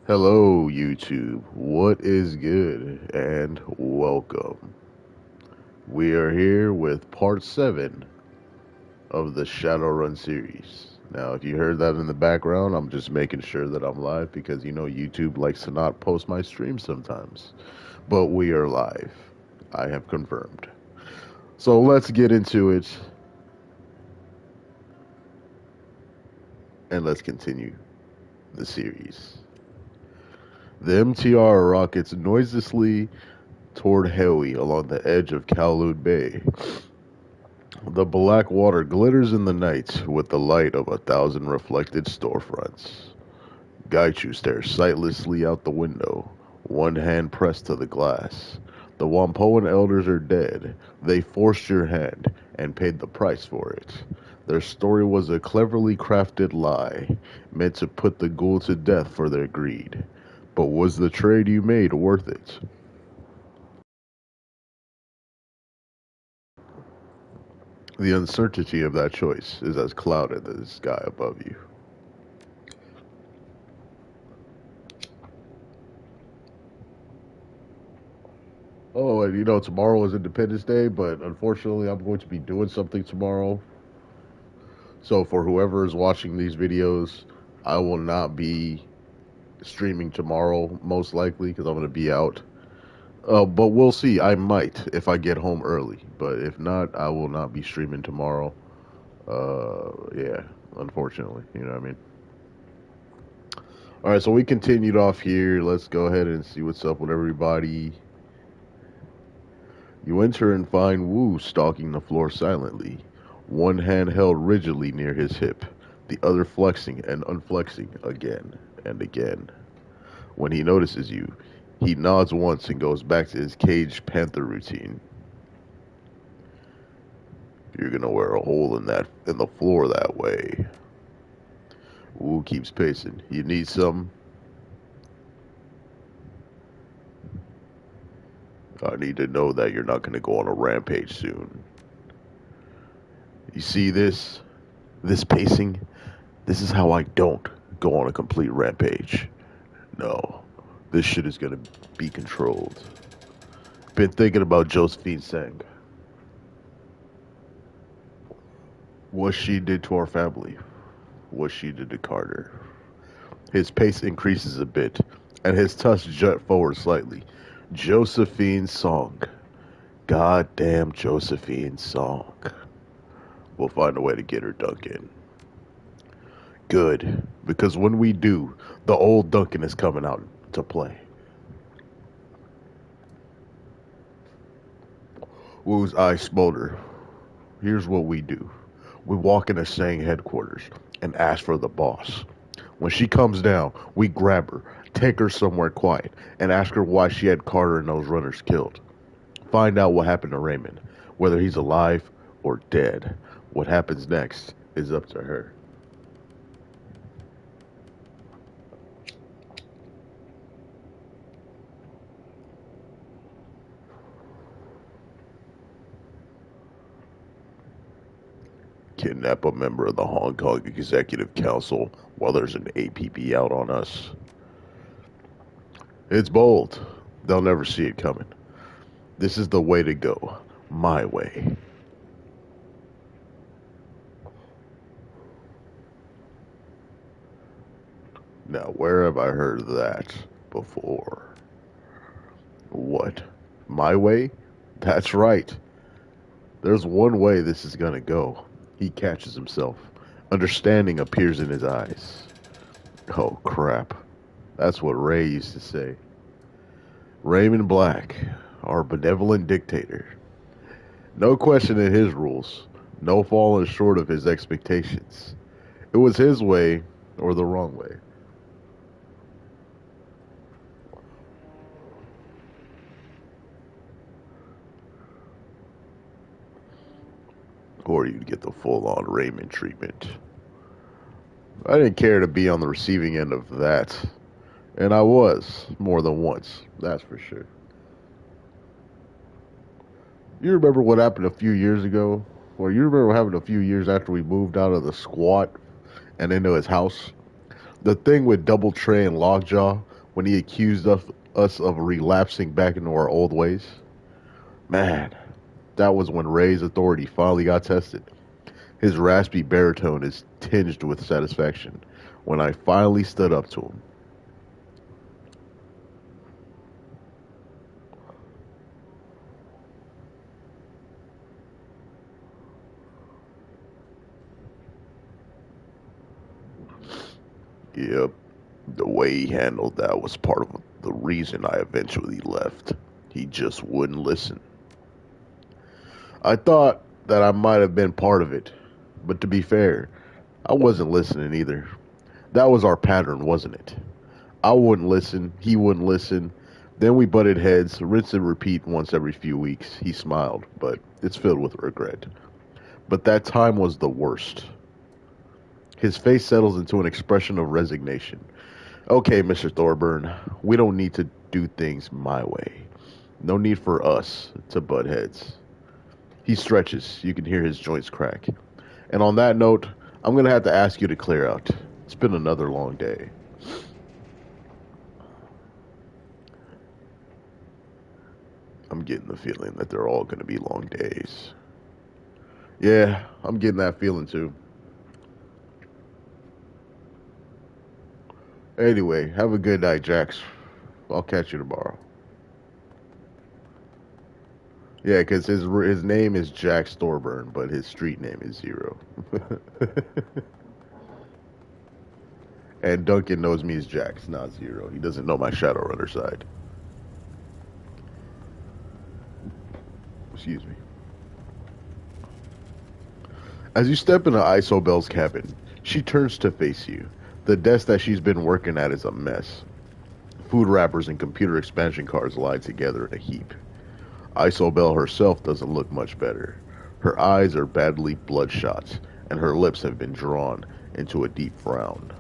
Hello, YouTube. What is good? And welcome. We are here with part 7 of the Shadowrun series. Now, if you heard that in the background, I'm just making sure that I'm live because YouTube likes to not post my stream sometimes. But we are live. I have confirmed. So let's get into it and let's continue the series. The MTR rockets noiselessly toward Howie along the edge of Kowloon Bay. The black water glitters in the night with the light of 1,000 reflected storefronts. Gaichu stares sightlessly out the window, one hand pressed to the glass. The Wampoan elders are dead. They forced your hand and paid the price for it. Their story was a cleverly crafted lie, meant to put the ghoul to death for their greed. But was the trade you made worth it? The uncertainty of that choice is as clouded as the sky above you. Oh, and tomorrow is Independence Day, but unfortunately, I'm going to be doing something tomorrow. So, for whoever is watching these videos, I will not be streaming tomorrow, most likely, because I'm going to be out. But we'll see. I might if I get home early. But if not, I will not be streaming tomorrow. Yeah, unfortunately. You know what I mean? All right, so we continued off here. Let's go ahead and see what's up with everybody. You enter and find Wu stalking the floor silently, one hand held rigidly near his hip, the other flexing and unflexing again and again. When he notices you, he nods once and goes back to his caged panther routine. You're gonna wear a hole in the floor that way. Wu keeps pacing. You need some? I need to know that you're not gonna go on a rampage soon. You see this? This pacing? This is how I don't go on a complete rampage. No, this shit is gonna be controlled. Been thinking about Josephine Sang. What she did to our family. What she did to Carter. His pace increases a bit, and his tusk jut forward slightly. Josephine's song. Goddamn Josephine's song. We'll find a way to get her Duncan. Good, because when we do, the old Duncan is coming out to play. Wu's eyes smolder. Here's what we do. We walk into Sang headquarters and ask for the boss. When she comes down, we grab her, take her somewhere quiet, and ask her why she had Carter and those runners killed. Find out what happened to Raymond, whether he's alive or dead. What happens next is up to her. Kidnap a member of the Hong Kong Executive Council while there's an APB out on us. It's bold. They'll never see it coming. This is the way to go. My way. Now, where have I heard that before? What? My way? That's right. There's one way this is gonna go. He catches himself. Understanding appears in his eyes. Oh, crap. That's what Ray used to say. Raymond Black, our benevolent dictator. No questioning his rules. No falling short of his expectations. It was his way or the wrong way. Or you'd get the full-on Raymond treatment. I didn't care to be on the receiving end of that. And I was, more than once, that's for sure. You remember what happened a few years ago? Or you remember what happened a few years after we moved out of the squat and into his house? The thing with Double Tray and Lockjaw when he accused us of relapsing back into our old ways? Man, that was when Ray's authority finally got tested. His raspy baritone is tinged with satisfaction when I finally stood up to him. Yep, the way he handled that was part of the reason I eventually left. He just wouldn't listen. I thought that I might have been part of it, but to be fair, I wasn't listening either. That was our pattern, wasn't it? I wouldn't listen, he wouldn't listen. Then we butted heads, rinse and repeat once every few weeks. He smiled, but it's filled with regret. But that time was the worst. His face settles into an expression of resignation. Okay, Mr. Thorburn, we don't need to do things my way. No need for us to butt heads. He stretches. You can hear his joints crack. And on that note, I'm going to have to ask you to clear out. It's been another long day. I'm getting the feeling that they're all going to be long days. Yeah, I'm getting that feeling too. Anyway, have a good night, Jax. I'll catch you tomorrow. Yeah, because his name is Jax Thorburn, but his street name is Zero. And Duncan knows me as Jax, not Zero. He doesn't know my Shadowrunner side. Excuse me. As you step into Isobel's cabin, she turns to face you. The desk that she's been working at is a mess. Food wrappers and computer expansion cards lie together in a heap. Isobel herself doesn't look much better. Her eyes are badly bloodshot, and her lips have been drawn into a deep frown.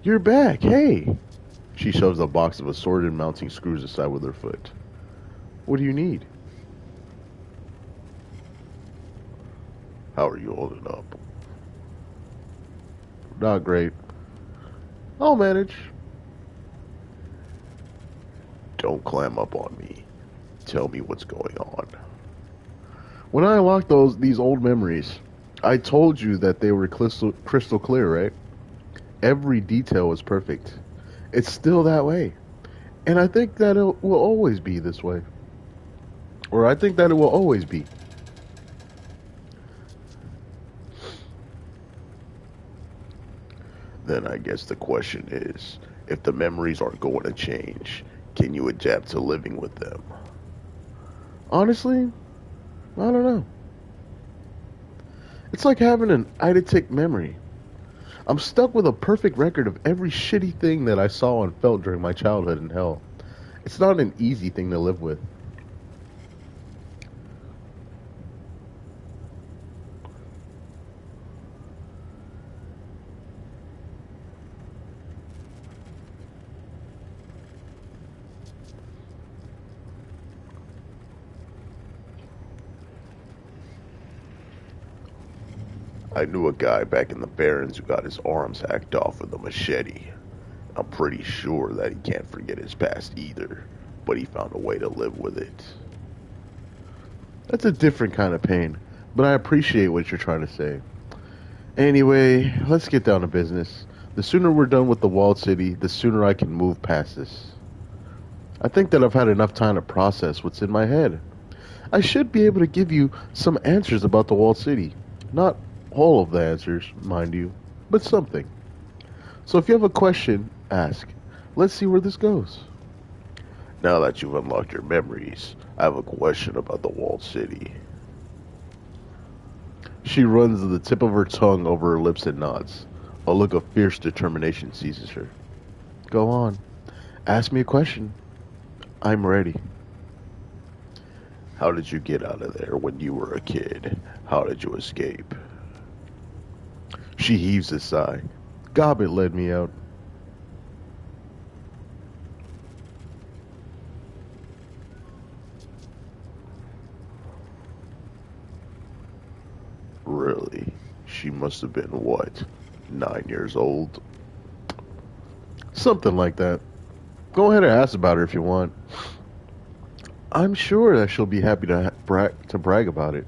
You're back, hey! She shoves a box of assorted mounting screws aside with her foot. What do you need? How are you holding up? Not great. I'll manage. Don't clam up on me. Tell me what's going on. When I unlocked these old memories, I told you that they were crystal clear, right? Every detail was perfect. It's still that way. And I think that it will always be this way. Or I think that it will always be. Then I guess the question is, if the memories aren't going to change, can you adapt to living with them? Honestly, I don't know. It's like having an eidetic memory. I'm stuck with a perfect record of every shitty thing that I saw and felt during my childhood in hell. It's not an easy thing to live with. I knew a guy back in the Barrens who got his arms hacked off with a machete. I'm pretty sure that he can't forget his past either, but he found a way to live with it. That's a different kind of pain, but I appreciate what you're trying to say. Anyway, let's get down to business. The sooner we're done with the walled city, the sooner I can move past this. I think that I've had enough time to process what's in my head. I should be able to give you some answers about the walled city. Not all of the answers, mind you, but something. So if you have a question, ask. Let's see where this goes. Now that you've unlocked your memories, I have a question about the walled city. She runs the tip of her tongue over her lips and nods. A look of fierce determination seizes her. Go on. Ask me a question. I'm ready. How did you get out of there when you were a kid? How did you escape? She heaves a sigh. Gobbet led me out. Really? She must have been what? 9 years old? Something like that. Go ahead and ask about her if you want. I'm sure that she'll be happy to brag about it.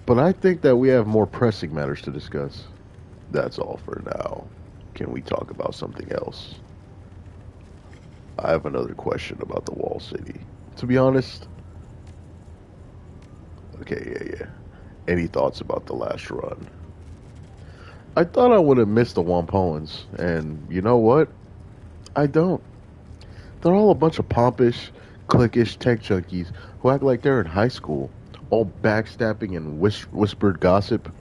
But I think that we have more pressing matters to discuss. That's all for now. Can we talk about something else? I have another question about the Wall City. To be honest, okay, yeah. Any thoughts about the last run? I thought I would have missed the Wampoans, and you know what? I don't. They're all a bunch of pompish, cliquish tech junkies who act like they're in high school, all backstabbing and whispered gossip.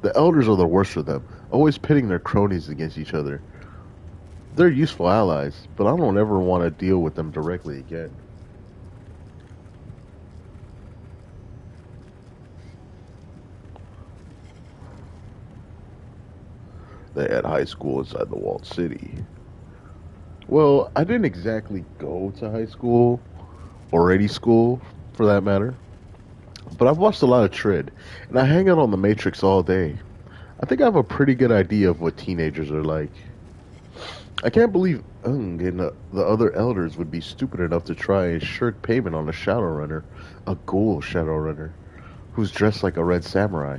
The elders are the worst for them, always pitting their cronies against each other. They're useful allies, but I don't ever want to deal with them directly again. They had high school inside the walled city. Well, I didn't exactly go to high school or any school for that matter, but I've watched a lot of Trid, and I hang out on the Matrix all day. I think I have a pretty good idea of what teenagers are like. I can't believe Ung and the other elders would be stupid enough to try and shirk payment on a Shadowrunner, a ghoul Shadowrunner, who's dressed like a red samurai.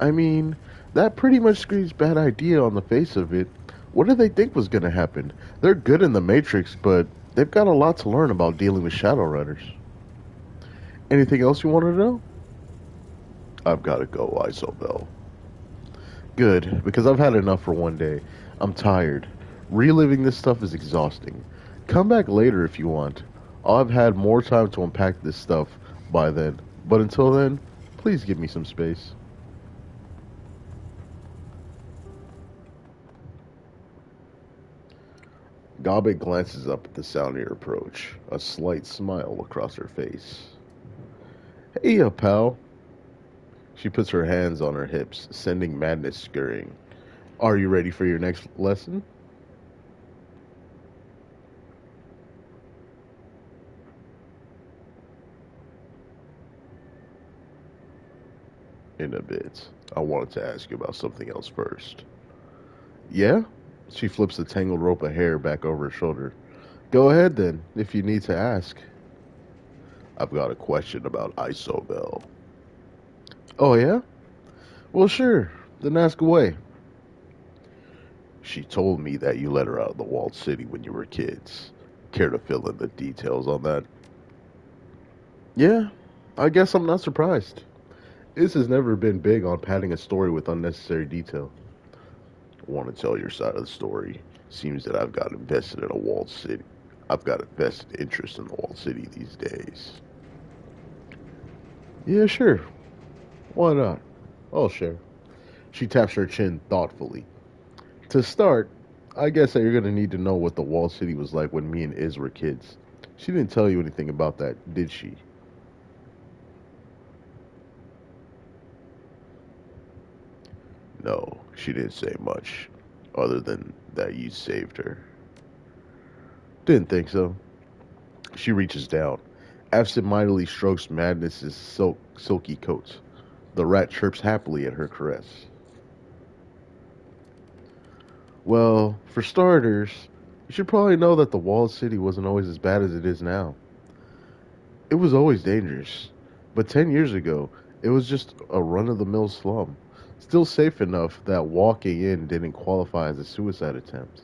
I mean, that pretty much screams bad idea on the face of it. What did they think was going to happen? They're good in the Matrix, but they've got a lot to learn about dealing with Shadowrunners. Anything else you want to know? I've got to go, Isobel. Good, because I've had enough for one day. I'm tired. Reliving this stuff is exhausting. Come back later if you want. I'll have had more time to unpack this stuff by then. But until then, please give me some space. Gobbet glances up at the sound of your approach, a slight smile across her face. Hey, pal. She puts her hands on her hips, sending madness scurrying. Are you ready for your next lesson? In a bit. I wanted to ask you about something else first. Yeah? She flips the tangled rope of hair back over her shoulder. Go ahead then, if you need to ask. I've got a question about Isobel. Oh, yeah? Well, sure. Then ask away. She told me that you let her out of the walled city when you were kids. Care to fill in the details on that? Yeah, I guess I'm not surprised. This has never been big on padding a story with unnecessary detail. Want to tell your side of the story? Seems that I've got invested in a walled city. I've got a vested interest in the walled city these days. Yeah, sure. Why not? I'll share. She taps her chin thoughtfully. To start, I guess that you're gonna need to know what the walled city was like when me and Iz were kids. She didn't tell you anything about that, did she? No, she didn't say much, other than that you saved her. Didn't think so. She reaches down, absent-mindedly strokes Madness's silky coat. The rat chirps happily at her caress. Well, for starters, you should probably know that the walled city wasn't always as bad as it is now. It was always dangerous, but 10 years ago, it was just a run-of-the-mill slum. Still safe enough that walking in didn't qualify as a suicide attempt.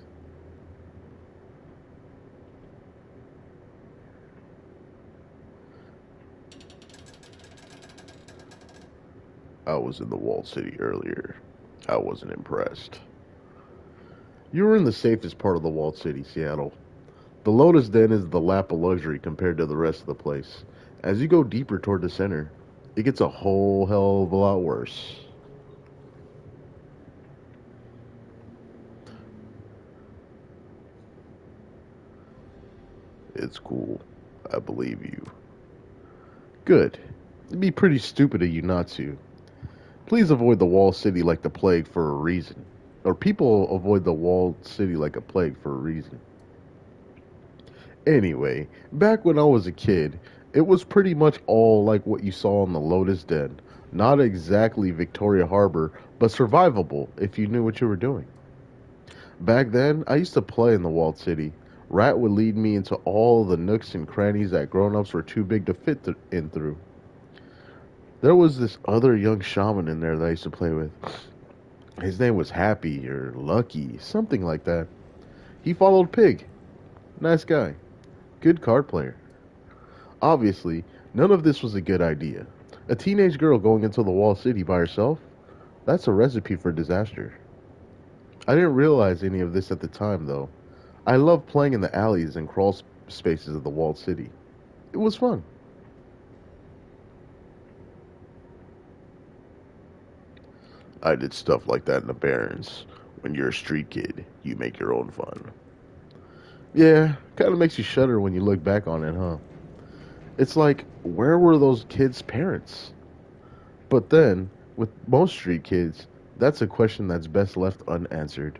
I was in the walled city earlier. I wasn't impressed. You were in the safest part of the walled city, Seattle. The Lotus Den is the lap of luxury compared to the rest of the place. As you go deeper toward the center, it gets a whole hell of a lot worse. It's cool. I believe you. Good. It'd be pretty stupid of you not to. Please avoid the walled city like the plague for a reason. Or people avoid the walled city like a plague for a reason. Anyway, back when I was a kid, it was pretty much all like what you saw in the Lotus Den. Not exactly Victoria Harbor, but survivable if you knew what you were doing. Back then, I used to play in the walled city. Rat would lead me into all the nooks and crannies that grown-ups were too big to fit in through. There was this other young shaman in there that I used to play with. His name was Happy or Lucky, something like that. He followed Pig. Nice guy. Good card player. Obviously, none of this was a good idea. A teenage girl going into the walled city by herself? That's a recipe for disaster. I didn't realize any of this at the time, though. I loved playing in the alleys and crawl spaces of the walled city. It was fun. I did stuff like that in the Barrens. When you're a street kid, you make your own fun. Yeah, kind of makes you shudder when you look back on it, huh? It's like, where were those kids' parents? But then, with most street kids, that's a question that's best left unanswered.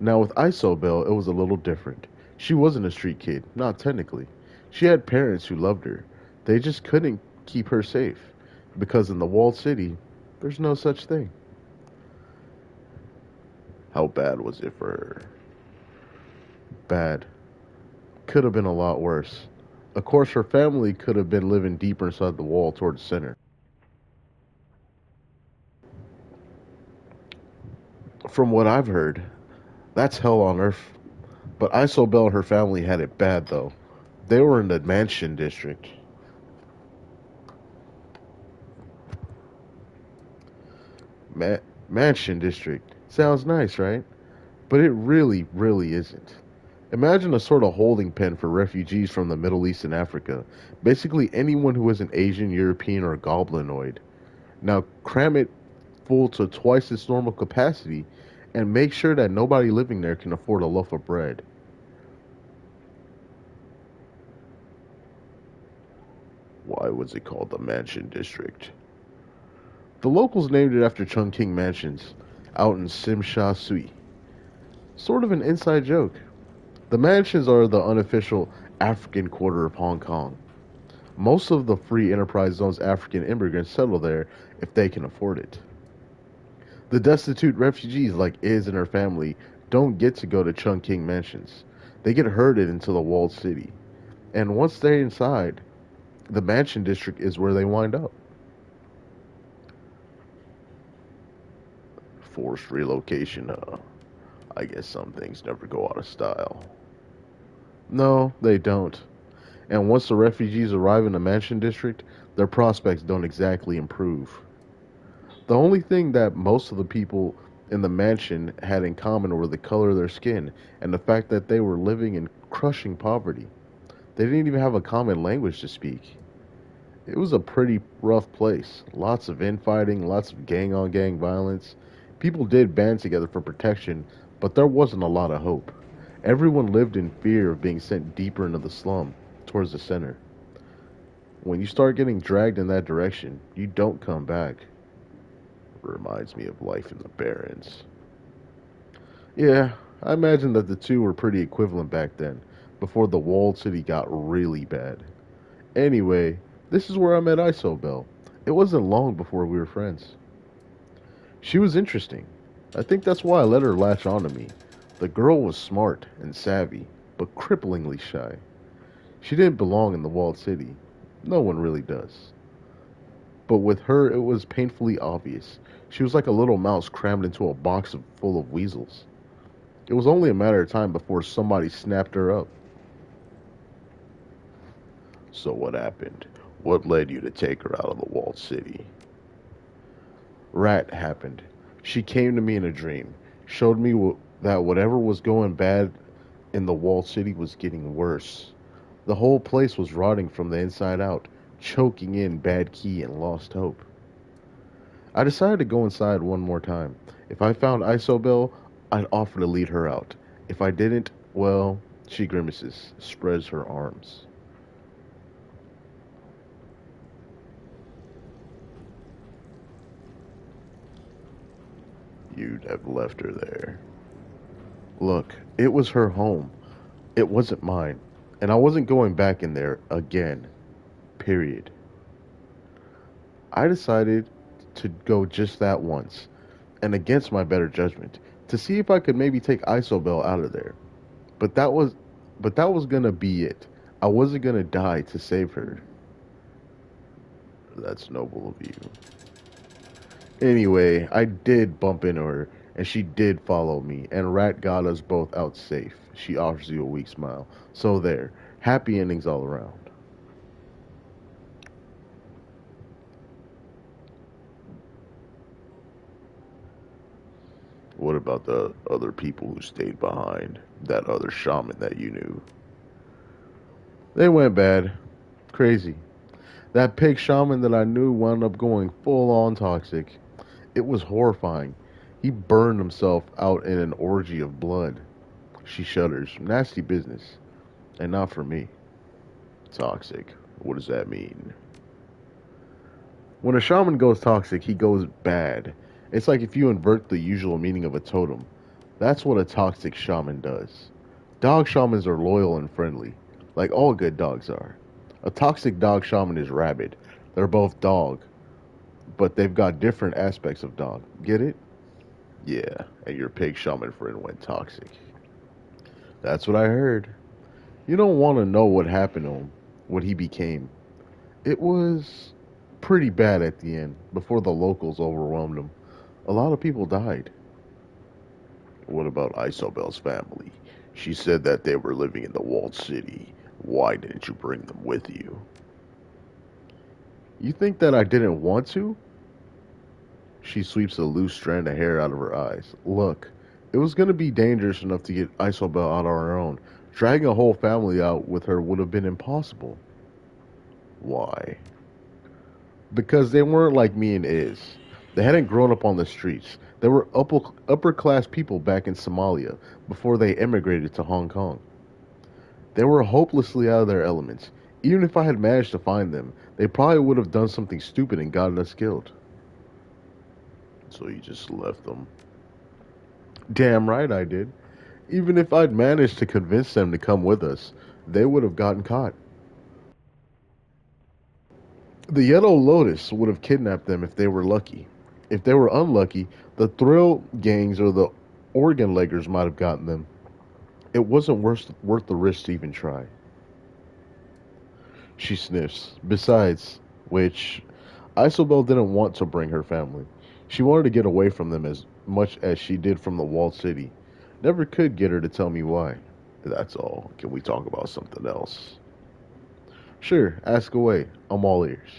Now, with Isobel, it was a little different. She wasn't a street kid, not technically. She had parents who loved her. They just couldn't keep her safe. Because in the walled city, there's no such thing. How bad was it for her? Bad. Could have been a lot worse. Of course, her family could have been living deeper inside the wall toward the center. From what I've heard, that's hell on earth. But Isobel and her family had it bad, though. They were in the Mansion District. Ma- Mansion District. Sounds nice, right? But it really, really isn't. Imagine a sort of holding pen for refugees from the Middle East and Africa. Basically, anyone who isn't Asian, European, or goblinoid. Now, cram it full to twice its normal capacity and make sure that nobody living there can afford a loaf of bread. Why was it called the Mansion District? The locals named it after Chungking Mansions out in Simsha Sui. Sort of an inside joke. The mansions are the unofficial African quarter of Hong Kong. Most of the free enterprise zone's African immigrants settle there if they can afford it. The destitute refugees like Iz and her family don't get to go to Chungking Mansions. They get herded into the walled city. And once they're inside, the mansion district is where they wind up. Forced relocation, I guess some things never go out of style. No, they don't. And once the refugees arrive in the mansion district, their prospects don't exactly improve. The only thing that most of the people in the mansion had in common were the color of their skin and the fact that they were living in crushing poverty. They didn't even have a common language to speak. It was a pretty rough place. Lots of infighting, lots of gang on gang violence. People did band together for protection, but there wasn't a lot of hope. Everyone lived in fear of being sent deeper into the slum, towards the center. When you start getting dragged in that direction, you don't come back. Reminds me of life in the Barrens. Yeah, I imagine that the two were pretty equivalent back then, before the walled city got really bad. Anyway, this is where I met Isobel. It wasn't long before we were friends. She was interesting. I think that's why I let her latch onto me. The girl was smart and savvy, but cripplingly shy. She didn't belong in the walled city. No one really does. But with her, it was painfully obvious. She was like a little mouse crammed into a box full of weasels. It was only a matter of time before somebody snapped her up. So what happened? What led you to take her out of the walled city? Rat happened. She came to me in a dream, showed me that whatever was going bad in the walled city was getting worse. The whole place was rotting from the inside out, choking in bad key and lost hope. I decided to go inside one more time. If I found Isobel, I'd offer to lead her out. If I didn't, well, she grimaces, spreads her arms. You'd have left her there. Look, it was her home. It wasn't mine. And I wasn't going back in there again. Period. I decided to go just that once, and against my better judgment, to see if I could maybe take Isobel out of there. But that was But that was gonna be it. I wasn't gonna die to save her. That's noble of you. Anyway, I did bump into her, and she did follow me, and Rat got us both out safe. She offers you a weak smile. So there. Happy endings all around. What about the other people who stayed behind? That other shaman that you knew? They went bad. Crazy. That pig shaman that I knew wound up going full on toxic. It was horrifying. He burned himself out in an orgy of blood. She shudders. Nasty business. And not for me. Toxic. What does that mean? When a shaman goes toxic, he goes bad. It's like if you invert the usual meaning of a totem. That's what a toxic shaman does. Dog shamans are loyal and friendly, like all good dogs are. A toxic dog shaman is rabid. They're both dog, but they've got different aspects of dog. Get it? Yeah, and your pig shaman friend went toxic. That's what I heard. You don't want to know what happened to him, what he became. It was pretty bad at the end, before the locals overwhelmed him. A lot of people died. What about Isobel's family? She said that they were living in the walled city. Why didn't you bring them with you? You think that I didn't want to? She sweeps a loose strand of hair out of her eyes. Look, it was going to be dangerous enough to get Isobel out on her own. Dragging a whole family out with her would have been impossible. Why? Because they weren't like me and Iz. They hadn't grown up on the streets. They were upper class people back in Somalia before they emigrated to Hong Kong. They were hopelessly out of their elements. Even if I had managed to find them, they probably would have done something stupid and gotten us killed. So you just left them? Damn right I did. Even if I'd managed to convince them to come with us, they would have gotten caught. The Yellow Lotus would have kidnapped them if they were lucky. If they were unlucky, the thrill gangs or the organ leggers might have gotten them. It wasn't worth the risk to even try. She sniffs. Besides which, Isobel didn't want to bring her family. She wanted to get away from them as much as she did from the walled city. Never could get her to tell me why. That's all. Can we talk about something else? Sure, ask away. I'm all ears.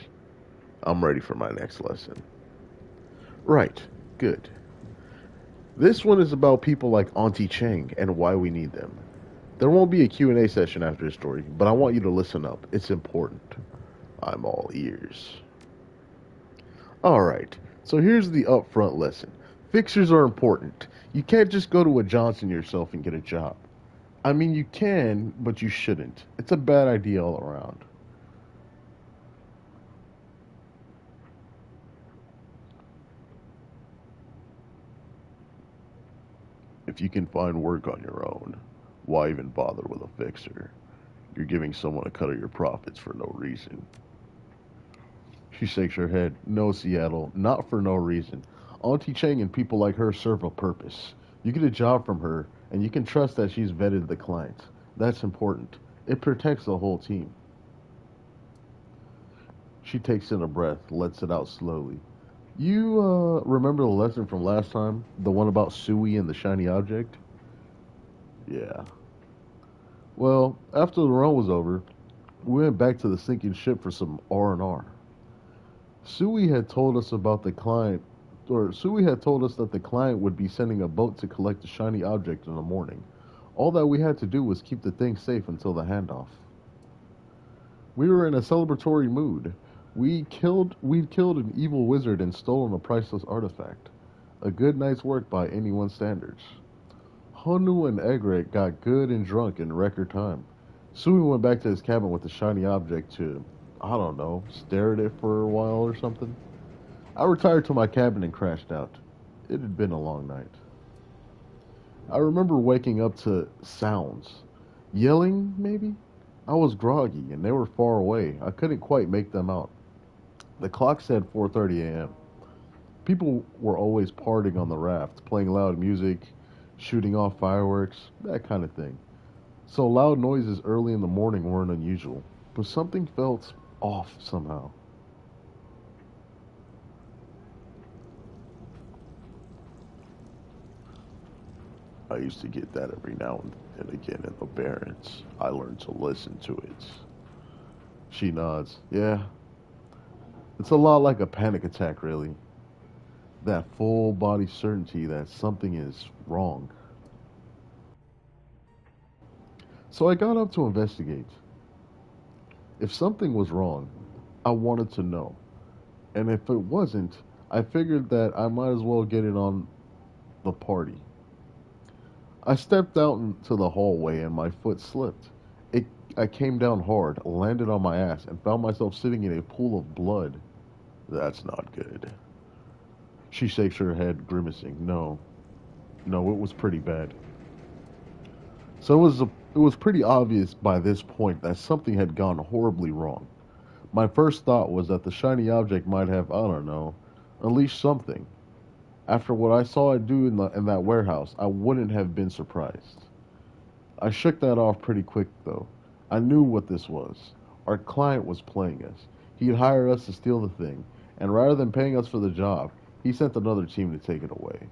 I'm ready for my next lesson. Right. Good. This one is about people like Auntie Chang and why we need them. There won't be a Q&A session after the story, but I want you to listen up. It's important. I'm all ears. Alright, so here's the upfront lesson. Fixers are important. You can't just go to a Johnson yourself and get a job. I mean, you can, but you shouldn't. It's a bad idea all around. If you can find work on your own, why even bother with a fixer? You're giving someone a cut of your profits for no reason. She shakes her head. No, Seattle, not for no reason. Auntie Chang and people like her serve a purpose. You get a job from her, and you can trust that she's vetted the client. That's important. It protects the whole team. She takes in a breath, lets it out slowly. You, remember the lesson from last time? The one about Sui and the shiny object? Yeah. Well, after the run was over, we went back to the sinking ship for some R&R. Sui had told us about the client, or Sui had told us that the client would be sending a boat to collect the shiny object in the morning. All that we had to do was keep the thing safe until the handoff. We were in a celebratory mood. We'd killed an evil wizard and stolen a priceless artifact. A good night's work by anyone's standards. Honu and Egret got good and drunk in record time. Sui went back to his cabin with the shiny object to, I don't know, stare at it for a while or something. I retired to my cabin and crashed out. It had been a long night. I remember waking up to sounds. Yelling, maybe? I was groggy and they were far away. I couldn't quite make them out. The clock said 4:30 a.m. People were always partying on the raft, playing loud music, shooting off fireworks, that kind of thing. So loud noises early in the morning weren't unusual, but something felt off somehow. I used to get that every now and again in the Barrens. I learned to listen to it. She nods. Yeah, it's a lot like a panic attack, really. That full body certainty that something is wrong. So I got up to investigate. If something was wrong, I wanted to know. And if it wasn't, I figured that I might as well get in on the party. I stepped out into the hallway and my foot slipped. It, I came down hard, landed on my ass, and found myself sitting in a pool of blood. That's not good. She shakes her head, grimacing. No, no, it was pretty bad. So it was pretty obvious by this point that something had gone horribly wrong. My first thought was that the shiny object might have, I don't know, unleashed something. After what I saw it do in that warehouse, I wouldn't have been surprised. I shook that off pretty quick, though. I knew what this was. Our client was playing us. He'd hired us to steal the thing, and rather than paying us for the job, he sent another team to take it away.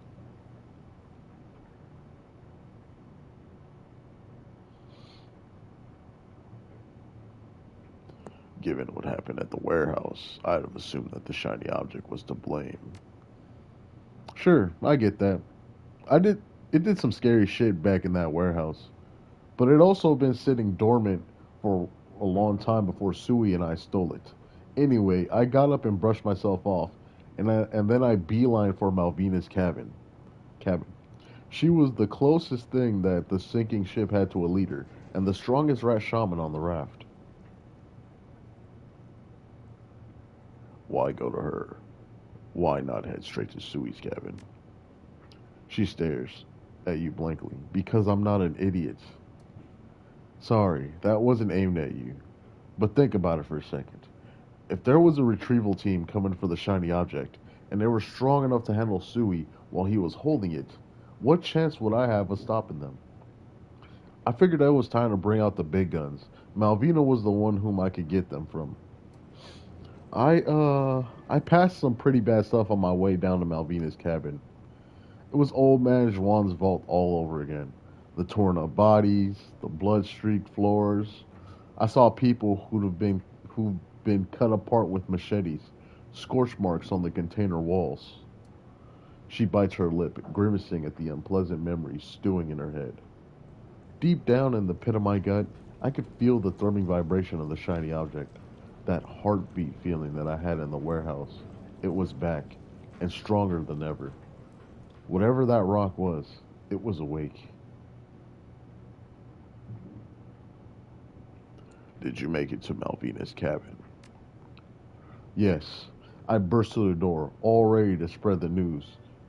Given what happened at the warehouse, I'd have assumed that the shiny object was to blame. Sure, I get that. I did it did some scary shit back in that warehouse, but it also been sitting dormant for a long time before Sui and I stole it. Anyway, I got up and brushed myself off, and then I beeline for Malvina's cabin. She was the closest thing that the sinking ship had to a leader, and the strongest rat shaman on the raft. Why go to her? Why not head straight to Sui's cabin? She stares at you blankly. Because I'm not an idiot. Sorry, that wasn't aimed at you. But think about it for a second. If there was a retrieval team coming for the shiny object, and they were strong enough to handle Sui while he was holding it, what chance would I have of stopping them? I figured it was time to bring out the big guns. Malvina was the one whom I could get them from. I passed some pretty bad stuff on my way down to Malvina's cabin. It was old man Juan's vault all over again. The torn up bodies, the blood streaked floors. I saw people who've been cut apart with machetes, scorch marks on the container walls. She bites her lip, grimacing at the unpleasant memories stewing in her head. Deep down in the pit of my gut, I could feel the thrumming vibration of the shiny object. That heartbeat feeling that I had in the warehouse. It was back, and stronger than ever. Whatever that rock was, it was awake. Did you make it to Malvina's cabin? Yes. I burst through the door, all ready to spread the news,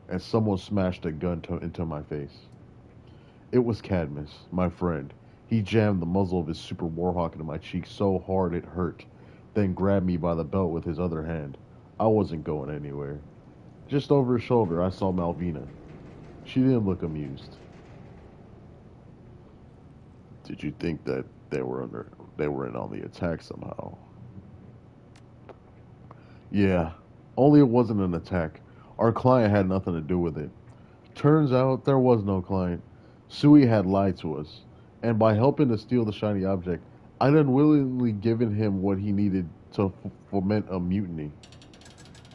and someone smashed a gun into my face. It was Cadmus, my friend. He jammed the muzzle of his super warhawk into my cheek so hard it hurt, then grabbed me by the belt with his other hand. I wasn't going anywhere. Just over his shoulder, I saw Malvina. She didn't look amused. Did you think that they were in on the attack somehow? Yeah, only it wasn't an attack. Our client had nothing to do with it. Turns out there was no client. Sui had lied to us, and by helping to steal the shiny object, I'd unwillingly given him what he needed to foment a mutiny.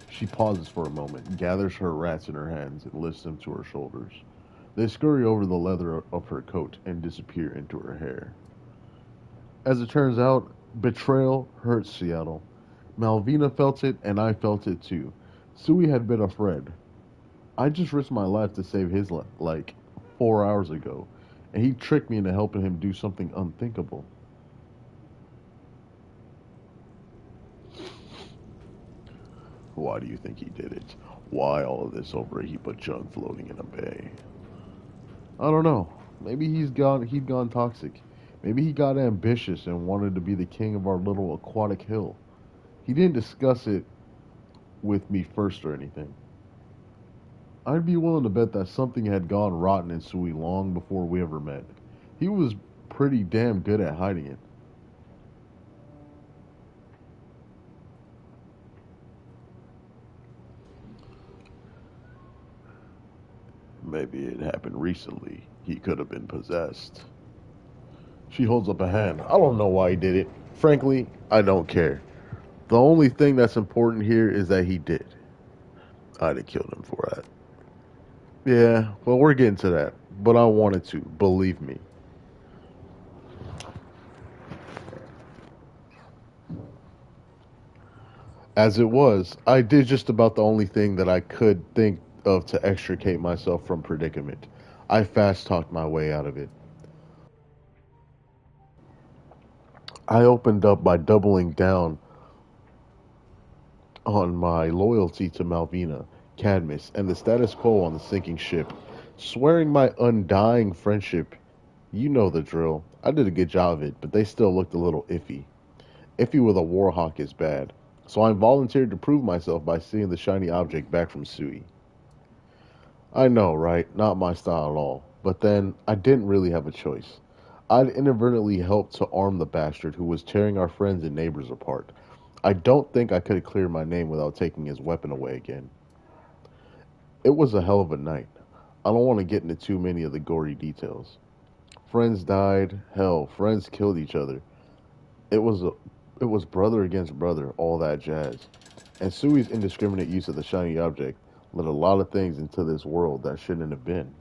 She pauses for a moment, gathers her rats in her hands, and lifts them to her shoulders. They scurry over the leather of her coat and disappear into her hair. As it turns out, betrayal hurts Seattle. Malvina felt it, and I felt it too. Sui had been a friend. I just risked my life to save his life, like 4 hours ago, and he tricked me into helping him do something unthinkable. Why do you think he did it? Why all of this over a heap of junk floating in a bay? I don't know. Maybe he'd gone toxic. Maybe he got ambitious and wanted to be the king of our little aquatic hill. He didn't discuss it with me first or anything. I'd be willing to bet that something had gone rotten in Sui long before we ever met. He was pretty damn good at hiding it. Maybe it happened recently. He could have been possessed. She holds up a hand. I don't know why he did it. Frankly, I don't care. The only thing that's important here is that he did. I'd have killed him for that. Yeah, well, we're getting to that. But I wanted to, believe me. As it was, I did just about the only thing that I could think of to extricate myself from predicament. I fast talked my way out of it. I opened up by doubling down on my loyalty to Malvina, Cadmus, and the status quo on the sinking ship, swearing my undying friendship. You know the drill. I did a good job of it, but they still looked a little iffy. Iffy with a warhawk is bad. So I volunteered to prove myself by seeing the shiny object back from Sui. I know, right? Not my style at all. But then, I didn't really have a choice. I'd inadvertently helped to arm the bastard who was tearing our friends and neighbors apart. I don't think I could have cleared my name without taking his weapon away again. It was a hell of a night. I don't want to get into too many of the gory details. Friends died, hell, friends killed each other. It was a, it was brother against brother, all that jazz. And Sui's indiscriminate use of the shiny object let a lot of things into this world that shouldn't have been.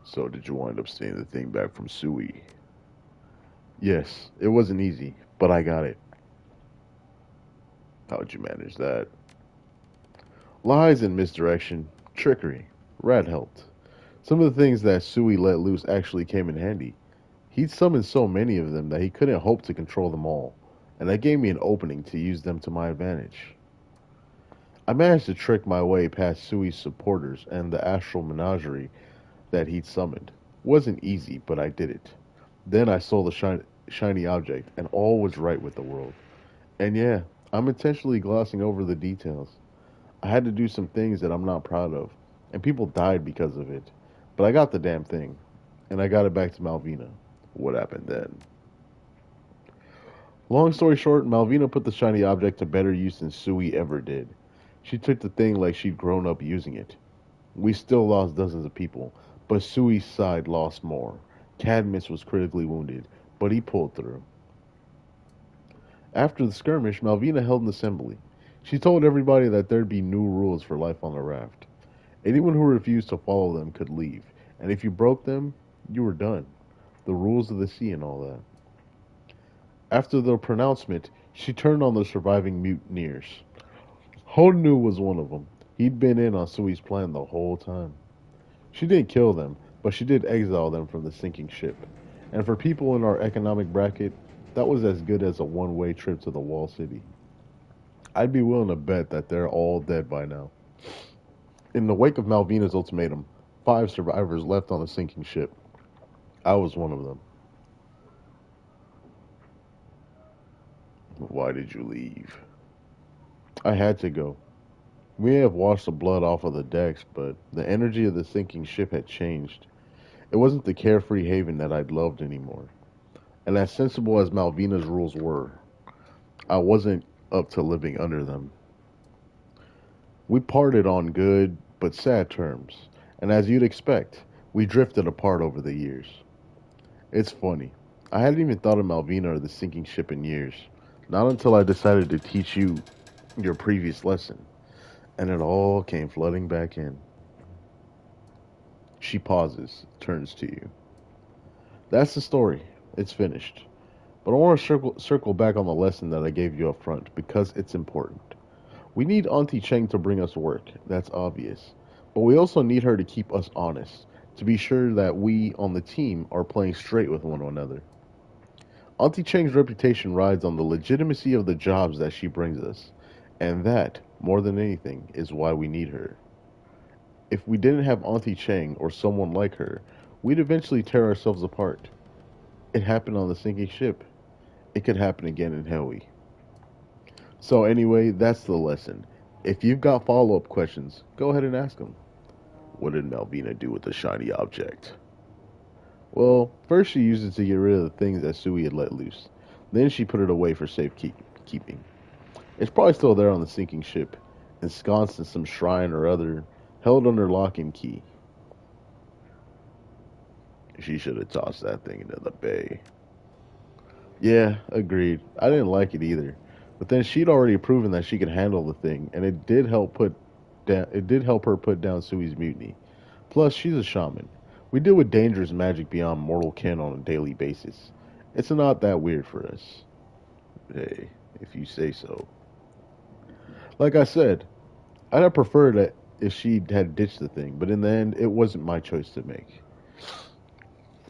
So did you wind up seeing the thing back from Sui? Yes, it wasn't easy, but I got it. How'd you manage that? Lies and misdirection, trickery. Rat helped. Some of the things that Sui let loose actually came in handy. He'd summoned so many of them that he couldn't hope to control them all, and that gave me an opening to use them to my advantage. I managed to trick my way past Sui's supporters and the astral menagerie that he'd summoned. Wasn't easy, but I did it. Then I saw the shiny object, and all was right with the world. And yeah, I'm intentionally glossing over the details. I had to do some things that I'm not proud of, and people died because of it. But I got the damn thing, and I got it back to Malvina. What happened then? Long story short, Malvina put the shiny object to better use than Sui ever did. She took the thing like she'd grown up using it. We still lost dozens of people, but Sui's side lost more. Cadmus was critically wounded, but he pulled through. After the skirmish, Malvina held an assembly. She told everybody that there'd be new rules for life on the raft. Anyone who refused to follow them could leave, and if you broke them, you were done. The rules of the sea and all that. After the pronouncement, she turned on the surviving mutineers. Honu was one of them. He'd been in on Sui's plan the whole time. She didn't kill them, but she did exile them from the sinking ship. And for people in our economic bracket, that was as good as a one-way trip to the Wall City. I'd be willing to bet that they're all dead by now. In the wake of Malvina's ultimatum, 5 survivors left on the sinking ship. I was one of them. Why did you leave? I had to go. We may have washed the blood off of the decks, but the energy of the sinking ship had changed. It wasn't the carefree haven that I'd loved anymore. And as sensible as Malvina's rules were, I wasn't up to living under them. We parted on good but sad terms, and as you'd expect, we drifted apart over the years. It's funny. I hadn't even thought of Malvina or the sinking ship in years. Not until I decided to teach you your previous lesson, and it all came flooding back in. She pauses, turns to you. That's the story. It's finished. But I want to circle back on the lesson that I gave you up front because it's important. We need Auntie Cheng to bring us work, that's obvious. But we also need her to keep us honest, to be sure that we on the team are playing straight with one another. Auntie Cheng's reputation rides on the legitimacy of the jobs that she brings us, and that, more than anything, is why we need her. If we didn't have Auntie Cheng or someone like her, we'd eventually tear ourselves apart. It happened on the sinking ship. It could happen again in Heli. So anyway, that's the lesson. If you've got follow-up questions, go ahead and ask them. What did Malvina do with the shiny object? Well, first she used it to get rid of the things that Sui had let loose. Then she put it away for safekeeping. It's probably still there on the sinking ship, ensconced in some shrine or other, held under lock and key. She should have tossed that thing into the bay. Yeah, agreed. I didn't like it either. But then she'd already proven that she could handle the thing, and it did help her put down Sui's mutiny. Plus, she's a shaman. We deal with dangerous magic beyond mortal ken on a daily basis. It's not that weird for us. Hey, if you say so. Like I said, I'd have preferred it if she had ditched the thing, but in the end, it wasn't my choice to make.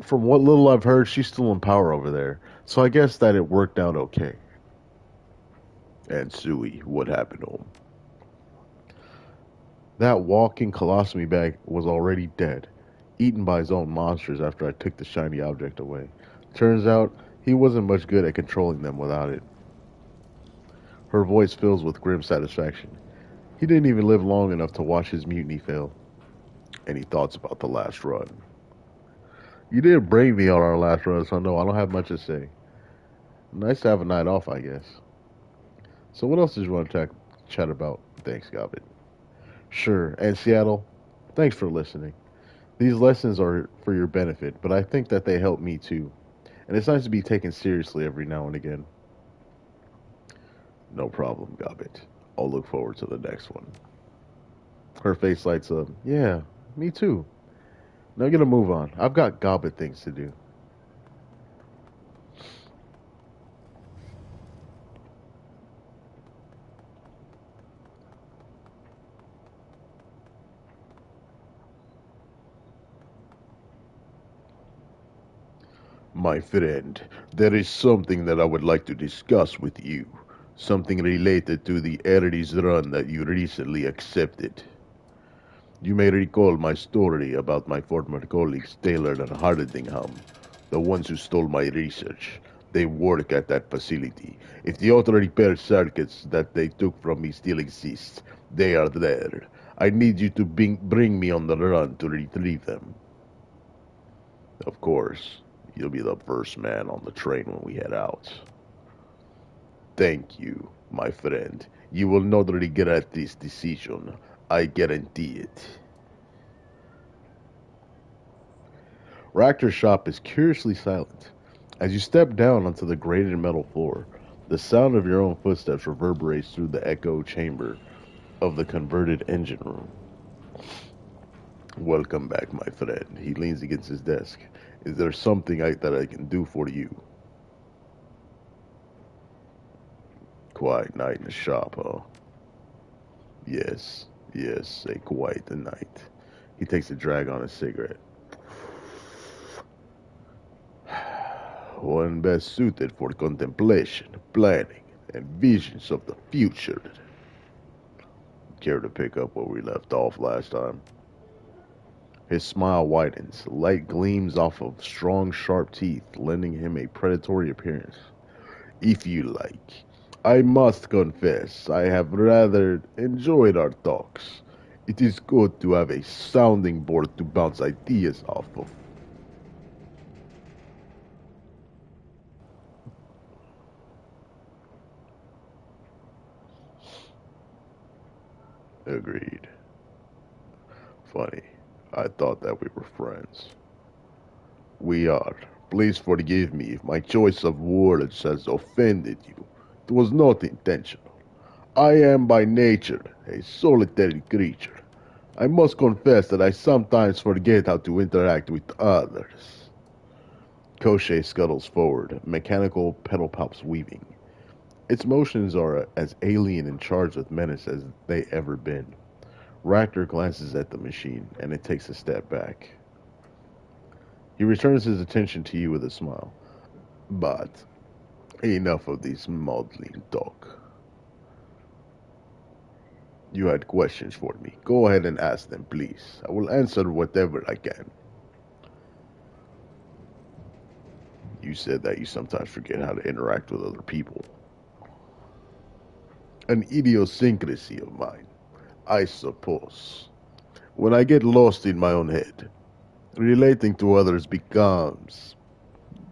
From what little I've heard, she's still in power over there, so I guess that it worked out okay. And Sui, what happened to him? That walking colostomy bag was already dead, eaten by his own monsters after I took the shiny object away. Turns out, he wasn't much good at controlling them without it. Her voice fills with grim satisfaction. He didn't even live long enough to watch his mutiny fail. Any thoughts about the last run? You didn't bring me on our last run, so no, I don't have much to say. Nice to have a night off, I guess. So what else did you want to chat about? Thanks, Gobbit. Sure, and Seattle, thanks for listening. These lessons are for your benefit, but I think that they help me too. And it's nice to be taken seriously every now and again. No problem, Gobbit. I'll look forward to the next one. Her face lights up. Yeah, me too. Now get a move on. I've got Gobbit things to do. My friend, there is something that I would like to discuss with you. Something related to the Aries run that you recently accepted. You may recall my story about my former colleagues Taylor and Hardingham, the ones who stole my research. They work at that facility. If the auto repair circuits that they took from me still exist, they are there. I need you to bring me on the run to retrieve them. Of course, you'll be the first man on the train when we head out. Thank you, my friend. You will not regret this decision. I guarantee it. Ractor's shop is curiously silent. As you step down onto the grated metal floor, the sound of your own footsteps reverberates through the echo chamber of the converted engine room. Welcome back, my friend. He leans against his desk. Is there something that I can do for you? Quiet night in the shop, huh? Yes, yes, a quiet night. He takes a drag on his cigarette. One best suited for contemplation, planning, and visions of the future. Care to pick up where we left off last time? His smile widens, light gleams off of strong, sharp teeth, lending him a predatory appearance. If you like. I must confess, I have rather enjoyed our talks. It is good to have a sounding board to bounce ideas off of. Agreed. Funny. I thought that we were friends. We are. Please forgive me if my choice of words has offended you. It was not intentional. I am by nature a solitary creature. I must confess that I sometimes forget how to interact with others. Koshé scuttles forward, mechanical pedal palps weaving. Its motions are as alien and charged with menace as they ever been. Ractor glances at the machine, and it takes a step back. He returns his attention to you with a smile. But enough of this maudlin talk. You had questions for me. Go ahead and ask them, please. I will answer whatever I can. You said that you sometimes forget how to interact with other people. An idiosyncrasy of mine. I suppose. When I get lost in my own head, relating to others becomes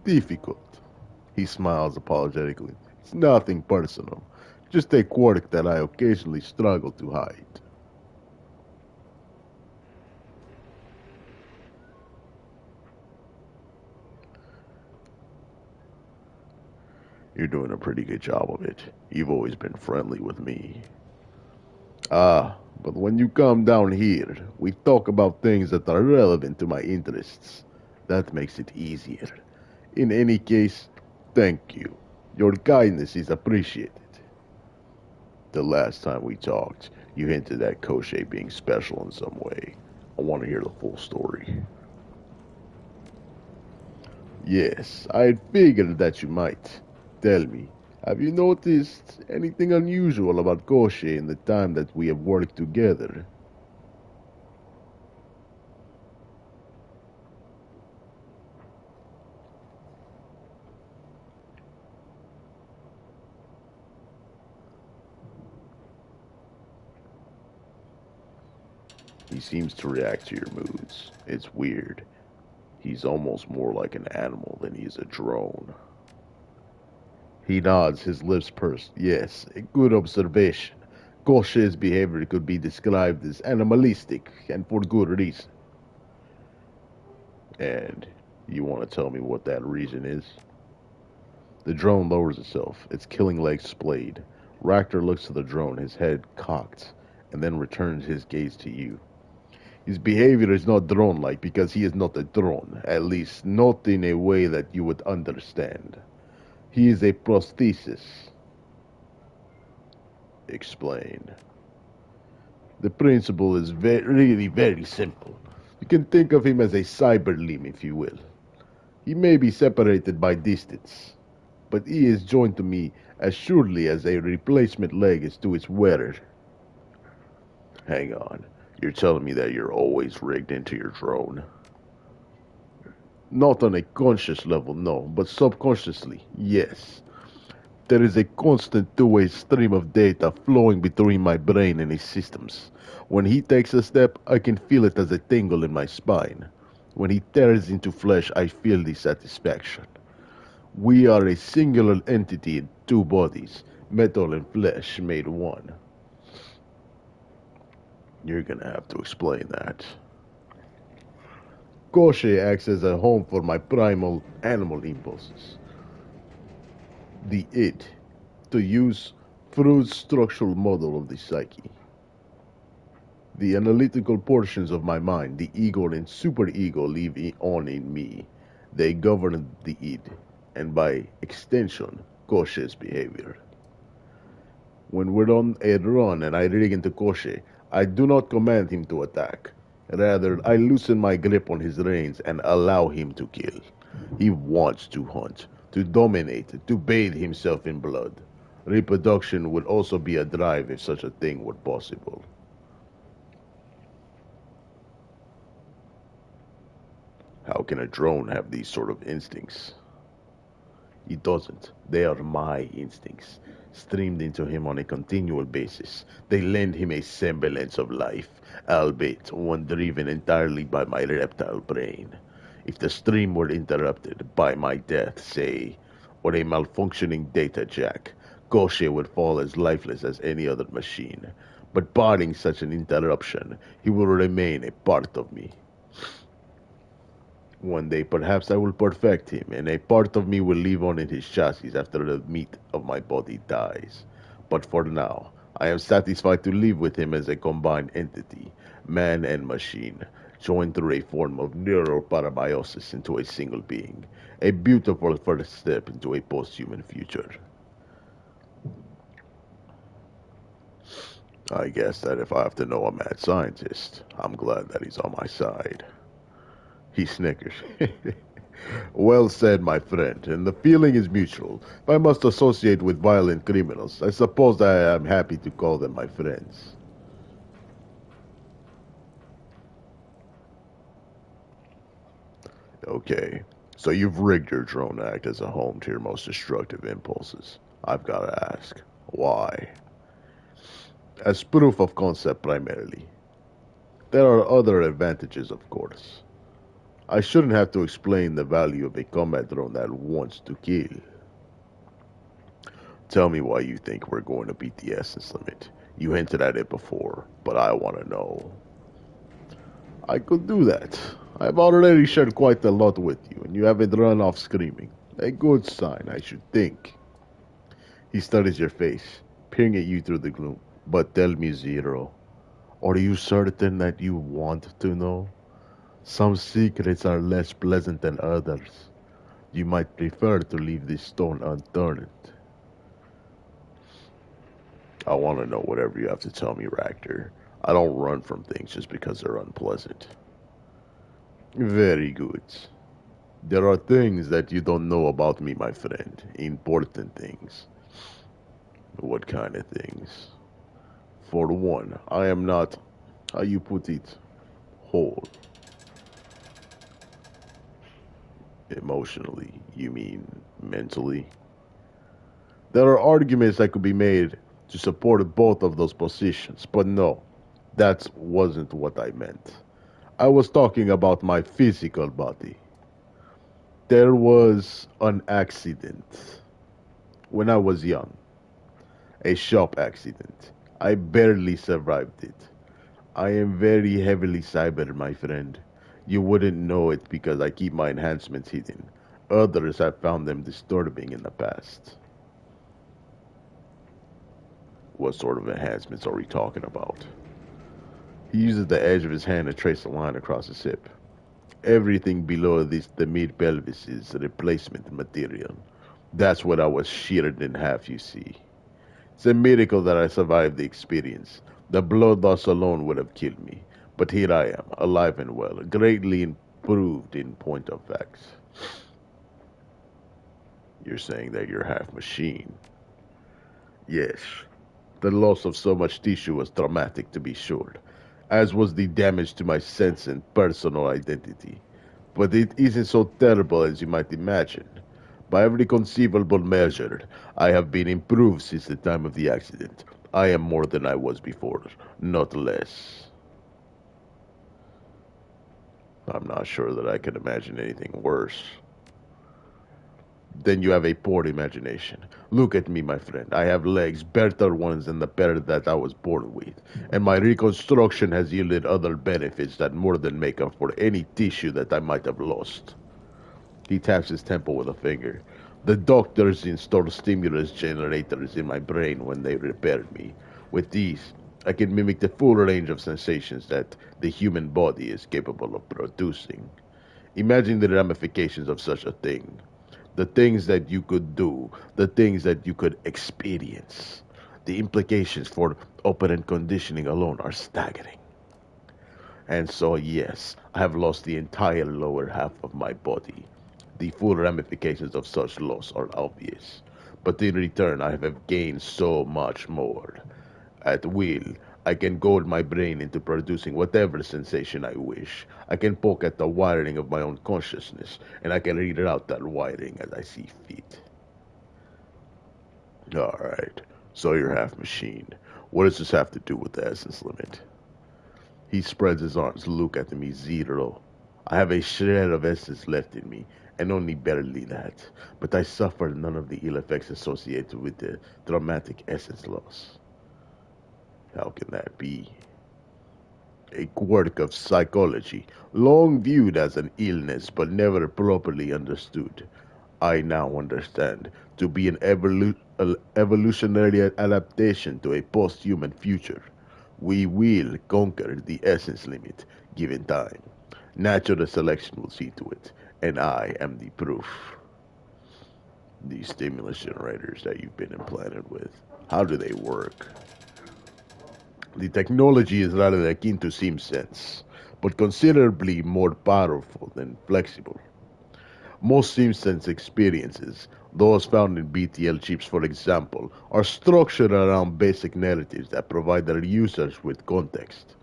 difficult. He smiles apologetically. It's nothing personal. Just a quirk that I occasionally struggle to hide. You're doing a pretty good job of it. You've always been friendly with me. But when you come down here, we talk about things that are relevant to my interests. That makes it easier. In any case, thank you. Your kindness is appreciated. The last time we talked, you hinted at Koshe being special in some way. I want to hear the full story. Yes, I had figured that you might. Tell me, have you noticed anything unusual about Koshe in the time that we have worked together? He seems to react to your moods. It's weird. He's almost more like an animal than he's a drone. He nods, his lips pursed. Yes, a good observation. Koshe's behavior could be described as animalistic, and for good reason. And you want to tell me what that reason is? The drone lowers itself, its killing legs splayed. Ractor looks to the drone, his head cocked, and then returns his gaze to you. His behavior is not drone-like because he is not a drone, at least not in a way that you would understand. He is a prosthesis. Explain. The principle is really very simple. You can think of him as a cyber limb, if you will. He may be separated by distance, but he is joined to me as surely as a replacement leg is to its wearer. Hang on. You're telling me that you're always rigged into your drone? Not on a conscious level, no, but subconsciously, yes. There is a constant two-way stream of data flowing between my brain and his systems. When he takes a step, I can feel it as a tingle in my spine. When he tears into flesh, I feel the satisfaction. We are a singular entity in two bodies, metal and flesh made one. You're gonna have to explain that. Koshe acts as a home for my primal animal impulses. The id, to use Freud's structural model of the psyche. The analytical portions of my mind, the ego and superego, live on in me. They govern the id, and by extension, Koshe's behavior. When we're on a run and I rig into Koshe, I do not command him to attack. Rather, I loosen my grip on his reins and allow him to kill. He wants to hunt, to dominate, to bathe himself in blood. Reproduction would also be a drive if such a thing were possible. How can a drone have these sort of instincts? He doesn't. They are my instincts, streamed into him on a continual basis. They lend him a semblance of life, albeit one driven entirely by my reptile brain. If the stream were interrupted by my death, say, or a malfunctioning data jack, Gaucher would fall as lifeless as any other machine. But barring such an interruption, he will remain a part of me. One day, perhaps I will perfect him, and a part of me will live on in his chassis after the meat of my body dies. But for now, I am satisfied to live with him as a combined entity, man and machine, joined through a form of neuroparabiosis into a single being. A beautiful first step into a post-human future. I guess that if I have to know a mad scientist, I'm glad that he's on my side. He snickers. Well said, my friend, and the feeling is mutual. If I must associate with violent criminals, I suppose I am happy to call them my friends. Okay, so you've rigged your drone act as a home to your most destructive impulses. I've gotta ask, why? As proof of concept primarily. There are other advantages, of course. I shouldn't have to explain the value of a combat drone that wants to kill. Tell me why you think we're going to beat the essence limit. You hinted at it before, but I want to know. I could do that. I've already shared quite a lot with you, and you haven't run off screaming. A good sign, I should think. He studies your face, peering at you through the gloom. But tell me, Zero, are you certain that you want to know? Some secrets are less pleasant than others. You might prefer to leave this stone unturned. I want to know whatever you have to tell me, Ractor. I don't run from things just because they're unpleasant. Very good. There are things that you don't know about me, my friend. Important things. What kind of things? For one, I am not, how you put it, whole. Emotionally, you mean mentally? There are arguments that could be made to support both of those positions, but no, that wasn't what I meant. I was talking about my physical body. There was an accident when I was young, a shop accident. I barely survived it. I am very heavily cybered, my friend. You wouldn't know it because I keep my enhancements hidden. Others have found them disturbing in the past. What sort of enhancements are we talking about? He uses the edge of his hand to trace a line across his hip. Everything below this, the mid-pelvis, is replacement material. That's what I was sheared in half, you see. It's a miracle that I survived the experience. The blood loss alone would have killed me. But here I am, alive and well, greatly improved in point of facts. You're saying that you're half machine. Yes. The loss of so much tissue was traumatic, to be sure, as was the damage to my sense and personal identity. But it isn't so terrible as you might imagine. By every conceivable measure, I have been improved since the time of the accident. I am more than I was before, not less. I'm not sure that I can imagine anything worse. Then you have a poor imagination. Look at me, my friend. I have legs, better ones than the pair that I was born with. And my reconstruction has yielded other benefits that more than make up for any tissue that I might have lost. He taps his temple with a finger. The doctors installed stimulus generators in my brain when they repaired me. With these, I can mimic the full range of sensations that the human body is capable of producing. Imagine the ramifications of such a thing. The things that you could do, the things that you could experience. The implications for operant conditioning alone are staggering. And so, yes, I have lost the entire lower half of my body. The full ramifications of such loss are obvious. But in return, I have gained so much more. At will, I can goad my brain into producing whatever sensation I wish. I can poke at the wiring of my own consciousness, and I can reroute that wiring as I see fit. Alright, so you're half machine. What does this have to do with the essence limit? He spreads his arms to look at me, Zero. I have a shred of essence left in me, and only barely that. But I suffer none of the ill effects associated with the traumatic essence loss. How can that be? A quirk of psychology, long viewed as an illness but never properly understood. I now understand to be an evolutionary adaptation to a post-human future. We will conquer the essence limit given time. Natural selection will see to it, and I am the proof. These stimulus generators that you've been implanted with, how do they work? The technology is rather akin to SimSense, but considerably more powerful and flexible. Most SimSense experiences, those found in BTL chips for example, are structured around basic narratives that provide their users with context.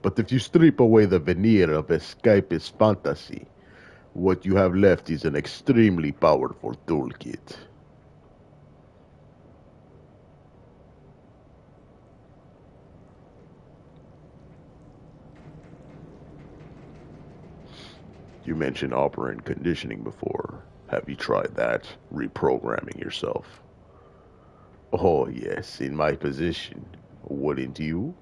But if you strip away the veneer of escapist fantasy, what you have left is an extremely powerful toolkit. You mentioned operant conditioning before. Have you tried that? Reprogramming yourself. Oh, yes, in my position. Wouldn't you?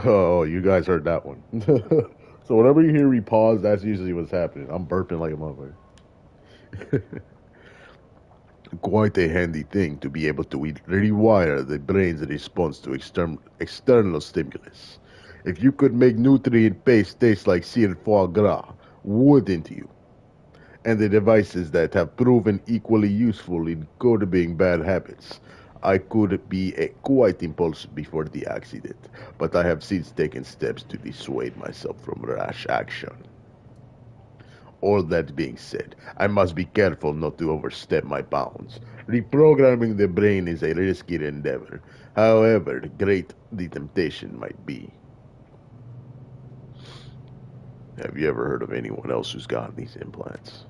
Oh, you guys heard that one. So whenever you hear me pause, that's usually what's happening. I'm burping like a motherfucker. Quite a handy thing to be able to rewire the brain's response to external stimulus. If you could make nutrient paste taste like seared foie gras, wouldn't you? And the devices that have proven equally useful in curbing bad habits. I could be quite impulsive before the accident, but I have since taken steps to dissuade myself from rash action. All that being said, I must be careful not to overstep my bounds. Reprogramming the brain is a risky endeavor, however great the temptation might be. Have you ever heard of anyone else who's gotten these implants?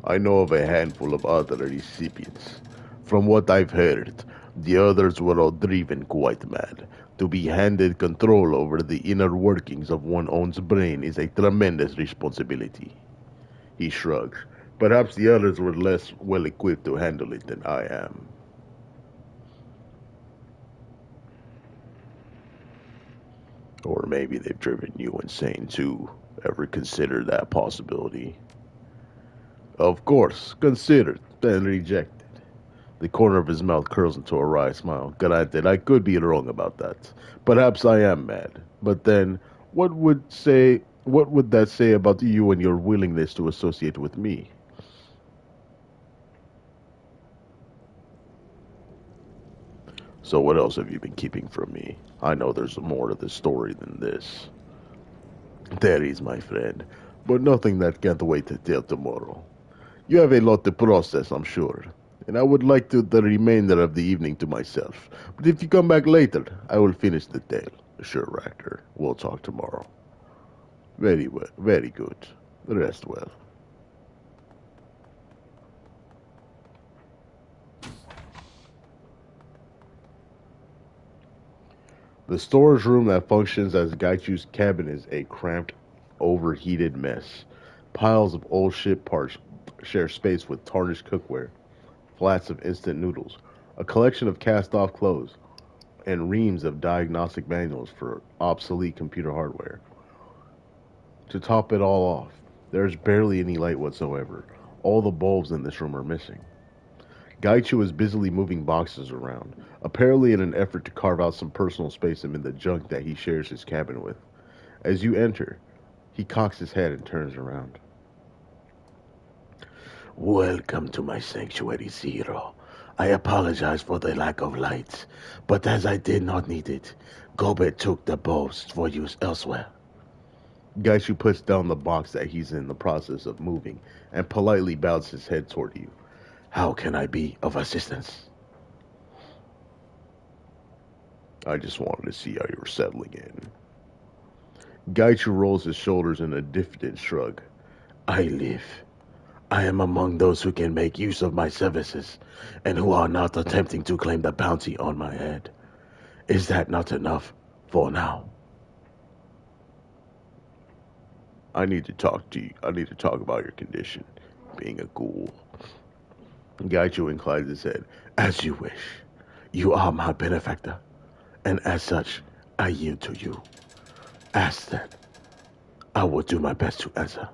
I know of a handful of other recipients. From what I've heard, the others were all driven quite mad. To be handed control over the inner workings of one's own brain is a tremendous responsibility. He shrugs. Perhaps the others were less well equipped to handle it than I am. Or maybe they've driven you insane too. Ever consider that possibility? Of course, considered, then rejected. The corner of his mouth curls into a wry smile. Granted, I could be wrong about that. Perhaps I am mad. But then, what would that say about you and your willingness to associate with me? So what else have you been keeping from me? I know there's more to the story than this. There is, my friend, but nothing that can't wait till tomorrow. You have a lot to process, I'm sure, and I would like the remainder of the evening to myself. But if you come back later, I will finish the tale. Sure, Ractor. We'll talk tomorrow. Very well, very good. Rest well. The storage room that functions as Gaichu's cabin is a cramped, overheated mess. Piles of old ship parts share space with tarnished cookware, flats of instant noodles, a collection of cast off clothes, and reams of diagnostic manuals for obsolete computer hardware. To top it all off, there's barely any light whatsoever. All the bulbs in this room are missing. Gaichu is busily moving boxes around, apparently in an effort to carve out some personal space amid the junk that he shares his cabin with. As you enter, he cocks his head and turns around. Welcome to my sanctuary, Zero. I apologize for the lack of lights, but as I did not need it, Gobet took the bulbs for use elsewhere. Gaishu puts down the box that he's in the process of moving and politely bows his head toward you. How can I be of assistance? I just wanted to see how you were settling in. Gaichu rolls his shoulders in a diffident shrug. I live. I am among those who can make use of my services, and who are not attempting to claim the bounty on my head. Is that not enough for now? I need to talk to you. I need to talk about your condition, being a ghoul. Gaichu inclines his head. As you wish. You are my benefactor, and as such, I yield to you. Ask that. I will do my best to answer.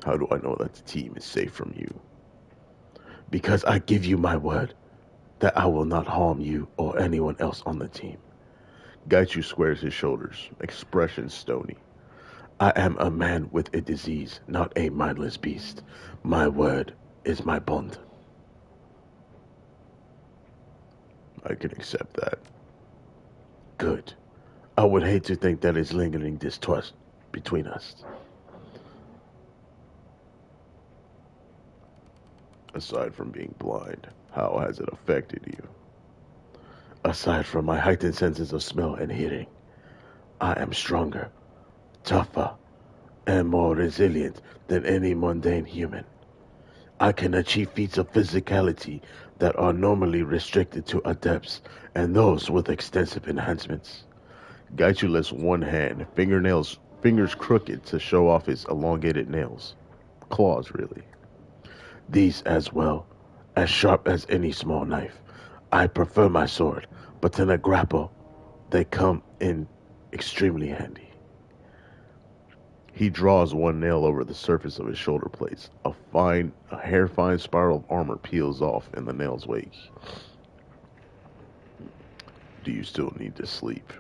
How do I know that the team is safe from you? Because I give you my word that I will not harm you or anyone else on the team. Gaichu squares his shoulders, expression stony. I am a man with a disease, not a mindless beast. My word is my bond. I can accept that. Good. I would hate to think that is lingering distrust between us. Aside from being blind, how has it affected you? Aside from my heightened senses of smell and hearing, I am stronger, tougher, and more resilient than any mundane human. I can achieve feats of physicality that are normally restricted to adepts and those with extensive enhancements. Gaichu lifts one hand, fingers crooked to show off his elongated nails. Claws, really. These as well, as sharp as any small knife. I prefer my sword, but in a grapple, they come in extremely handy. He draws one nail over the surface of his shoulder blades. A hair-fine spiral of armor peels off in the nail's wake. Do you still need to sleep?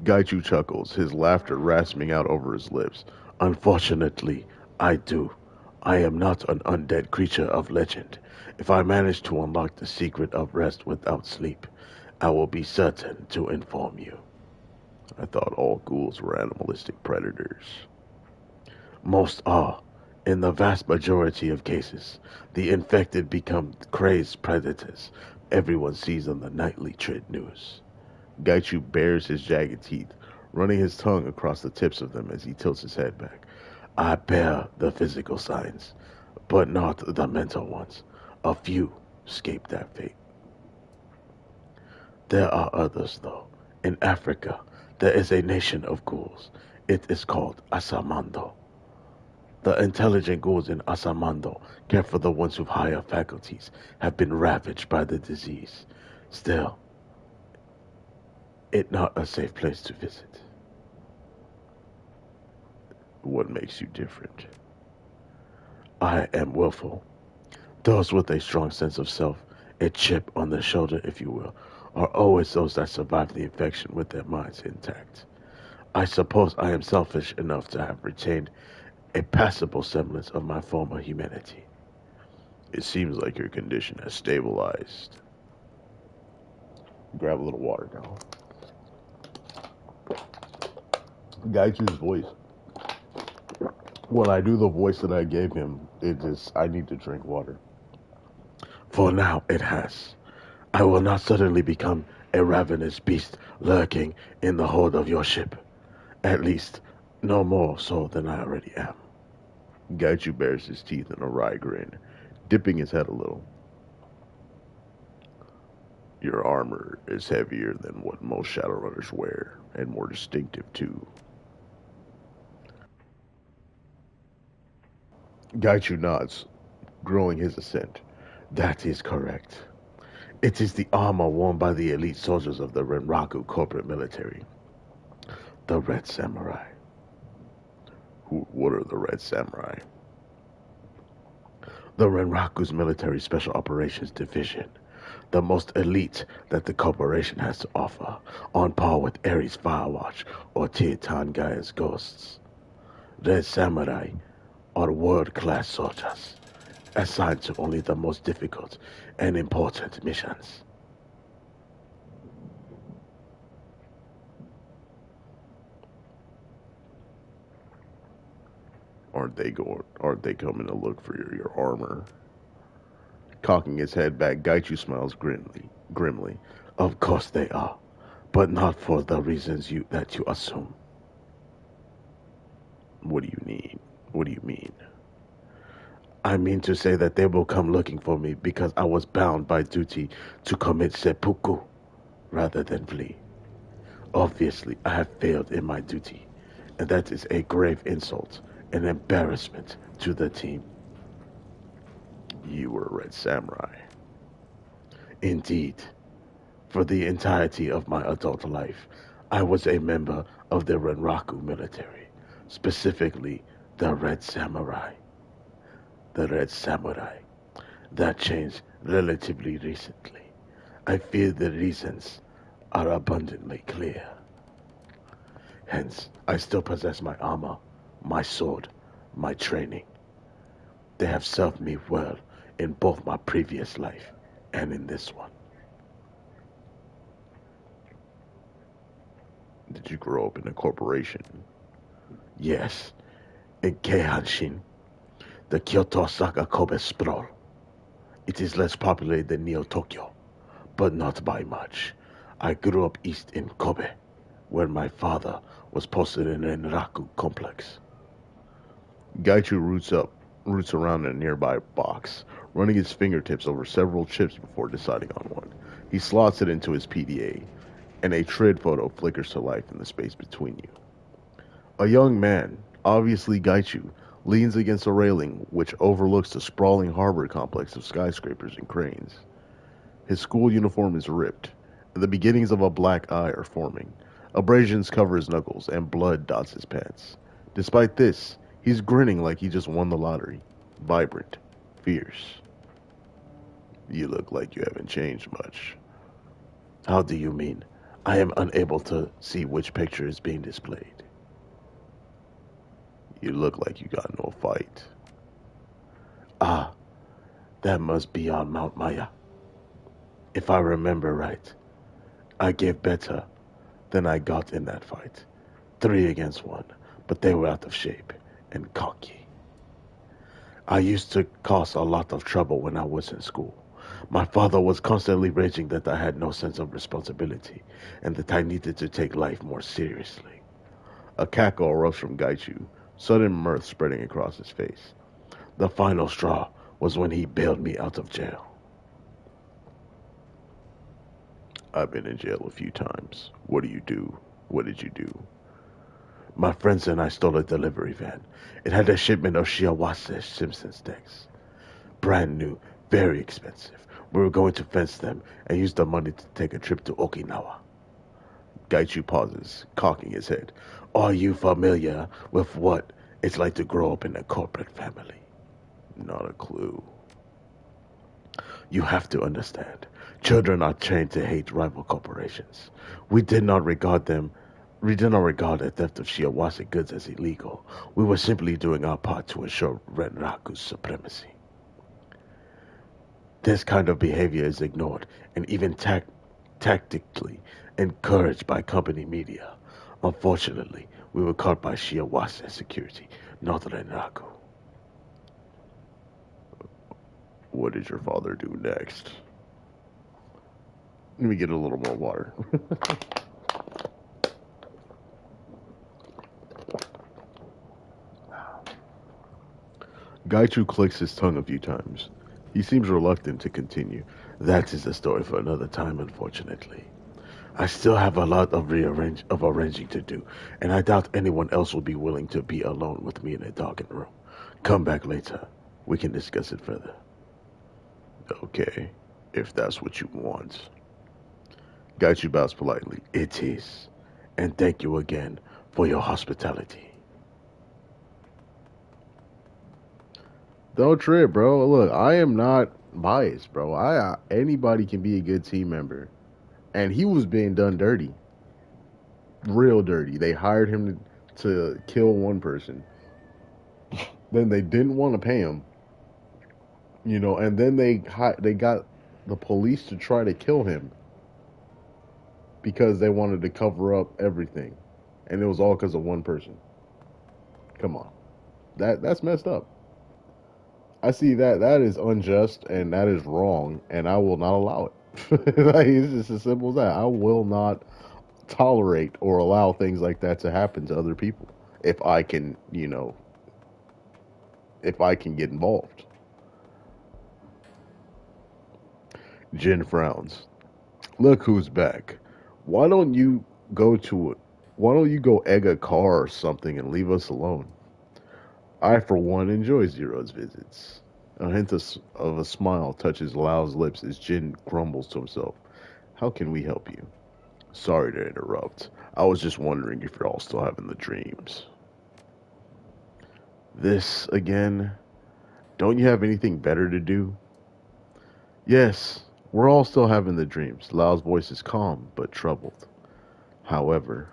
Gaichu chuckles, his laughter rasping out over his lips. Unfortunately, I do. I am not an undead creature of legend. If I manage to unlock the secret of rest without sleep, I will be certain to inform you. I thought all ghouls were animalistic predators. Most are. In the vast majority of cases, the infected become crazed predators everyone sees on the nightly trade news. Gaichu bares his jagged teeth, running his tongue across the tips of them as he tilts his head back. I bear the physical signs, but not the mental ones. A few escape that fate. There are others, though. In Africa, there is a nation of ghouls. It is called Asamando. The intelligent ghouls in Asamando care for the ones with higher faculties, have been ravaged by the disease. Still, it not a safe place to visit. What makes you different? I am willful. Those with a strong sense of self, a chip on the shoulder, if you will, are always those that survive the infection with their minds intact. I suppose I am selfish enough to have retained a passable semblance of my former humanity. It seems like your condition has stabilized. Grab a little water now. Gaichu's voice. When I do the voice that I gave him, I need to drink water. For now, it has. I will not suddenly become a ravenous beast lurking in the hold of your ship. At least, no more so than I already am. Gaichu bares his teeth in a wry grin, dipping his head a little. Your armor is heavier than what most Shadowrunners wear, and more distinctive too. Gaichu nods, growing his assent. That is correct. It is the armor worn by the elite soldiers of the Renraku corporate military. The Red Samurai. What are the Red Samurai? The Renraku's military special operations division. The most elite that the corporation has to offer, on par with Ares Firewatch or Titan Gaia's Ghosts. Red Samurai are world-class soldiers, assigned to only the most difficult and important missions. Aren't they coming to look for your armor? Cocking his head back, Gaichu smiles grimly. Of course they are, but not for the reasons that you assume. What do you need? What do you mean? I mean to say that they will come looking for me because I was bound by duty to commit seppuku rather than flee. Obviously, I have failed in my duty, and that is a grave insult, an embarrassment to the team. You were a Red Samurai. Indeed, for the entirety of my adult life, I was a member of the Renraku military, specifically the Red Samurai. The Red Samurai. That changed relatively recently. I feel the reasons are abundantly clear. Hence, I still possess my armor, my sword, my training. They have served me well in both my previous life and in this one. Did you grow up in a corporation? Yes, in Keihanshin, the Kyoto Osaka Kobe sprawl. It is less populated than Neo Tokyo, but not by much. I grew up east in Kobe, where my father was posted in an Enraku complex. Gaichu roots up, roots around in a nearby box, running his fingertips over several chips before deciding on one. He slots it into his PDA, and a Trid photo flickers to life in the space between you. A young man, obviously Gaichu, leans against a railing which overlooks the sprawling harbor complex of skyscrapers and cranes. His school uniform is ripped, and the beginnings of a black eye are forming. Abrasions cover his knuckles, and blood dots his pants. Despite this, he's grinning like he just won the lottery. Vibrant, fierce. You look like you haven't changed much. How do you mean? I am unable to see which picture is being displayed. You look like you got no fight. Ah, that must be on Mount Maya. If I remember right, I gave better than I got in that fight. 3 against 1, but they were out of shape and cocky. I used to cause a lot of trouble when I was in school. My father was constantly raging that I had no sense of responsibility and that I needed to take life more seriously. A cackle erupts from Gaichu, sudden mirth spreading across his face. The final straw was when he bailed me out of jail. I've been in jail a few times. What do you do? What did you do? My friends and I stole a delivery van. It had a shipment of Shiawase Simpson sticks. Brand new, very expensive. We were going to fence them and use the money to take a trip to Okinawa. Gaichu pauses, cocking his head. Are you familiar with what it's like to grow up in a corporate family? Not a clue. You have to understand. Children are trained to hate rival corporations. We did not regard the theft of Shiawase goods as illegal. We were simply doing our part to ensure Renraku's supremacy. This kind of behavior is ignored and even tactically encouraged by company media. Unfortunately, we were caught by Shiawase security, not Renraku. What did your father do next? Let me get a little more water. Gaichu clicks his tongue a few times. He seems reluctant to continue. That is a story for another time, unfortunately. I still have a lot of arranging to do, and I doubt anyone else will be willing to be alone with me in a darkened room. Come back later. We can discuss it further. Okay, if that's what you want. Gaichu bows politely. It is. And thank you again for your hospitality. Don't trip, bro. Look, I am not biased, bro. Anybody can be a good team member, and he was being done dirty, real dirty. They hired him to kill one person, then they didn't want to pay him, and then they got the police to try to kill him because they wanted to cover up everything, and it was all because of one person. Come on, that's messed up. I see that is unjust and that is wrong, and I will not allow it. Like, it's just as simple as that. I will not tolerate or allow things like that to happen to other people if I can, if I can get involved. Jin frowns. Look who's back. Why don't you go to it? Why don't you go egg a car or something and leave us alone? I, for one, enjoy Zero's visits. A hint of a smile touches Lao's lips as Jin grumbles to himself. How can we help you? Sorry to interrupt. I was just wondering if you're all still having the dreams. This again? Don't you have anything better to do? Yes, we're all still having the dreams. Lao's voice is calm but troubled. However,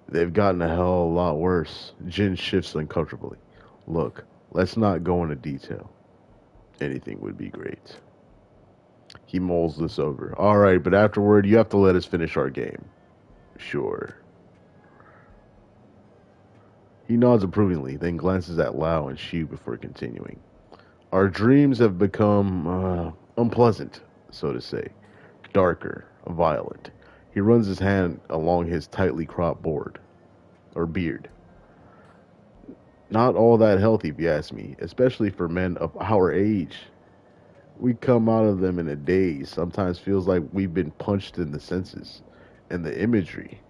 they've gotten a hell of a lot worse. Jin shifts uncomfortably. Look, let's not go into detail. Anything would be great. He mulls this over. All right, but afterward, you have to let us finish our game. Sure. He nods approvingly, then glances at Lao and Shu before continuing. Our dreams have become unpleasant, so to say, darker, violent. He runs his hand along his tightly cropped beard. Not all that healthy, if you ask me, especially for men of our age. We come out of them in a daze. Sometimes feels like we've been punched in the senses. And the imagery,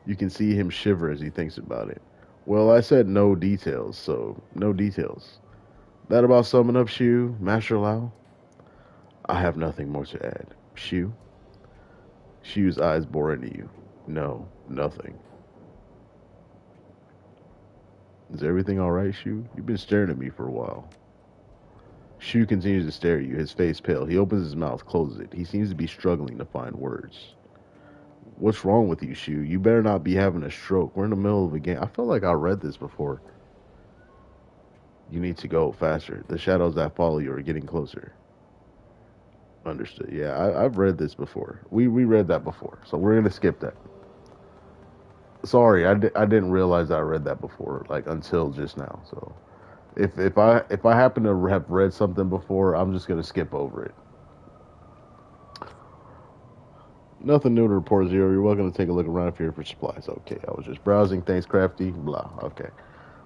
you can see him shiver as he thinks about it. Well, I said no details, so no details. That about summing up, Shu, Master Lao? I have nothing more to add. Shu? Shu's eyes bore into you. No, nothing. Is everything alright, Shu? You've been staring at me for a while. Shu continues to stare at you, his face pale. He opens his mouth, closes it. He seems to be struggling to find words. What's wrong with you, Shu? You better not be having a stroke. We're in the middle of a game. I feel like I read this before. You need to go faster. The shadows that follow you are getting closer. Understood. Yeah, I've read this before. We read that before, so we're gonna skip that. Sorry, I didn't realize I read that before, like until just now. So if I happen to have read something before, I'm just gonna skip over it. Nothing new to report, Zero. You're welcome to take a look around here for supplies. Okay, I was just browsing. Thanks, Crafty. Blah. Okay.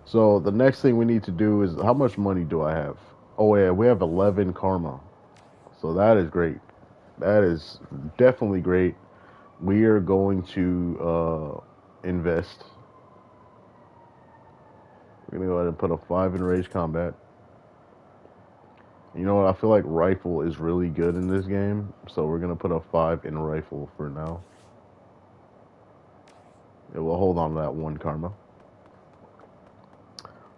So the next thing we need to do is how much money do I have? Oh yeah, we have 11 karma. So that is great. That is definitely great. We are going to invest. We're gonna go ahead and put a 5 in range combat. You know what? I feel like rifle is really good in this game, so we're gonna put a 5 in rifle for now. Yeah, we'll hold on to that 1 karma.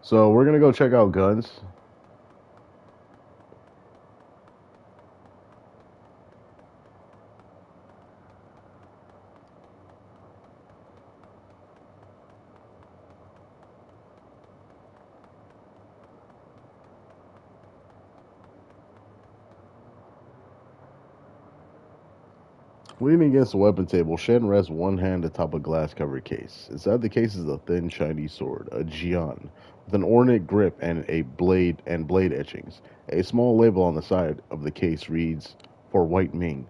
So we're gonna go check out guns. Leaning against the weapon table, Shen rests one hand atop a glass-covered case. Inside the case is a thin Chinese sword, a jian, with an ornate grip and a blade etchings. A small label on the side of the case reads, "For White Ming."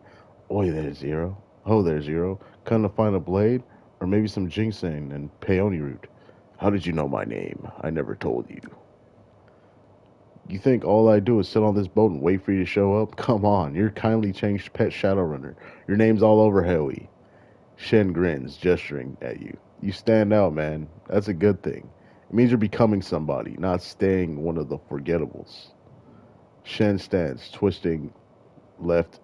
Oi there, Zero. Ho there, Zero. Come to find a blade, or maybe some ginseng and peony root. How did you know my name? I never told you. You think all I do is sit on this boat and wait for you to show up? Come on, you're kindly changed pet Shadowrunner. Your name's all over Hoey. Shen grins, gesturing at you. You stand out, man. That's a good thing. It means you're becoming somebody, not staying one of the forgettables. Shen stands, twisting left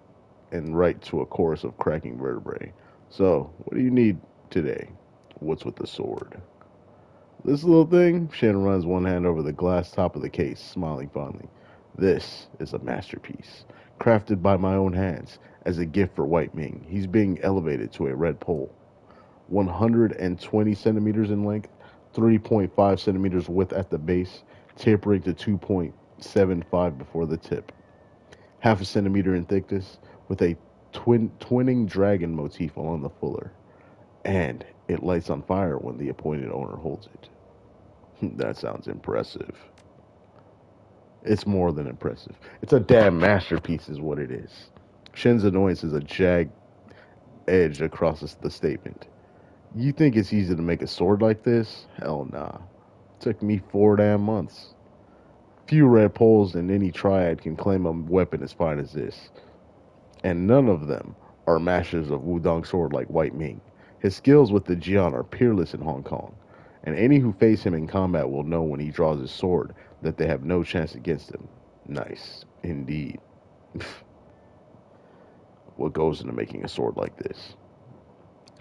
and right to a chorus of cracking vertebrae. So, what do you need today? What's with the sword? This little thing? Shen runs one hand over the glass top of the case, smiling fondly. This is a masterpiece, crafted by my own hands as a gift for White Ming. He's being elevated to a red pole. 120 centimeters in length, 3.5 centimeters width at the base, tapering to 2.75 before the tip. Half a centimeter in thickness, with a twinning dragon motif along the fuller. And it lights on fire when the appointed owner holds it. That sounds impressive. It's more than impressive. It's a damn masterpiece, is what it is. Shen's annoyance is a jagged edge across the statement. You think it's easy to make a sword like this? Hell nah. Took me 4 damn months. Few red poles in any triad can claim a weapon as fine as this. And none of them are masters of Wudong's sword like White Ming. His skills with the Jian are peerless in Hong Kong, and any who face him in combat will know when he draws his sword that they have no chance against him. Nice, indeed. What goes into making a sword like this?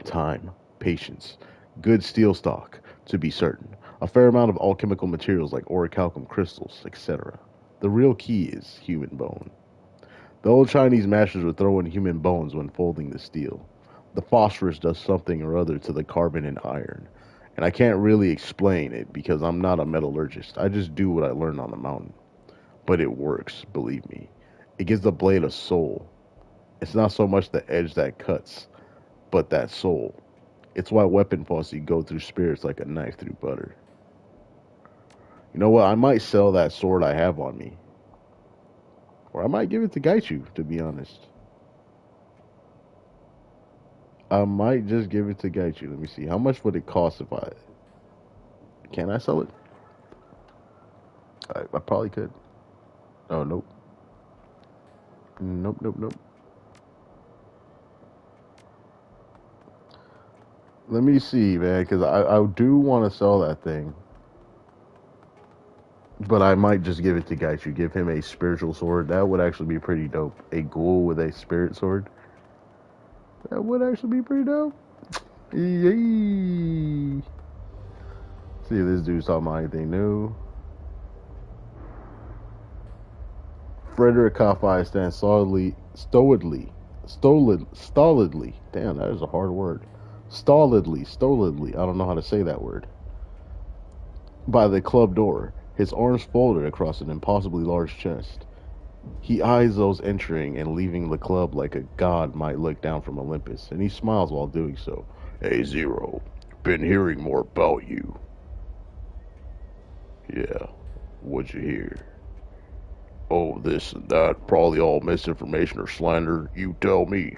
Time, patience, good steel stock, to be certain, a fair amount of alchemical materials like orichalcum crystals, etc. The real key is human bone. The old Chinese masters would throw in human bones when folding the steel. The phosphorus does something or other to the carbon and iron. And I can't really explain it because I'm not a metallurgist. I just do what I learned on the mountain. But it works, believe me. It gives the blade a soul. It's not so much the edge that cuts, but that soul. It's why weapon posse go through spirits like a knife through butter. You know what? I might sell that sword I have on me. Or I might give it to Gaichu, to be honest. I might just give it to Gaichu. Let me see. How much would it cost if I... Can I sell it? I probably could. Oh, nope. Nope, nope, nope. Let me see, man, because I do want to sell that thing. But I might just give it to Gaichu. Give him a spiritual sword. That would actually be pretty dope. A ghoul with a spirit sword. That would actually be pretty dope. Yay! See if this dude's talking about anything new. Frederick Coffey stands stolidly. Damn, that is a hard word. Stolidly. I don't know how to say that word. By the club door, his arms folded across an impossibly large chest. He eyes those entering and leaving the club like a god might look down from Olympus, and he smiles while doing so. Hey, Zero, been hearing more about you. Yeah, what'd you hear? Oh, this and that, probably all misinformation or slander. You tell me.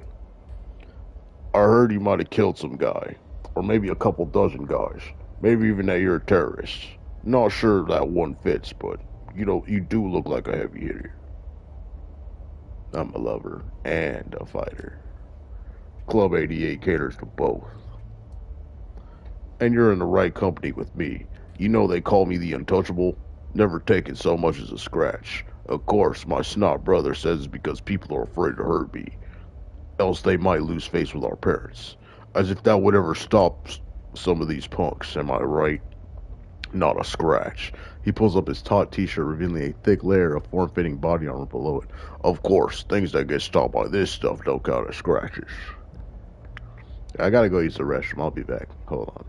I heard you might have killed some guy, or maybe a couple dozen guys. Maybe even that you're a terrorist. Not sure that one fits, but you do look like a heavy hitter. I'm a lover and a fighter. Club 88 caters to both. And you're in the right company with me. You know they call me the untouchable. Never taken so much as a scratch. Of course, my snot brother says it's because people are afraid to hurt me. Else they might lose face with our parents. As if that would ever stop some of these punks, am I right? Not a scratch. He pulls up his taut t-shirt, revealing a thick layer of form-fitting body armor below it. Of course, things that get stopped by this stuff don't count as scratches. I gotta go use the restroom. I'll be back. Hold on.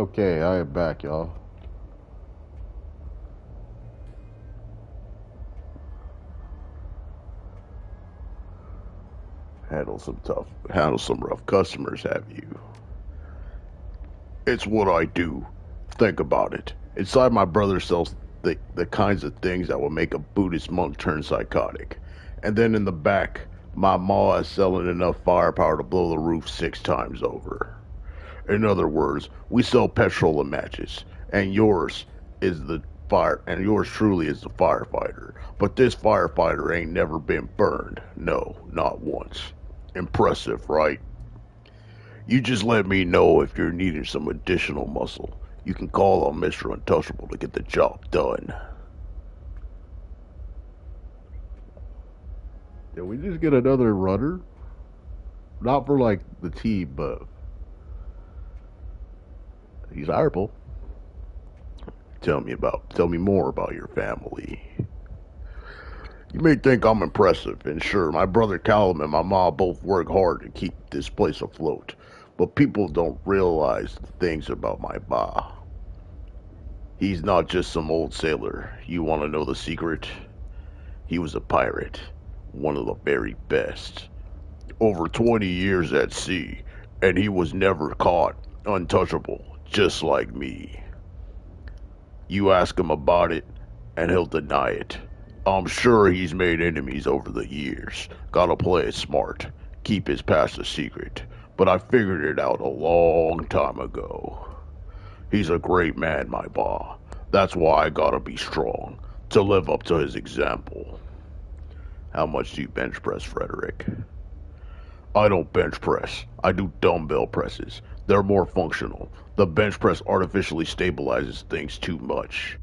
Okay, I am back, y'all. Handle some rough customers, have you? It's what I do. Think about it. Inside my brother sells the kinds of things that will make a Buddhist monk turn psychotic. And then in the back, my ma is selling enough firepower to blow the roof 6 times over. In other words, we sell petrol and matches, and yours truly is the firefighter. But this firefighter ain't never been burned. No, not once. Impressive, right? You just let me know if you're needing some additional muscle. You can call on Mr. Untouchable to get the job done. Did we just get another rudder? Not for like the team, but desirable. Tell me more about your family. You may think I'm impressive, and sure, my brother Callum and my mom both work hard to keep this place afloat. But people don't realize the things about my ba. He's not just some old sailor. You want to know the secret? He was a pirate, one of the very best. Over 20 years at sea, and he was never caught. Untouchable, just like me. You ask him about it, and he'll deny it. I'm sure he's made enemies over the years. Gotta play it smart. Keep his past a secret. But I figured it out a long time ago. He's a great man, my ba. That's why I gotta be strong. To live up to his example. How much do you bench press, Frederick? I don't bench press. I do dumbbell presses. They're more functional. The bench press artificially stabilizes things too much.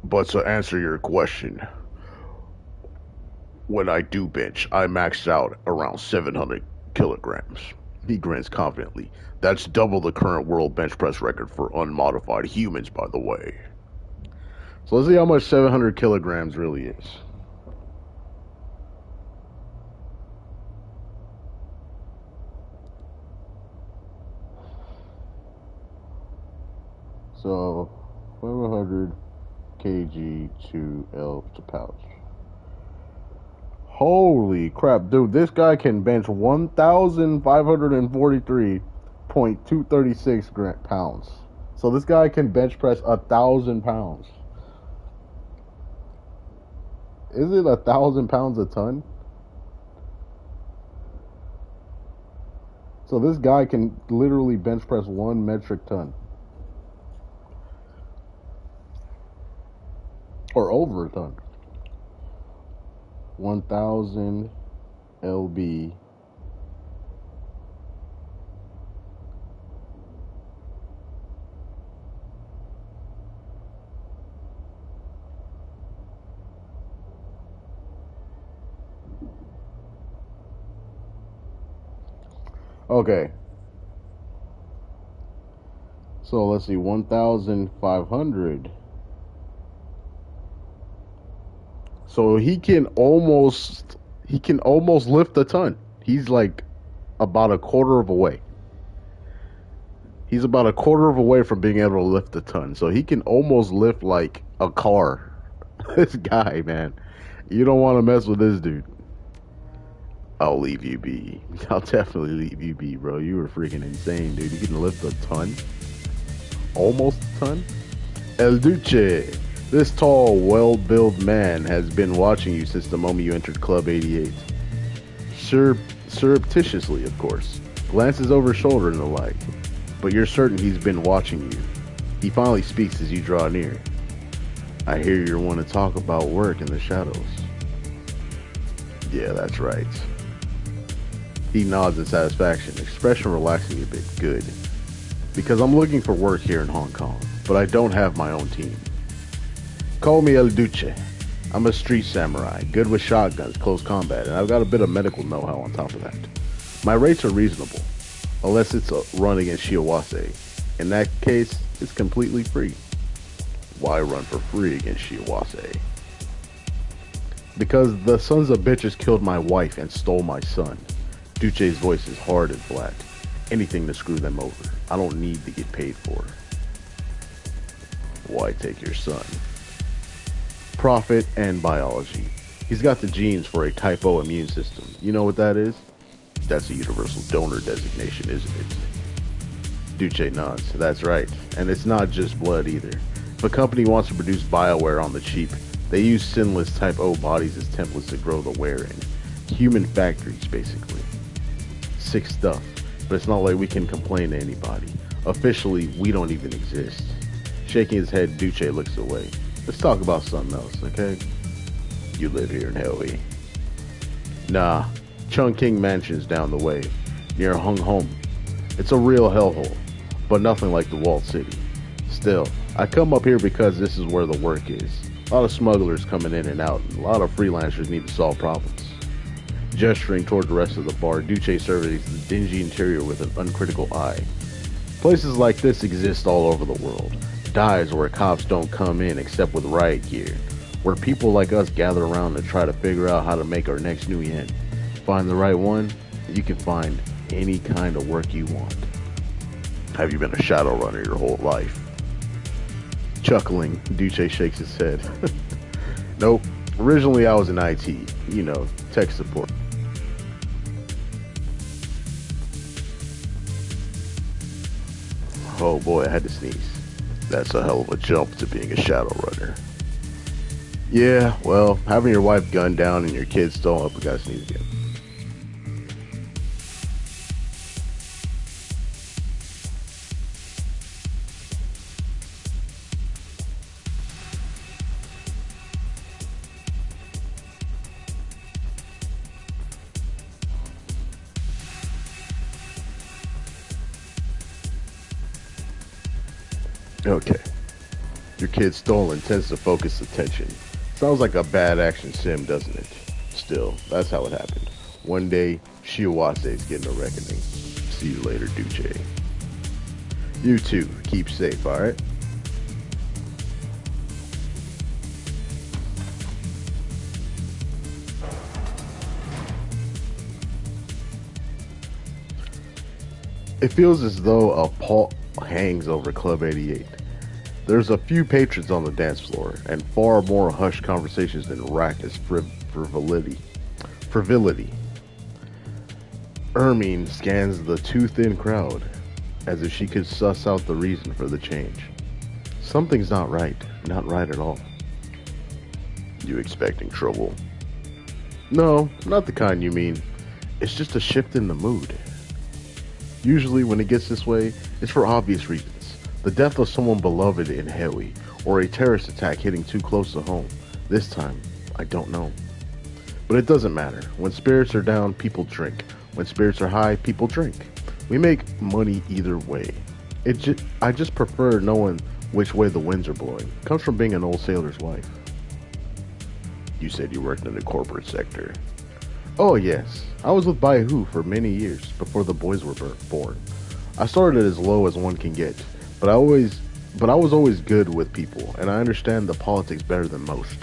But to answer your question, when I do bench, I max out around 700 kilograms. He grins confidently. That's double the current world bench press record for unmodified humans, by the way. So let's see how much 700 kilograms really is. So 500 kg to L to pouch. Holy crap, dude! This guy can bench 1,543.236 pounds. So this guy can bench press 1,000 pounds. Is it 1,000 pounds a ton? So this guy can literally bench press 1 metric ton. Or over a ton. 1,000 lb. Okay. So let's see, 1,500. So he can almost lift a ton. He's like about a quarter of a way. He's about a quarter of a way from being able to lift a ton. So he can almost lift like a car. This guy, man. You don't want to mess with this dude. I'll leave you be. I'll definitely leave you be, bro. You were freaking insane, dude. You can lift a ton. Almost a ton. El Duce. This tall, well-built man has been watching you since the moment you entered Club 88. Surreptitiously, of course. Glances over shoulder and the like. But you're certain he's been watching you. He finally speaks as you draw near. I hear you want to talk about work in the shadows. Yeah, that's right. He nods in satisfaction, expression relaxing a bit. Good. Because I'm looking for work here in Hong Kong, but I don't have my own team. Call me El Duce. I'm a street samurai, good with shotguns, close combat, and I've got a bit of medical know-how on top of that. My rates are reasonable, unless it's a run against Shiawase. In that case, it's completely free. Why run for free against Shiawase? Because the sons of bitches killed my wife and stole my son. Duce's voice is hard and flat. Anything to screw them over. I don't need to get paid for. Why take your son? Profit and biology. He's got the genes for a type O immune system. You know what that is? That's a universal donor designation, isn't it? Duce nods. That's right. And it's not just blood either. If a company wants to produce bioware on the cheap, they use sinless type O bodies as templates to grow the ware in. Human factories, basically. Sick stuff. But it's not like we can complain to anybody. Officially, we don't even exist. Shaking his head, Duce looks away. Let's talk about something else, okay? You live here in Helway. Nah, Chung King Mansion's down the way, near Hung Home. It's a real hellhole, but nothing like the walled city. Still, I come up here because this is where the work is. A lot of smugglers coming in and out, and a lot of freelancers need to solve problems. Gesturing toward the rest of the bar, Duce surveys the dingy interior with an uncritical eye. Places like this exist all over the world. Dives where cops don't come in except with riot gear. Where people like us gather around to try to figure out how to make our next new yen. Find the right one, and you can find any kind of work you want. Have you been a Shadowrunner your whole life? Chuckling, Duce shakes his head. Nope. Originally I was in IT, tech support. Oh boy, I had to sneeze. That's a hell of a jump to being a Shadowrunner. Yeah, well, having your wife gunned down and your kids stolen up, we gotta sneeze again. Okay. Your kid stolen tends to focus attention. Sounds like a bad action sim, doesn't it? Still, that's how it happened. One day, Shiawase's getting a reckoning. See you later, Duce. You too. Keep safe, alright? It feels as though a pall hangs over Club 88. There's a few patrons on the dance floor, and far more hushed conversations than raucous frivolity. Ermine scans the too thin crowd, as if she could suss out the reason for the change. Something's not right. Not right at all. You expecting trouble? No, not the kind you mean. It's just a shift in the mood. Usually when it gets this way, it's for obvious reasons. The death of someone beloved in Hewi, or a terrorist attack hitting too close to home. This time, I don't know. But it doesn't matter. When spirits are down, people drink. When spirits are high, people drink. We make money either way. I just prefer knowing which way the winds are blowing. Comes from being an old sailor's wife. You said you worked in the corporate sector. Oh yes, I was with Baihu for many years before the boys were born. I started as low as one can get, but I was always good with people, and I understand the politics better than most.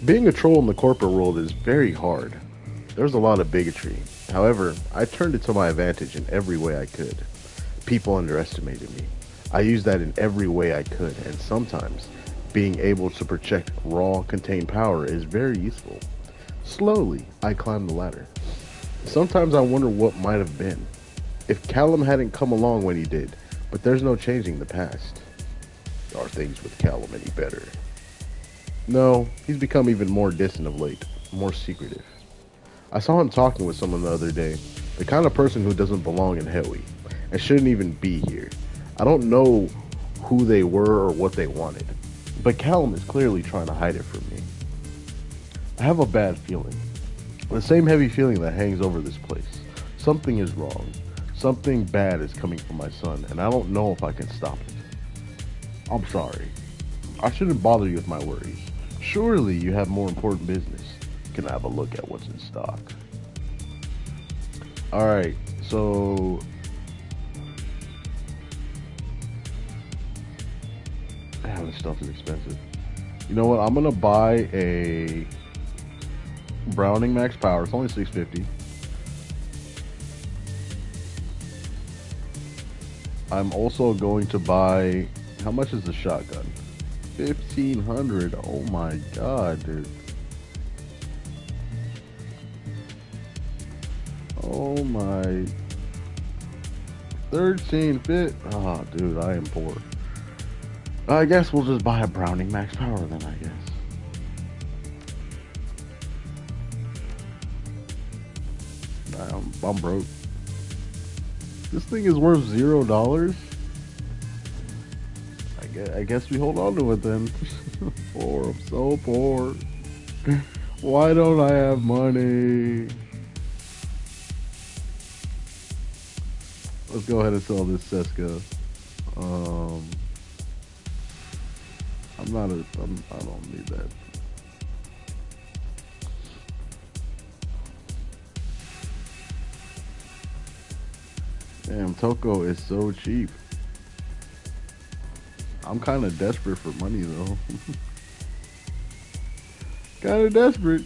Being a troll in the corporate world is very hard. There's a lot of bigotry. However, I turned it to my advantage in every way I could. People underestimated me. I used that in every way I could, and sometimes being able to project raw, contained power is very useful. Slowly, I climbed the ladder. Sometimes I wonder what might have been. If Callum hadn't come along when he did, but there's no changing the past. Are things with Callum any better? No, he's become even more distant of late, more secretive. I saw him talking with someone the other day, the kind of person who doesn't belong in Hewi, and shouldn't even be here. I don't know who they were or what they wanted, but Callum is clearly trying to hide it from me. I have a bad feeling. The same heavy feeling that hangs over this place. Something is wrong. Something bad is coming from my son, and I don't know if I can stop it. I'm sorry. I shouldn't bother you with my worries. Surely you have more important business. Can I have a look at what's in stock? Alright, so... Man, this stuff is expensive. You know what? I'm gonna buy a Browning Max Power. It's only $650. I'm also going to buy. How much is the shotgun? 1,500. Oh my god, dude. Oh my. 13 fit. Oh, dude, I am poor. I guess we'll just buy a Browning Max Power then, I guess. I'm broke. This thing is worth $0. I guess we hold on to it then. Poor, I'm so poor. Why don't I have money? Let's go ahead and sell this Seska. Um, I don't need that. Damn, Toko is so cheap. I'm kind of desperate for money though. Kind of desperate.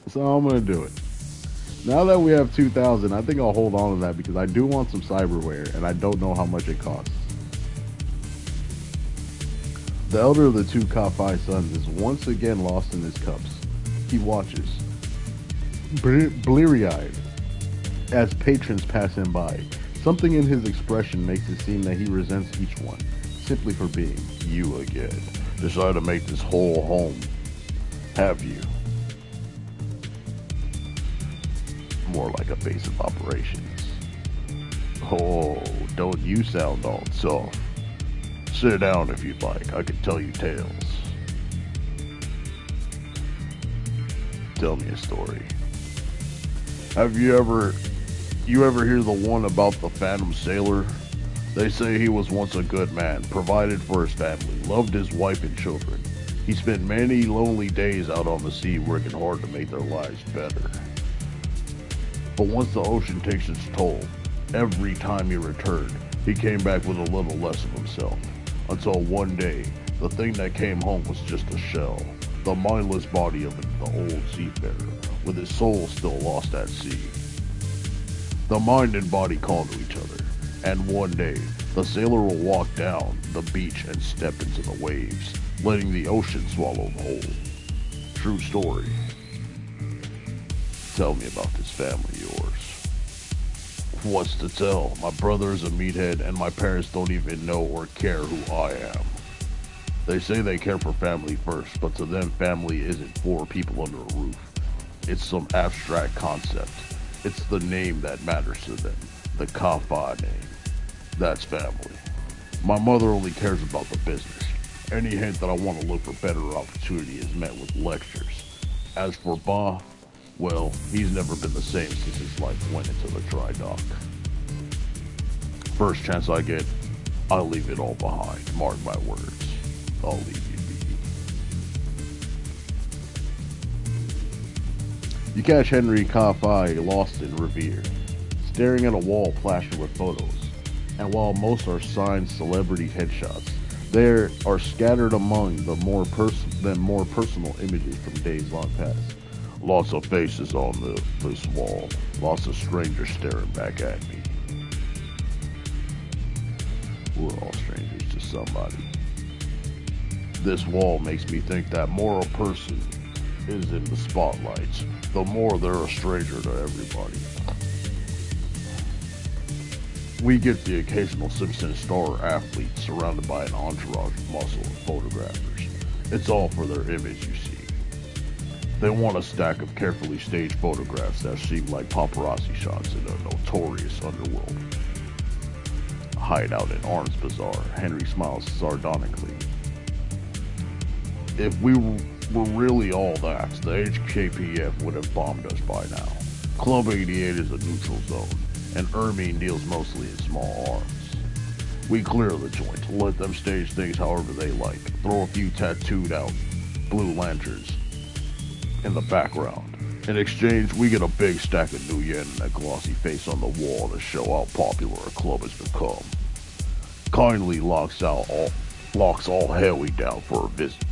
So I'm gonna do it. Now that we have 2,000, I think I'll hold on to that because I do want some cyberware and I don't know how much it costs. The elder of the two Kafai sons is once again lost in his cups. He watches, bleary-eyed, as patrons pass him by. Something in his expression makes it seem that he resents each one, simply for being you again. Decide to make this whole home. Have you? More like a base of operations. Oh, don't you sound all soft. Sit down if you'd like. I can tell you tales. Tell me a story. Have you ever hear the one about the Phantom Sailor? They say he was once a good man, provided for his family, loved his wife and children. He spent many lonely days out on the sea working hard to make their lives better. But once the ocean takes its toll, every time he returned, he came back with a little less of himself. Until one day, the thing that came home was just a shell, the mindless body of the old seafarer, with his soul still lost at sea. The mind and body call to each other, and one day, the sailor will walk down the beach and step into the waves, letting the ocean swallow him whole. True story. Tell me about this family of yours. What's to tell? My brother is a meathead, and my parents don't even know or care who I am. They say they care for family first, but to them, family isn't four people under a roof. It's some abstract concept. It's the name that matters to them, the Kafa name. That's family. My mother only cares about the business. Any hint that I want to look for better opportunity is met with lectures. As for Ba, well, he's never been the same since his life went into the dry dock. First chance I get, I'll leave it all behind. Mark my words. I'll leave you be. You catch Henry Kafi lost in Revere, staring at a wall plastered with photos. And while most are signed celebrity headshots, there are scattered among the more personal images from days long past. Lots of faces on this wall. Lots of strangers staring back at me. We're all strangers to somebody. This wall makes me think that more a person is in the spotlights, the more they're a stranger to everybody. We get the occasional Simpson star athlete surrounded by an entourage of muscle and photographers. It's all for their image, you see. They want a stack of carefully staged photographs that seem like paparazzi shots in a notorious underworld. Hideout in Arms Bazaar, Henry smiles sardonically. If we were really all that, the HKPF would have bombed us by now. Club 88 is a neutral zone, and Ermine deals mostly in small arms. We clear the joint, let them stage things however they like, throw a few tattooed out blue lanterns in the background. In exchange, we get a big stack of new yen and a glossy face on the wall to show how popular a club has become. Kindly locks all Haley down for a visit.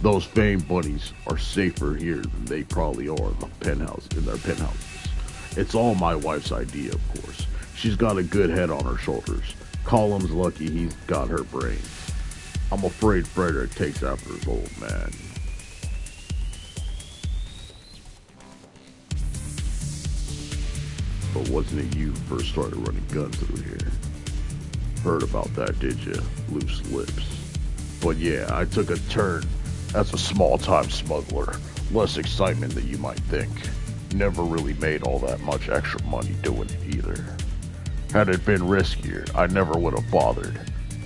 Those famed bunnies are safer here than they probably are in their penthouses. It's all my wife's idea, of course. She's got a good head on her shoulders. Column's lucky he's got her brains. I'm afraid Frederick takes after his old man. But wasn't it you first started running guns through here? Heard about that, did you? Loose lips. But yeah, I took a turn as a small-time smuggler. Less excitement than you might think. Never really made all that much extra money doing it either. Had it been riskier, I never would have bothered.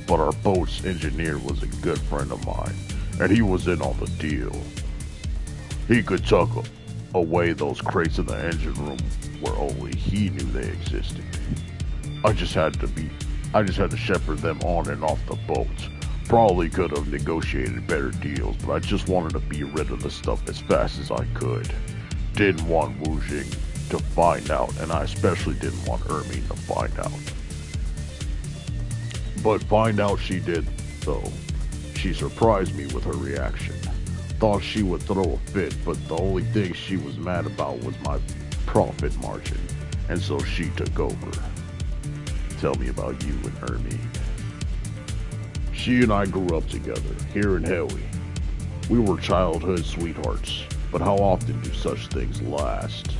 But our boat's engineer was a good friend of mine, and he was in on the deal. He could tuck away those crates in the engine room where only he knew they existed. I just had to be I just had to shepherd them on and off the boat. Probably could have negotiated better deals, but I just wanted to be rid of the stuff as fast as I could. Didn't want Wu Jing to find out, and I especially didn't want Ermine to find out. But find out she did, though. She surprised me with her reaction. Thought she would throw a fit, but the only thing she was mad about was my profit margin, and so she took over. Tell me about you and Ermine. She and I grew up together, here in Hewi. We were childhood sweethearts, but how often do such things last?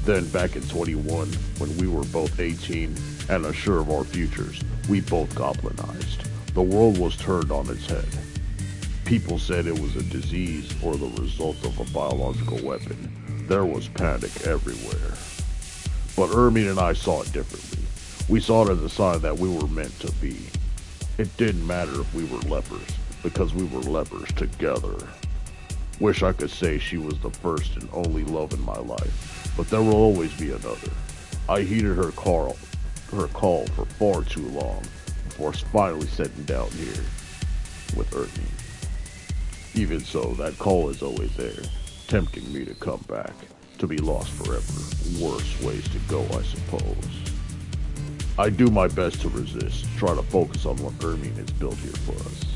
Then back in 21, when we were both 18 and unsure of our futures, we both goblinized. The world was turned on its head. People said it was a disease or the result of a biological weapon. There was panic everywhere. But Ermine and I saw it differently. We saw it as a sign that we were meant to be. It didn't matter if we were lepers, because we were lepers together. Wish I could say she was the first and only love in my life, but there will always be another. I heeded her call for far too long before finally sitting down here with Ernie. Even so, that call is always there, tempting me to come back, to be lost forever. Worse ways to go, I suppose. I do my best to resist, try to focus on what Ermine has built here for us.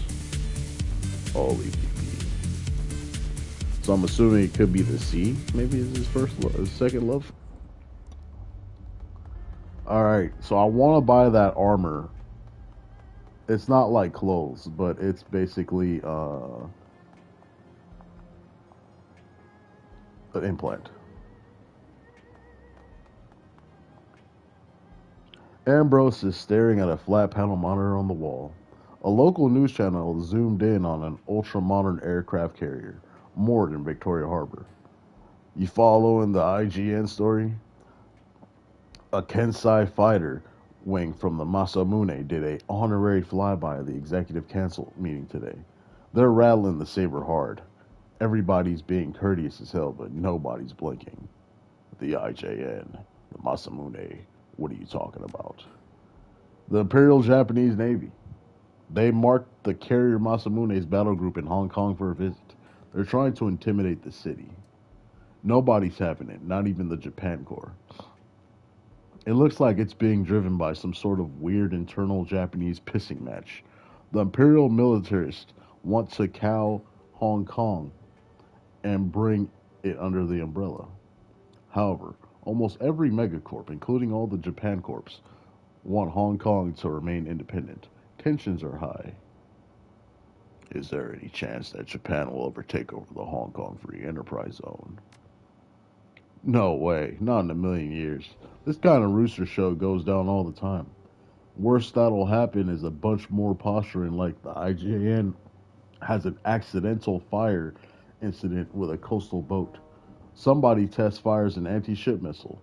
All EVP. So I'm assuming it could be the sea. Maybe it's his second love. All right, so I want to buy that armor. It's not like clothes, but it's basically an implant. Ambrose is staring at a flat panel monitor on the wall. A local news channel zoomed in on an ultra-modern aircraft carrier, moored in Victoria Harbor. You following the IGN story? A Kensai fighter wing from the Masamune did a honorary flyby of the executive council meeting today. They're rattling the saber hard. Everybody's being courteous as hell, but nobody's blinking. The IJN, the Masamune, what are you talking about? The Imperial Japanese Navy. They marked the carrier Masamune's battle group in Hong Kong for a visit. They're trying to intimidate the city. Nobody's having it, not even the Japan Corps. It looks like it's being driven by some sort of weird internal Japanese pissing match. The Imperial militarists want to cow Hong Kong and bring it under the umbrella. However, almost every megacorp, including all the Japan Corps, want Hong Kong to remain independent. Tensions are high. Is there any chance that Japan will ever take over the Hong Kong Free Enterprise Zone? No way, not in a million years. This kind of rooster show goes down all the time. Worst that'll happen is a bunch more posturing like the IJN has an accidental fire incident with a coastal boat. Somebody test fires an anti-ship missile.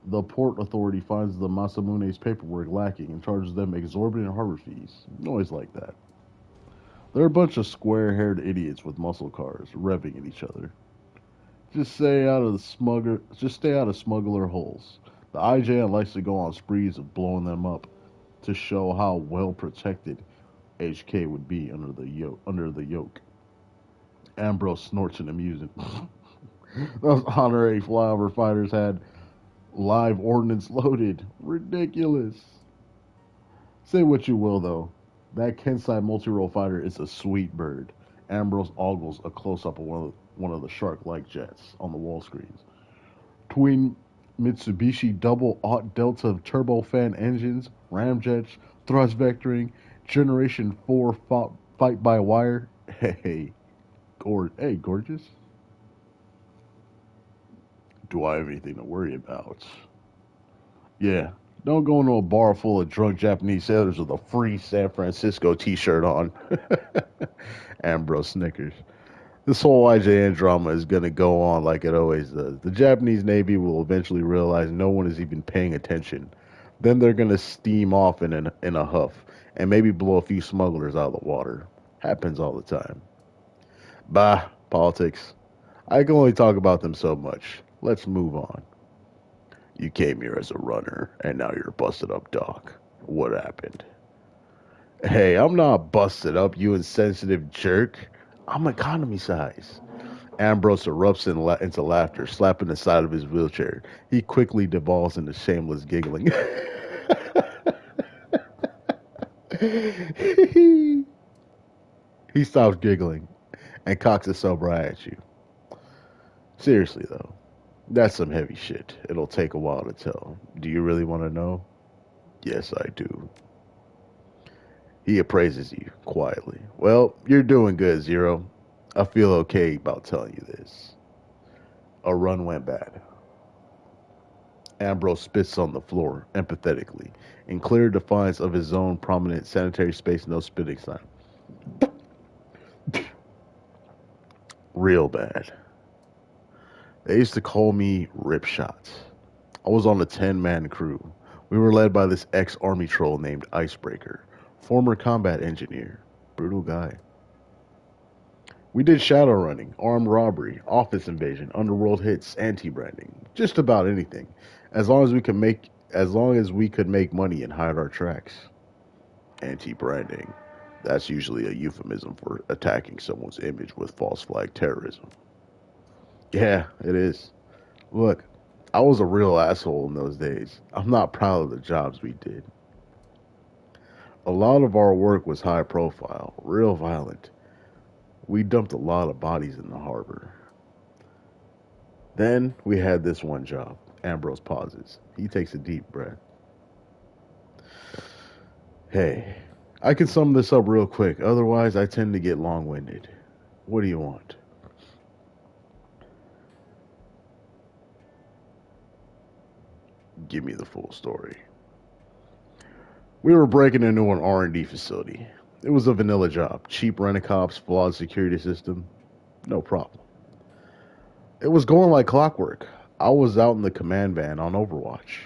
The port authority finds the Masamune's paperwork lacking and charges them exorbitant harbor fees. Noise like that. They're a bunch of square-haired idiots with muscle cars, revving at each other. Just stay out of smuggler holes. The IJN likes to go on sprees of blowing them up to show how well protected HK would be under the yoke. Ambrose snorts in amusement. Those honorary flyover fighters had live ordnance loaded. Ridiculous. Say what you will, though. That Kensai multi-role fighter is a sweet bird. Ambrose ogles a close-up of one of the shark-like jets on the wall screens. Twin Mitsubishi double aught delta turbofan engines, ramjets, thrust vectoring, Generation 4 fight by wire. Hey, hey, gorgeous. Do I have anything to worry about? Yeah, don't go into a bar full of drunk Japanese sailors with a free San Francisco t-shirt on. Ambrose snickers. This whole IJN drama is going to go on like it always does. The Japanese Navy will eventually realize no one is even paying attention. Then they're going to steam off in a huff and maybe blow a few smugglers out of the water. Happens all the time. Bah, politics. I can only talk about them so much. Let's move on. You came here as a runner, and now you're busted up, Doc. What happened? Hey, I'm not busted up, you insensitive jerk. I'm economy size. Ambrose erupts into laughter, slapping the side of his wheelchair. He quickly devolves into shameless giggling. He stops giggling and cocks a sober eye at you. Seriously, though, that's some heavy shit. It'll take a while to tell. Do you really want to know? Yes, I do. He appraises you quietly. Well, you're doing good, Zero. I feel okay about telling you this. A run went bad. Ambrose spits on the floor, empathetically, in clear defiance of his own prominent sanitary space no spitting sign. Real bad. They used to call me Rip Shots. I was on a 10-man crew. We were led by this ex-army troll named Icebreaker, former combat engineer. Brutal guy. We did shadow running, armed robbery, office invasion, underworld hits, anti-branding, just about anything, as long as we could make money and hide our tracks. Anti-branding. That's usually a euphemism for attacking someone's image with false flag terrorism. Yeah, it is. Look, I was a real asshole in those days. I'm not proud of the jobs we did. A lot of our work was high profile, real violent. We dumped a lot of bodies in the harbor. Then we had this one job. Ambrose pauses. He takes a deep breath. Hey, I can sum this up real quick. Otherwise, I tend to get long winded. What do you want? Give me the full story. We were breaking into an R&D facility. It was a vanilla job. Cheap rent-a-cops, flawed security system. No problem. It was going like clockwork. I was out in the command van on Overwatch.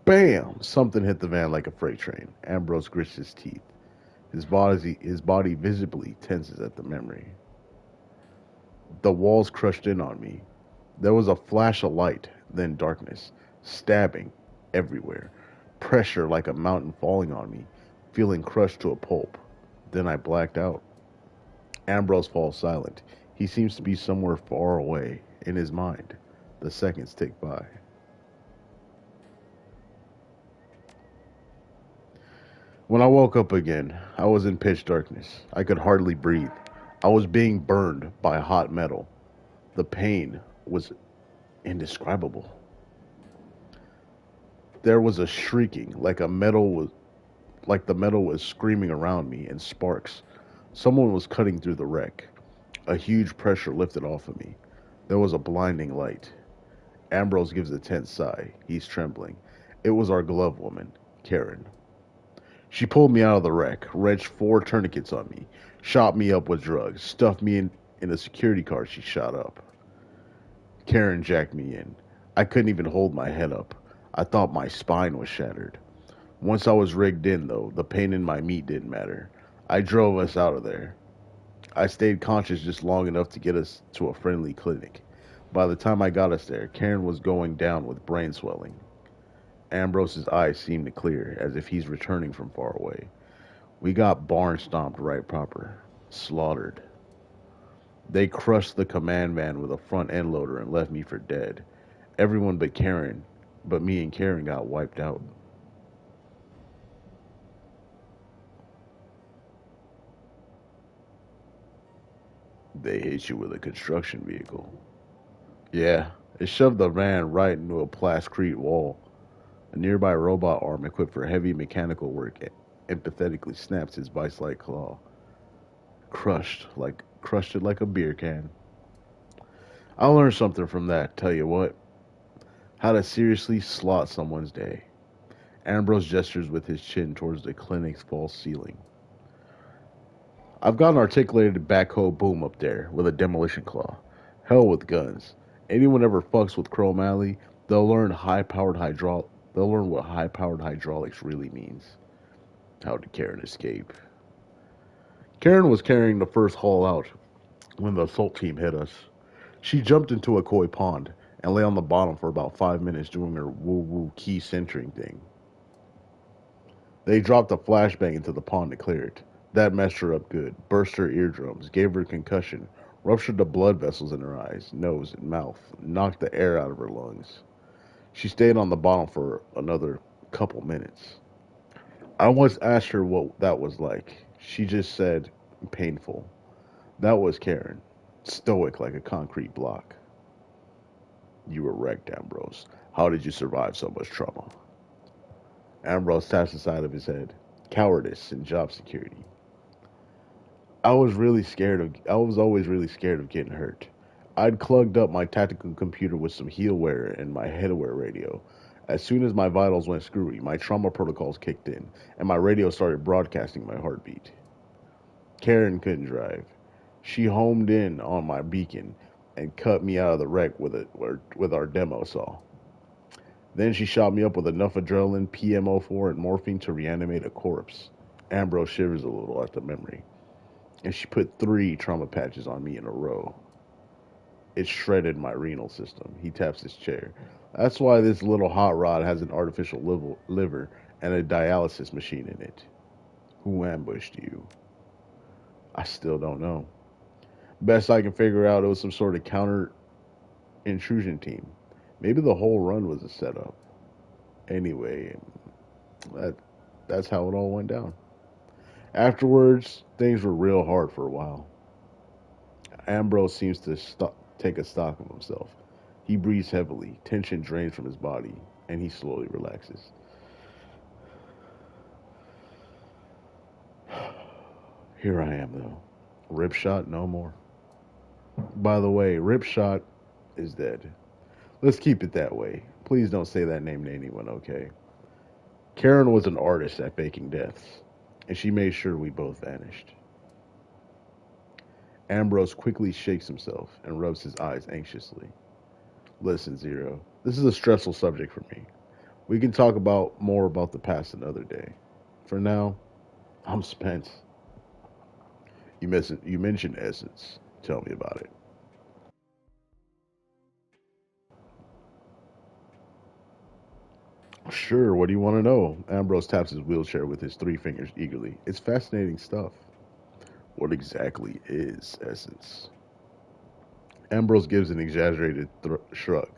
Bam! Something hit the van like a freight train. Ambrose grits his teeth. His body visibly tenses at the memory. The walls crushed in on me. There was a flash of light, then darkness, stabbing everywhere. Pressure like a mountain falling on me, feeling crushed to a pulp. Then I blacked out. Ambrose falls silent. He seems to be somewhere far away, in his mind. The seconds tick by. When I woke up again, I was in pitch darkness. I could hardly breathe. I was being burned by hot metal. The pain was indescribable. There was a shrieking, like the metal was screaming around me in sparks. Someone was cutting through the wreck. A huge pressure lifted off of me. There was a blinding light. Ambrose gives a tense sigh. He's trembling. It was our glove woman, Karen. She pulled me out of the wreck, wrenched 4 tourniquets on me, shot me up with drugs, stuffed me in a security car she shot up. Karen jacked me in. I couldn't even hold my head up. I thought my spine was shattered. Once I was rigged in, though, the pain in my meat didn't matter. I drove us out of there. I stayed conscious just long enough to get us to a friendly clinic. By the time I got us there, Karen was going down with brain swelling. Ambrose's eyes seemed to clear, as if he's returning from far away. We got barn stomped right proper. Slaughtered. They crushed the command van with a front end loader and left me for dead. Everyone but me and Karen got wiped out. They hit you with a construction vehicle. Yeah, It shoved the van right into a plascrete wall. A nearby robot arm equipped for heavy mechanical work empathetically snaps its vice-like claw. Crushed it like a beer can. I learned something from that, tell you what. How to seriously slot someone's day. Ambrose gestures with his chin towards the clinic's false ceiling. I've got an articulated backhoe boom up there with a demolition claw. Hell with guns. Anyone ever fucks with Chrome Alley, they'll learn what high-powered hydraulics really means. How did Karen escape? Karen was carrying the first haul out when the assault team hit us. She jumped into a koi pond and lay on the bottom for about 5 minutes doing her woo-woo key centering thing. They dropped a flashbang into the pond to clear it. That messed her up good, burst her eardrums, gave her a concussion, ruptured the blood vessels in her eyes, nose, and mouth, knocked the air out of her lungs. She stayed on the bottom for another couple minutes. I once asked her what that was like. She just said, painful. That was Karen, stoic like a concrete block. You were wrecked, Ambrose. How did you survive so much trauma? Ambrose taps the side of his head. Cowardice and job security. I was always really scared of getting hurt. I'd plugged up my tactical computer with some healware and my headwear radio. As soon as my vitals went screwy, my trauma protocols kicked in, and my radio started broadcasting my heartbeat. Karen couldn't drive. She homed in on my beacon and cut me out of the wreck with our demo saw. Then she shot me up with enough adrenaline, PM04, and morphine to reanimate a corpse. Ambrose shivers a little at the memory. And she put 3 trauma patches on me in a row. It shredded my renal system. He taps his chair. That's why this little hot rod has an artificial liver and a dialysis machine in it. Who ambushed you? I still don't know. Best I can figure out, it was some sort of counter intrusion team. Maybe the whole run was a setup. Anyway, that that's how it all went down. Afterwards, things were real hard for a while. Ambrose seems to take a stock of himself. He breathes heavily, tension drains from his body, and he slowly relaxes. Here I am, though. Ripshot no more. By the way, Ripshot is dead. Let's keep it that way. Please don't say that name to anyone, okay? Karen was an artist at faking deaths, and she made sure we both vanished. Ambrose quickly shakes himself and rubs his eyes anxiously. Listen, Zero, this is a stressful subject for me. We can talk about more about the past another day. For now, I'm spent. You mentioned Essence. Tell me about it. Sure, what do you want to know? Ambrose taps his wheelchair with his 3 fingers eagerly. It's fascinating stuff. What exactly is Essence? Ambrose gives an exaggerated shrug,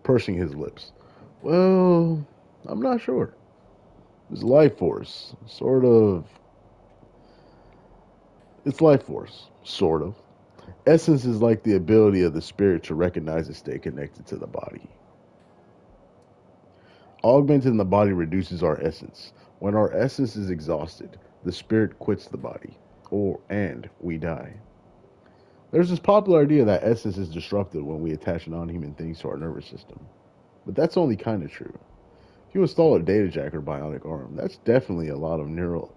pursing his lips. Well, I'm not sure. It's life force. Sort of. It's life force. Sort of. Essence is like the ability of the spirit to recognize and stay connected to the body. Augmenting the body reduces our essence. When our essence is exhausted, the spirit quits the body, and we die. There's this popular idea that essence is disrupted when we attach non-human things to our nervous system, but that's only kind of true. If you install a data jack or bionic arm, that's definitely a lot of neural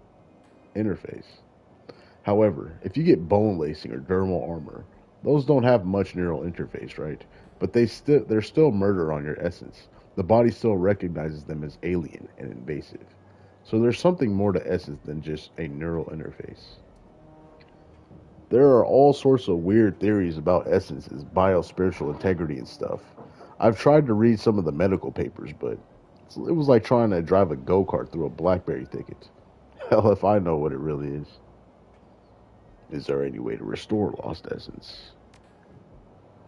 interface. However, if you get bone lacing or dermal armor, those don't have much neural interface, right? But they're still murder on your essence. The body still recognizes them as alien and invasive. So there's something more to essence than just a neural interface. There are all sorts of weird theories about essences, biospiritual integrity and stuff. I've tried to read some of the medical papers, but it was like trying to drive a go-kart through a blackberry thicket. Hell if I know what it really is. Is there any way to restore lost essence?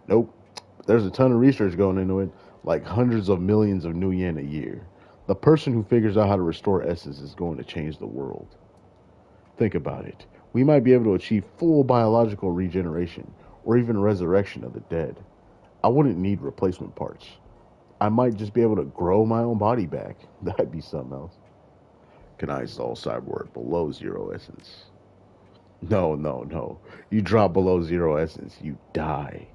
Nope. But there's a ton of research going into it, like hundreds of millions of new yen a year. The person who figures out how to restore essence is going to change the world. Think about it. We might be able to achieve full biological regeneration, or even resurrection of the dead. I wouldn't need replacement parts. I might just be able to grow my own body back. That'd be something else. Can I install cyberware below zero essence? No, no, no. You drop below zero essence, you die.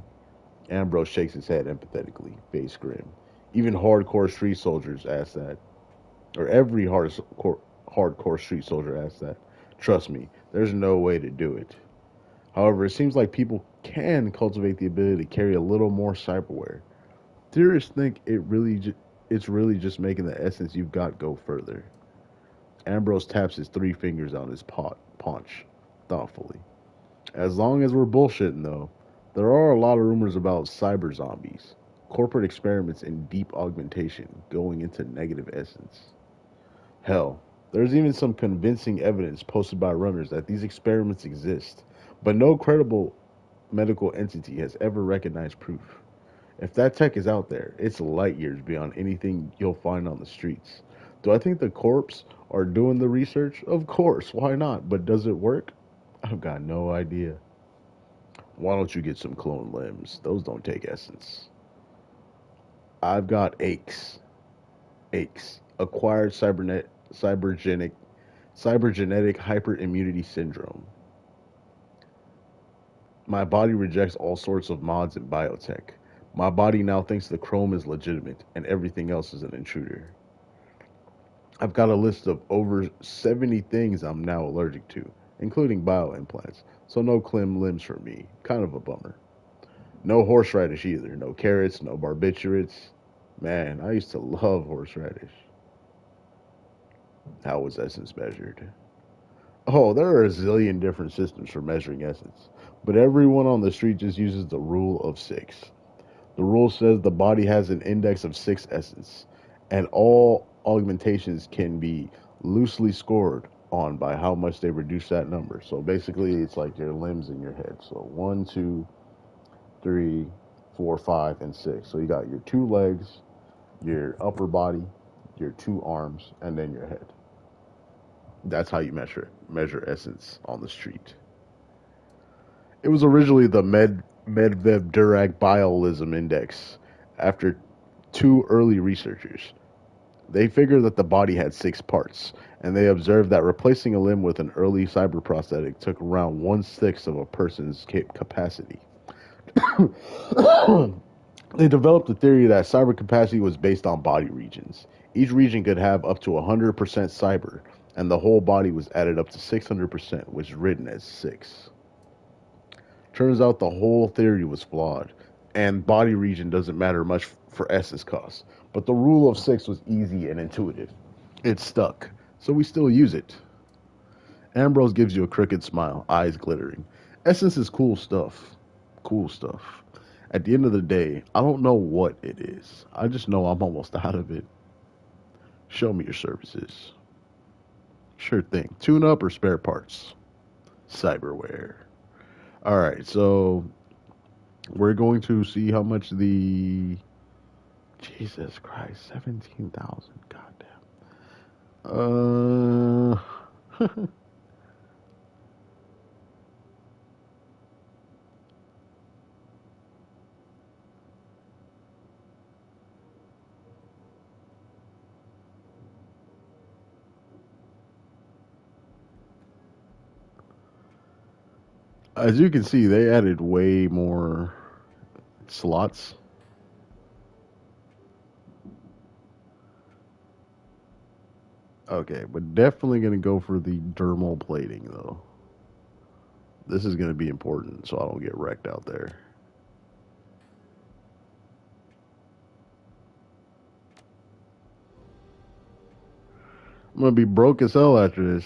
Ambrose shakes his head empathetically, face grim. Even hardcore street soldiers ask that. Or every hardcore street soldier asks that. Trust me, there's no way to do it. However, it seems like people can cultivate the ability to carry a little more cyberware. Theorists think it's really just making the essence you've got go further. Ambrose taps his three fingers on his paunch, thoughtfully. As long as we're bullshitting, though, there are a lot of rumors about cyber zombies, corporate experiments in deep augmentation going into negative essence. Hell, there's even some convincing evidence posted by runners that these experiments exist, but no credible medical entity has ever recognized proof. If that tech is out there, it's light years beyond anything you'll find on the streets. Do I think the corps are doing the research? Of course, why not? But does it work? I've got no idea. Why don't you get some clone limbs? Those don't take essence. I've got aches. Aches. Acquired cybergenetic hyperimmunity syndrome. My body rejects all sorts of mods and biotech. My body now thinks the chrome is legitimate and everything else is an intruder. I've got a list of over 70 things I'm now allergic to, including bioimplants. So no clim limbs for me. Kind of a bummer. No horseradish either. No carrots, no barbiturates. Man, I used to love horseradish. How was essence measured? Oh, there are a zillion different systems for measuring essence, but everyone on the street just uses the rule of six. The rule says the body has an index of six essence, and all augmentations can be loosely scored on by how much they reduce that number. So basically, it's like your limbs in your head. So one, two, three, four, five, and six. So you got your two legs, your upper body, your two arms, and then your head. That's how you measure essence on the street. It was originally the Medvedev Dirac Biolism Index after two early researchers. They figured that the body had six parts, and they observed that replacing a limb with an early cyber prosthetic took around one sixth of a person's capacity. They developed a theory that cyber capacity was based on body regions. Each region could have up to 100% cyber, and the whole body was added up to 600%, which is written as 6. Turns out the whole theory was flawed, and body region doesn't matter much for essence cost. But the rule of 6 was easy and intuitive. It stuck, so we still use it. Ambrose gives you a crooked smile, eyes glittering. Essence is cool stuff. Cool stuff. At the end of the day, I don't know what it is. I just know I'm almost out of it. Show me your services. Sure thing. Tune up or spare parts. Cyberware. Alright, so we're going to see how much the Jesus Christ, 17,000. Goddamn. As you can see, they added way more slots. Okay, but definitely going to go for the dermal plating, though. This is going to be important so I don't get wrecked out there. I'm going to be broke as hell after this.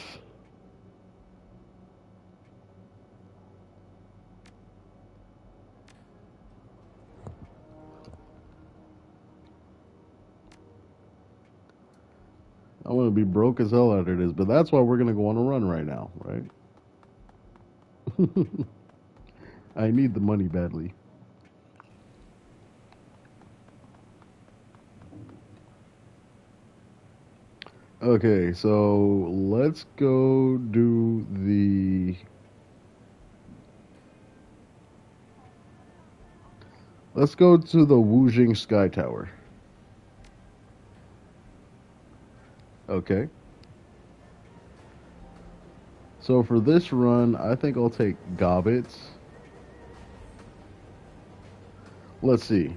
I'm going to be broke as hell after this, but that's why we're going to go on a run right now, right? I need the money badly. Okay, so let's go do the Let's go to the Wujing Sky Tower. Okay. So for this run, I think I'll take Gobbets. Let's see.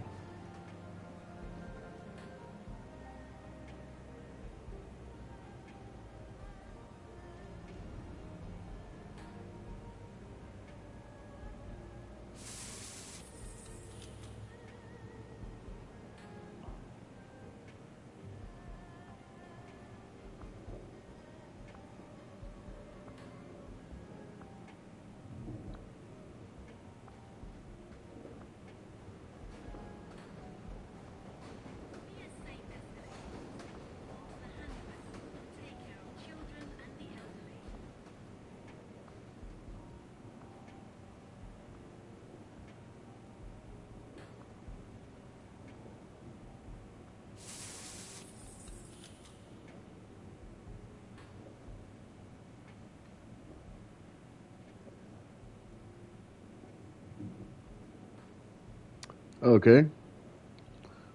Okay.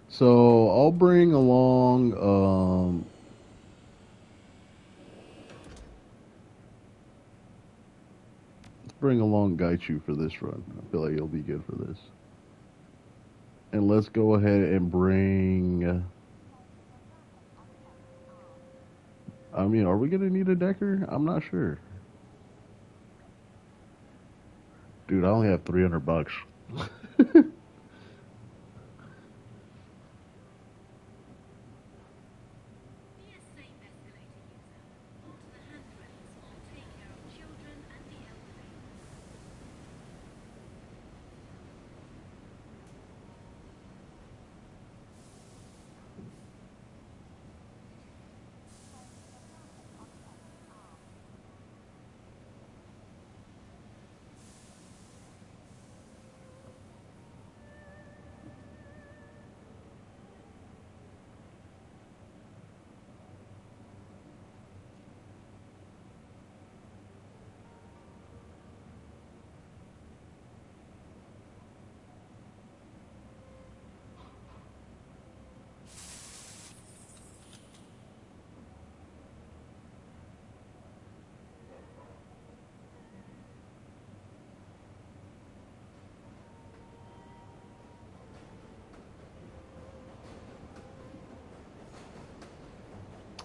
So I'll bring along Gaichu for this run. I feel like he'll be good for this. And let's go ahead and bring. I mean, are we gonna need a Decker? I'm not sure, dude. I only have $300.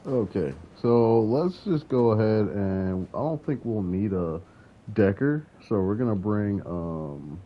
Okay, so let's just go ahead and I don't think we'll need a Decker, so we're gonna bring mm,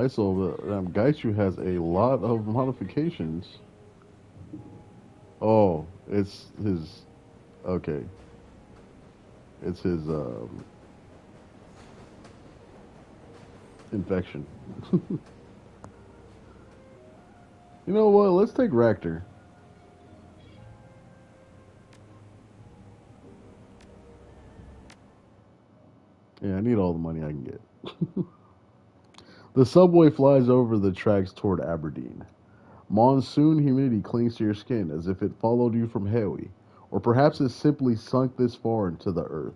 ISO, but Gaichu has a lot of modifications. Oh, it's his. Okay, it's his infection. You know what? Let's take Ractor. Yeah, I need all the money I can get. The subway flies over the tracks toward Aberdeen. Monsoon humidity clings to your skin as if it followed you from Hawaii, or perhaps it simply sunk this far into the earth,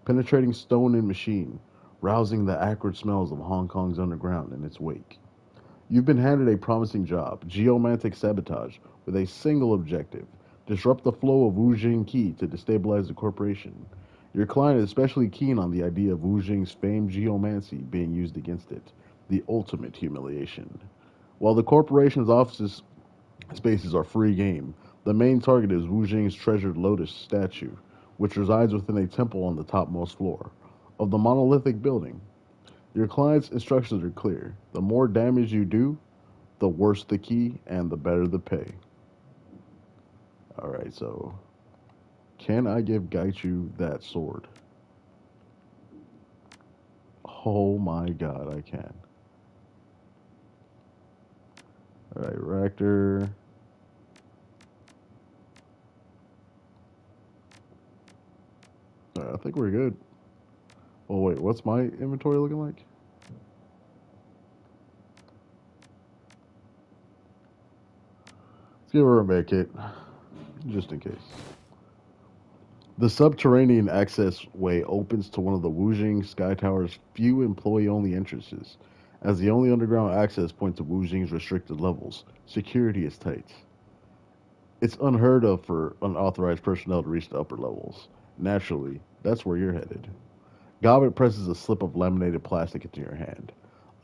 penetrating stone and machine, rousing the acrid smells of Hong Kong's underground in its wake. You've been handed a promising job, geomantic sabotage, with a single objective: disrupt the flow of Wu Jing Qi to destabilize the corporation. Your client is especially keen on the idea of Wu Jing's famed geomancy being used against it, the ultimate humiliation. While the corporation's offices spaces are free game, the main target is Wu Jing's treasured lotus statue, which resides within a temple on the topmost floor of the monolithic building. Your client's instructions are clear. The more damage you do, the worse the key and the better the pay. Alright, so can I give Gaichu that sword? Oh my god, I can. Alright, Reactor. Alright, I think we're good. Oh wait, what's my inventory looking like? Let's give her a med kit, just in case. The subterranean access way opens to one of the Wujing Sky Tower's few employee-only entrances. As the only underground access point to Wujing's restricted levels, security is tight. It's unheard of for unauthorized personnel to reach the upper levels. Naturally, that's where you're headed. Gobbet presses a slip of laminated plastic into your hand.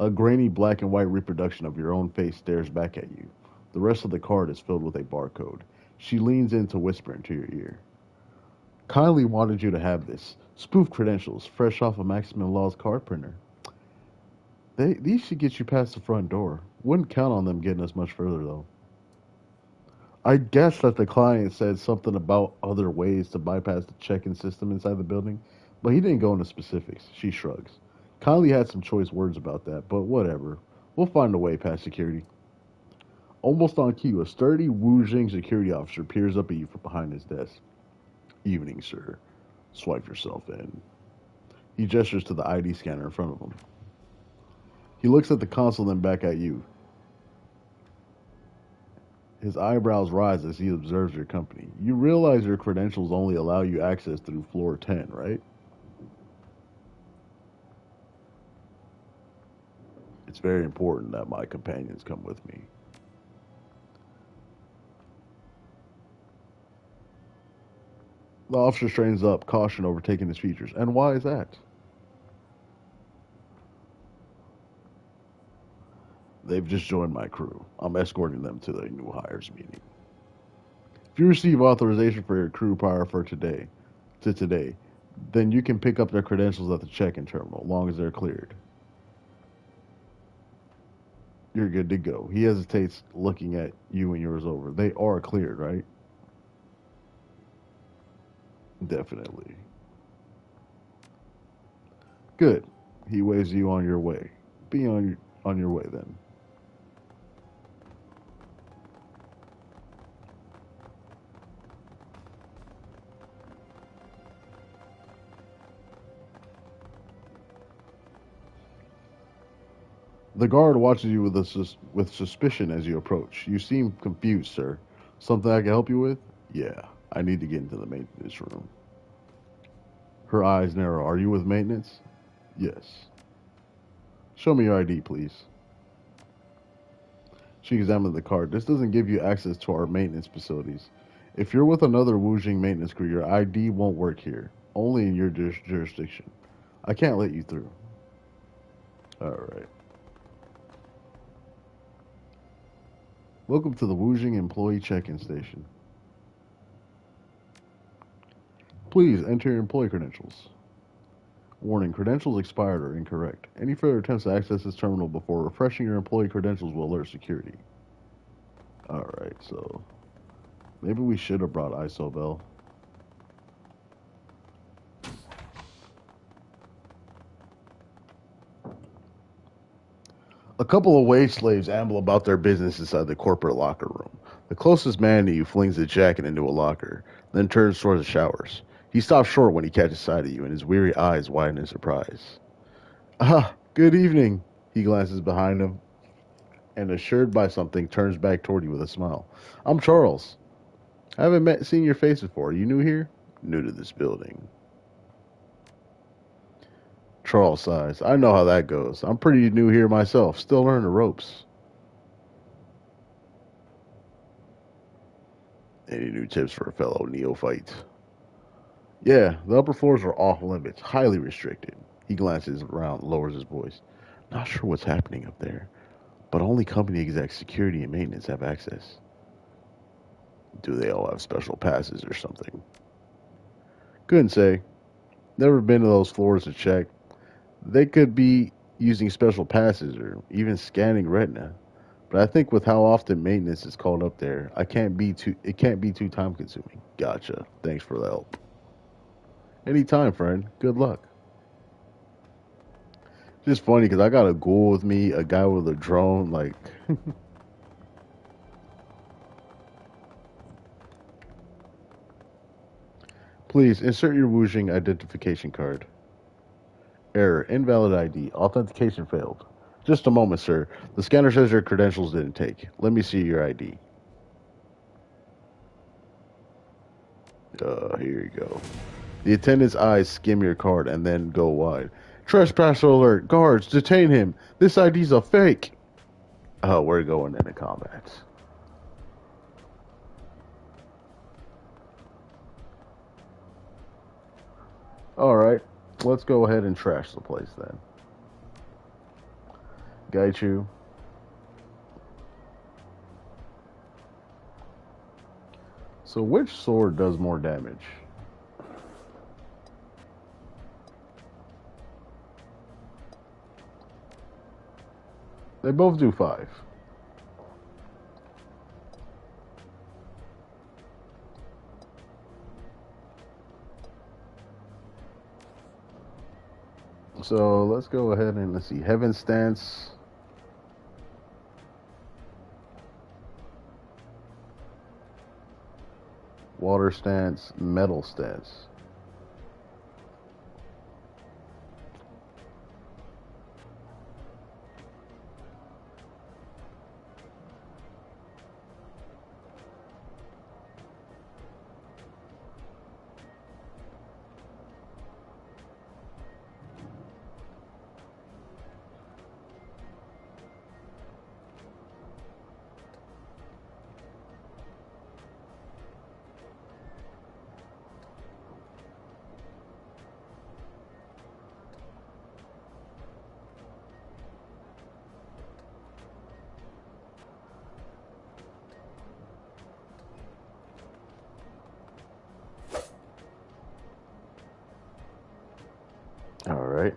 A grainy black and white reproduction of your own face stares back at you. The rest of the card is filled with a barcode. She leans in to whisper into your ear. Kindly wanted you to have this. Spoof credentials, fresh off of Maximum Law's card printer. These should get you past the front door. Wouldn't count on them getting us much further, though. I guess that the client said something about other ways to bypass the check-in system inside the building, but he didn't go into specifics. She shrugs. Kylie had some choice words about that, but whatever. We'll find a way past security. Almost on cue, a sturdy Wu Jing security officer peers up at you from behind his desk. Evening, sir. Swipe yourself in. He gestures to the ID scanner in front of him. He looks at the console, then back at you. His eyebrows rise as he observes your company. You realize your credentials only allow you access through floor 10, right? It's very important that my companions come with me. The officer straightens up, caution overtaking his features. And why is that? They've just joined my crew. I'm escorting them to the new hires meeting. If you receive authorization for your crew prior to today, then you can pick up their credentials at the check-in terminal, long as they're cleared. You're good to go. He hesitates, looking at you and yours over. They are cleared, right? Definitely. Good. He waves you on your way. Be on your way then. The guard watches you with suspicion as you approach. You seem confused, sir. Something I can help you with? Yeah, I need to get into the maintenance room. Her eyes narrow. Are you with maintenance? Yes. Show me your ID, please. She examined the card. This doesn't give you access to our maintenance facilities. If you're with another Wujing maintenance crew, your ID won't work here. Only in your jurisdiction. I can't let you through. Alright. Welcome to the Wujing Employee Check-in Station. Please enter your employee credentials. Warning, credentials expired or incorrect. Any further attempts to access this terminal before refreshing your employee credentials will alert security. Alright, so maybe we should have brought Isobel. A couple of wage slaves amble about their business inside the corporate locker room. The closest man to you flings a jacket into a locker, then turns towards the showers. He stops short when he catches sight of you, and his weary eyes widen in surprise. Ah, good evening. He glances behind him, and assured by something, turns back toward you with a smile. I'm Charles. I haven't seen your face before. Are you new here? New to this building. Charles sighs. I know how that goes. I'm pretty new here myself, still learning the ropes. Any new tips for a fellow neophyte? Yeah, the upper floors are off limits, highly restricted. He glances around, lowers his voice. Not sure what's happening up there, but only company execs, security, and maintenance have access. Do they all have special passes or something? Couldn't say. Never been to those floors to check. They could be using special passes or even scanning retina, But I think with how often maintenance is called up there, I can't be too. It can't be too time consuming. Gotcha. Thanks for the help. Anytime, friend. Good luck. Just funny because I got a ghoul with me, a guy with a drone. Like, please insert your Wuxing identification card. Error. Invalid ID. Authentication failed. Just a moment, sir. The scanner says your credentials didn't take. Let me see your ID. Here you go. The attendant's eyes skim your card and then go wide. Trespasser alert! Guards, detain him! This ID's a fake! Oh, we're going into combat. Alright, let's go ahead and trash the place then. Gaichu. So which sword does more damage? They both do 5. So let's go ahead and let's see. Heaven Stance. Water Stance. Metal Stance. Alright.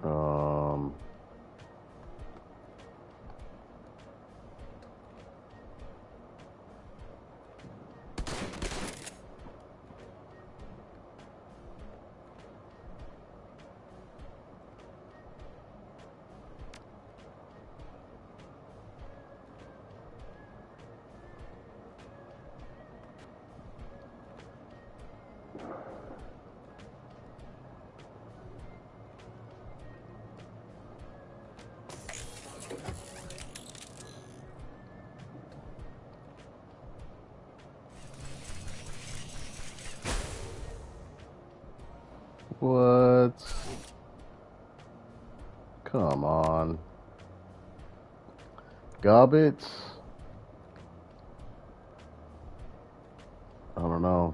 Um, what? Come on. Gobbit? I don't know.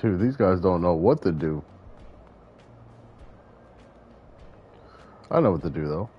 Dude, these guys don't know what to do. I know what to do, though.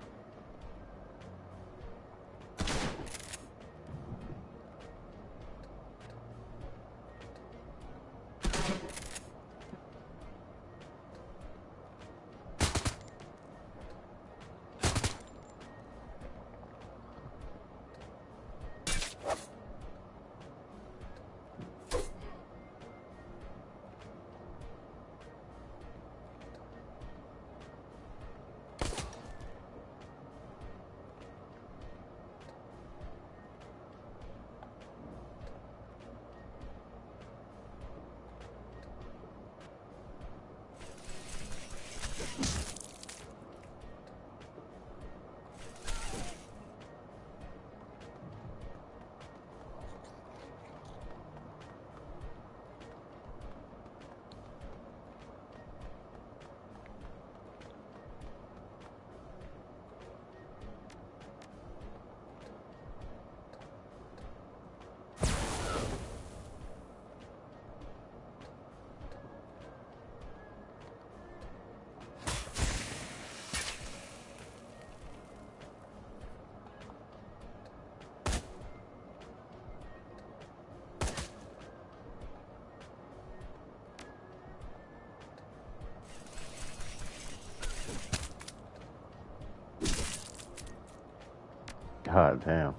God damn.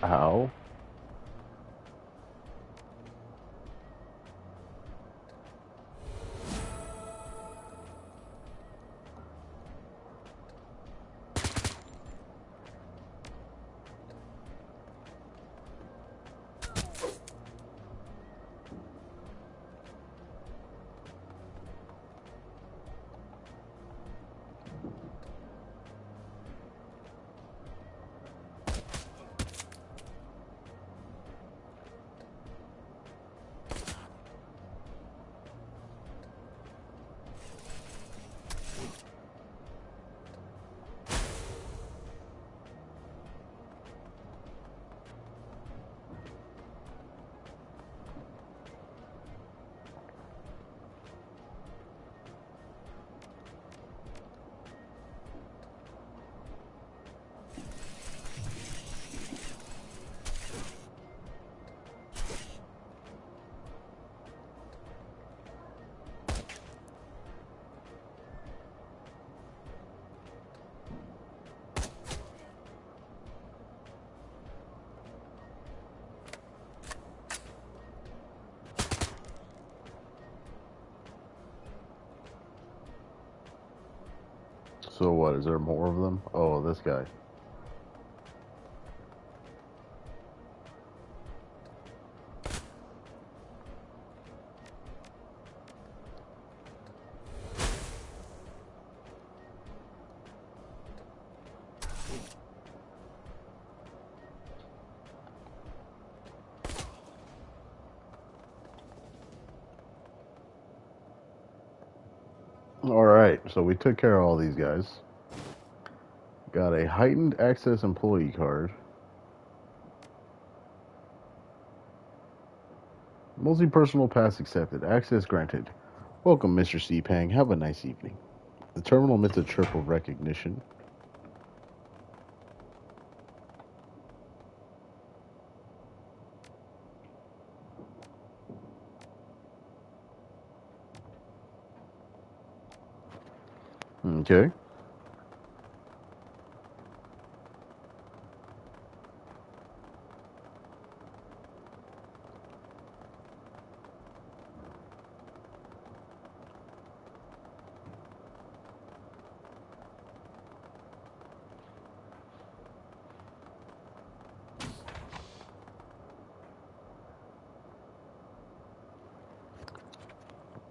Ow. So what, is there more of them? Oh, this guy. Alright, so we took care of all these guys. Got a heightened access employee card. Multi-personal pass accepted. Access granted. Welcome, Mr. Sepang. Have a nice evening. The terminal emits a chirp of recognition. Okay.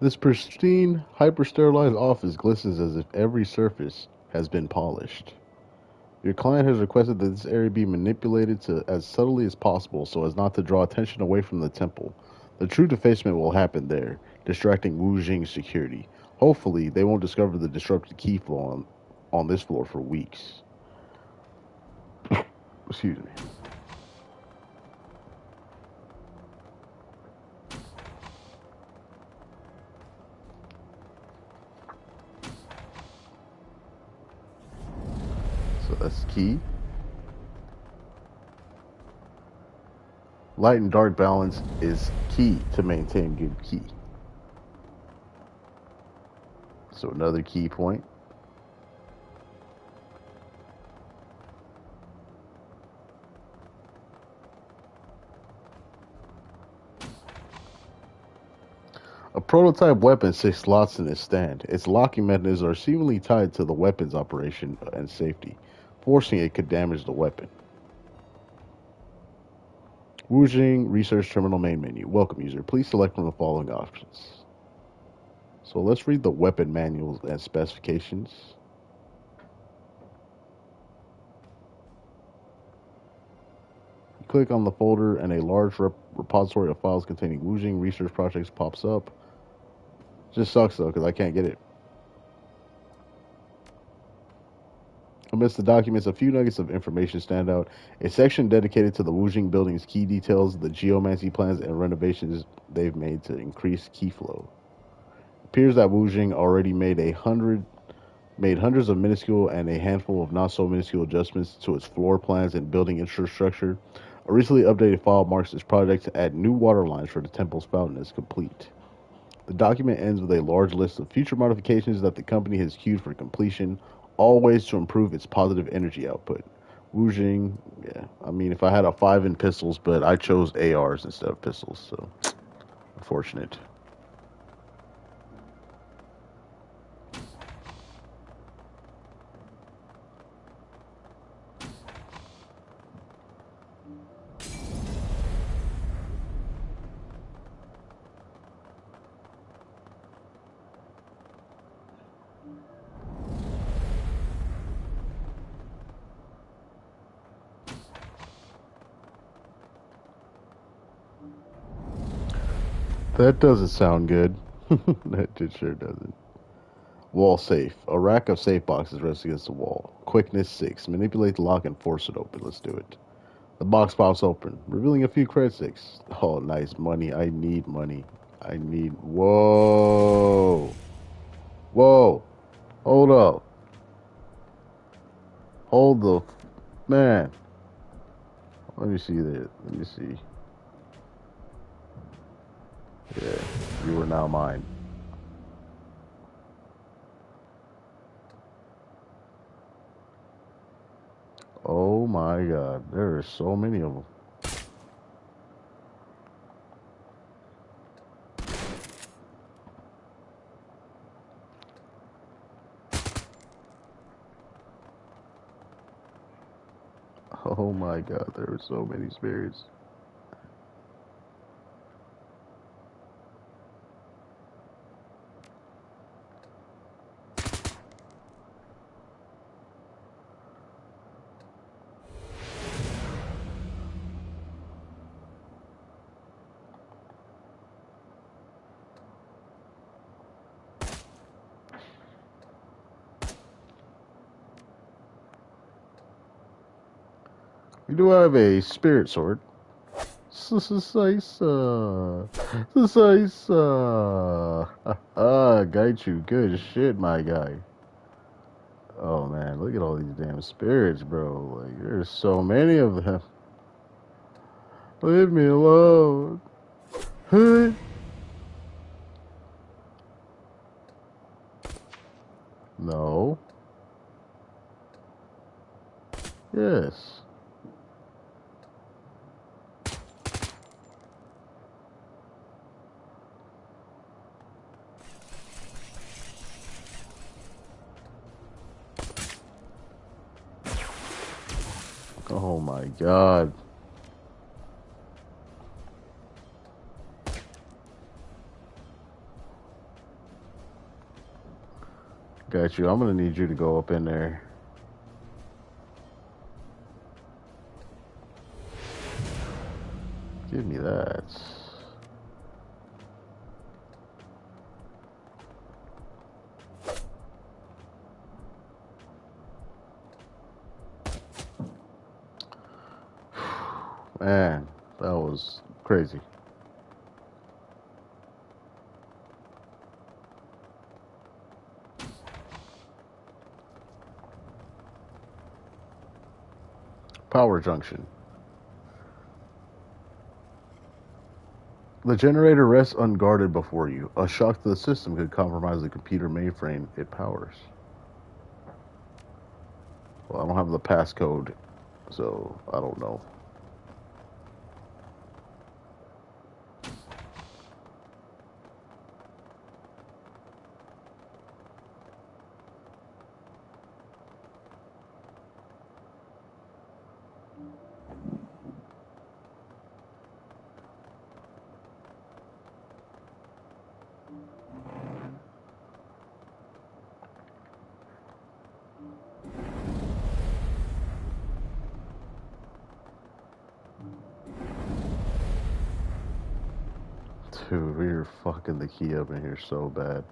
This pristine, hyper-sterilized office glistens as if every surface has been polished. Your client has requested that this area be manipulated as subtly as possible so as not to draw attention away from the temple. The true defacement will happen there, distracting Wu Jing's security. Hopefully, they won't discover the disrupted key flow on this floor for weeks. Excuse me. So that's key. Light and dark balance is key to maintain good key. So another key point. A prototype weapon sits slots in its stand. Its locking mechanisms are seemingly tied to the weapon's operation and safety. Forcing it could damage the weapon. Wujing Research Terminal main menu. Welcome, user. Please select from the following options. So let's read the weapon manuals and specifications. Click on the folder and a large repository of files containing Wujing research projects pops up. Just sucks though, because I can't get it. Amidst the documents, a few nuggets of information stand out. A section dedicated to the Wujing building's key details, the geomancy plans, and renovations they've made to increase key flow. It appears that Wujing already made made hundreds of minuscule and a handful of not so minuscule adjustments to its floor plans and building infrastructure. A recently updated file marks this project to add new water lines for the temple's fountain is complete. The document ends with a large list of future modifications that the company has queued for completion, always to improve its positive energy output. Wu Jing, yeah, I mean, if I had a 5 in pistols, but I chose ARs instead of pistols, so unfortunate. That doesn't sound good. That it sure doesn't. Wall safe. A rack of safe boxes rests against the wall. Quickness 6. Manipulate the lock and force it open. Let's do it. The box pops open, revealing a few credit sticks. Oh, nice money. I need money. I need. Whoa. Whoa. Hold up. Hold the. Man. Let me see that. Let me see. Yeah. You are now mine. Oh my god. There are so many of them. Oh my god. There are so many spirits. We do have a spirit sword. Sisa. Ah, got you. Good shit, my guy. Oh man, look at all these damn spirits, bro. Like, there's so many of them. Leave me alone. Huh? No. Yes. Oh my god. Got you. I'm gonna need you to go up in there. Give me that. Man, that was crazy. Power junction. The generator rests unguarded before you. A shock to the system could compromise the computer mainframe it powers. Well, I don't have the passcode, so I don't know. Dude, we're fucking the key up in here so bad.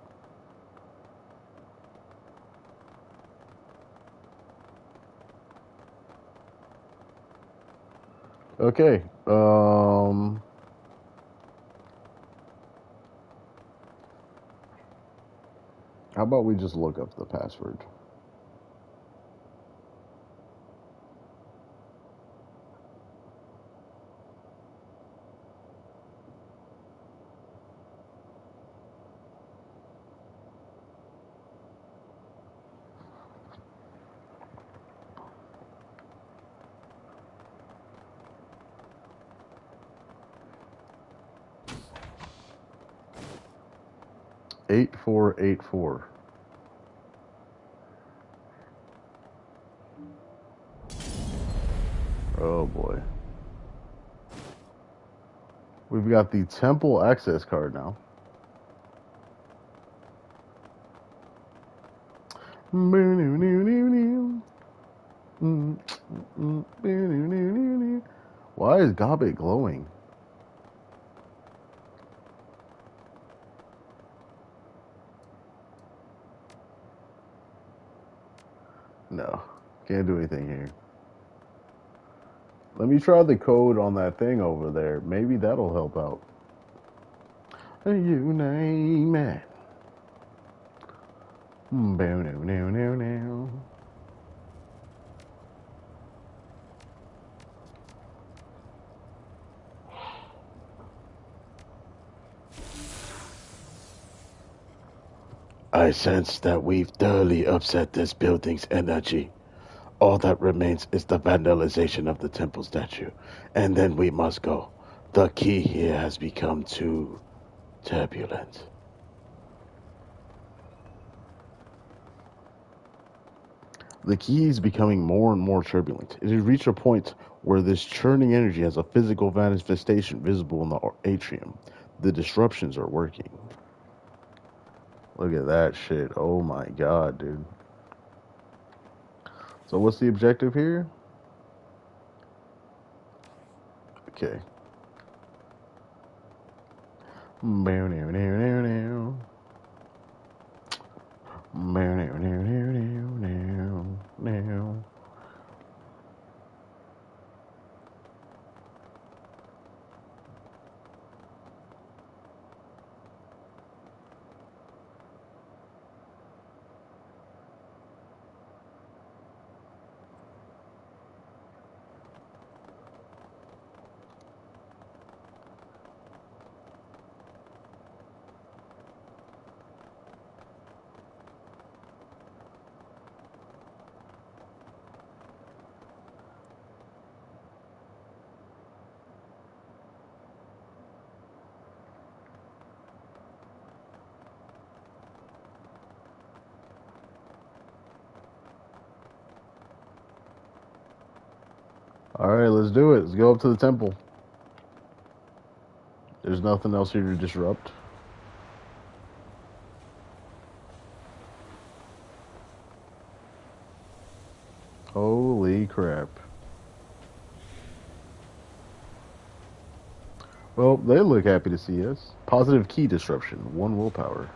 Okay. How about we just look up the password? 8484. Oh boy. We've got the temple access card now. Why is Gobbit glowing? No, can't do anything here. Let me try the code on that thing over there. Maybe that'll help out. You name it. I sense that we've thoroughly upset this building's energy. All that remains is the vandalization of the temple statue, and then we must go. The key here has become too turbulent. The key is becoming more and more turbulent. It has reached a point where this churning energy has a physical manifestation visible in the atrium. The disruptions are working. Look at that shit. Oh my god, dude. So what's the objective here? Okay. Alright, let's do it. Let's go up to the temple. There's nothing else here to disrupt. Holy crap. Well, they look happy to see us. Positive key disruption. 1 willpower.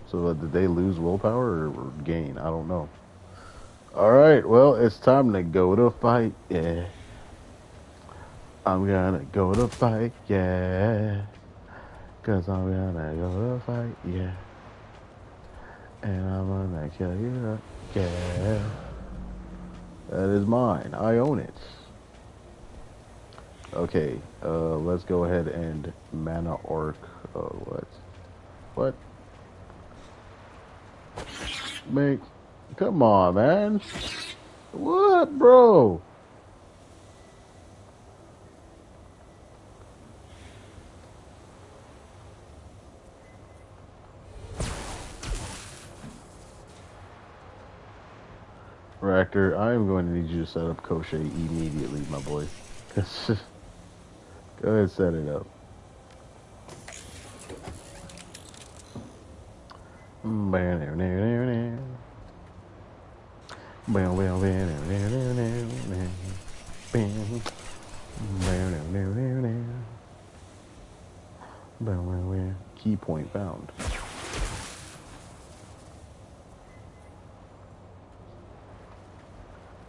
So did they lose willpower or gain? I don't know. Alright, well, it's time to go to fight, yeah. I'm gonna go to fight, yeah. 'Cause I'm gonna go to fight, yeah. And I'm gonna kill you, yeah. That is mine. I own it. Okay, let's go ahead and mana orc. Oh, what? What? Make. Come on, man. What, bro? Raptor, I am going to need you to set up Crochet immediately, my boy. Go ahead, set it up. Key point found.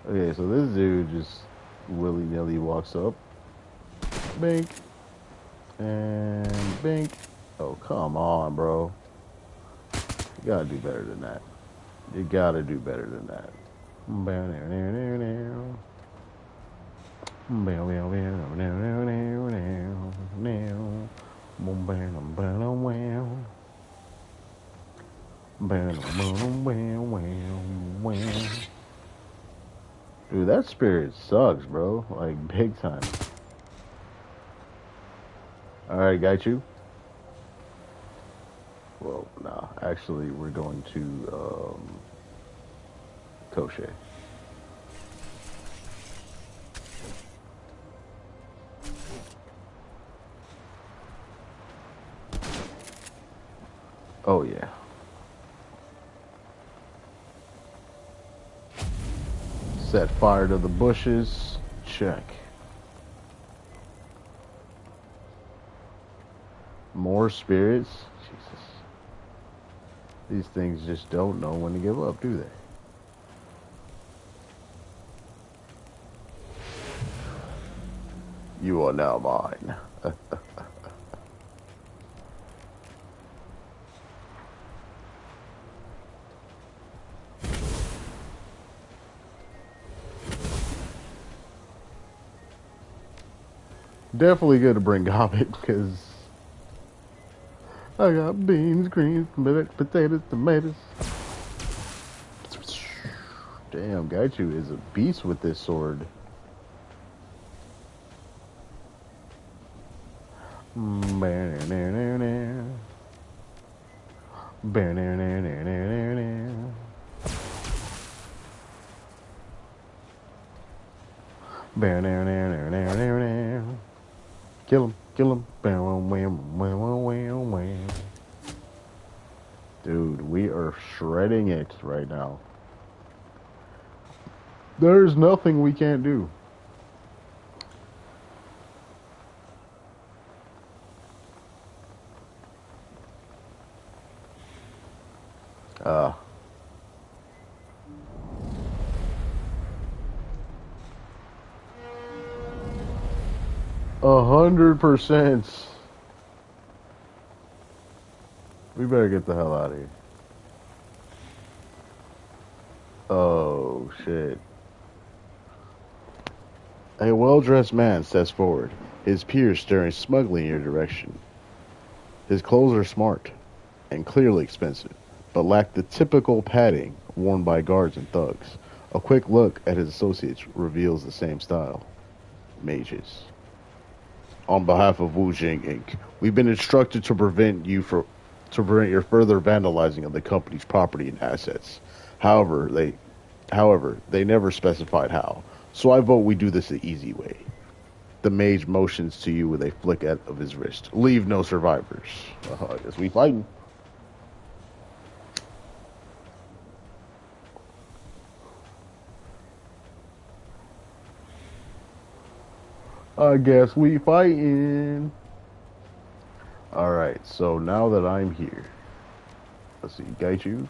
Okay, so this dude just willy-nilly walks up. Bink. And bink. Oh, come on, bro. You gotta do better than that. You gotta do better than that. Dude, that spirit sucks, bro. Like, big time. Alright, got you. Well, nah. Actually, we're going to Koche. Oh yeah. Set fire to the bushes. Check. More spirits. Jesus. These things just don't know when to give up, do they? You are now mine. Definitely good to bring Hobbit because I got beans, greens, potatoes, tomatoes. Damn, Gaichu is a beast with this sword. Kill him, kill him. Dude, we are shredding it right now. There's nothing we can't do. Uh, 100%. We better get the hell out of here. Oh, shit. A well-dressed man steps forward, his peers staring smugly in your direction. His clothes are smart and clearly expensive, but lack the typical padding worn by guards and thugs. A quick look at his associates reveals the same style. Mages. On behalf of Wu Jing Inc., we've been instructed to prevent your further vandalizing of the company's property and assets. However, they never specified how. So I vote we do this the easy way. The mage motions to you with a flick of his wrist. Leave no survivors. I guess we fighting. I guess we fighting. Alright, so now that I'm here, let's see, Gaichu.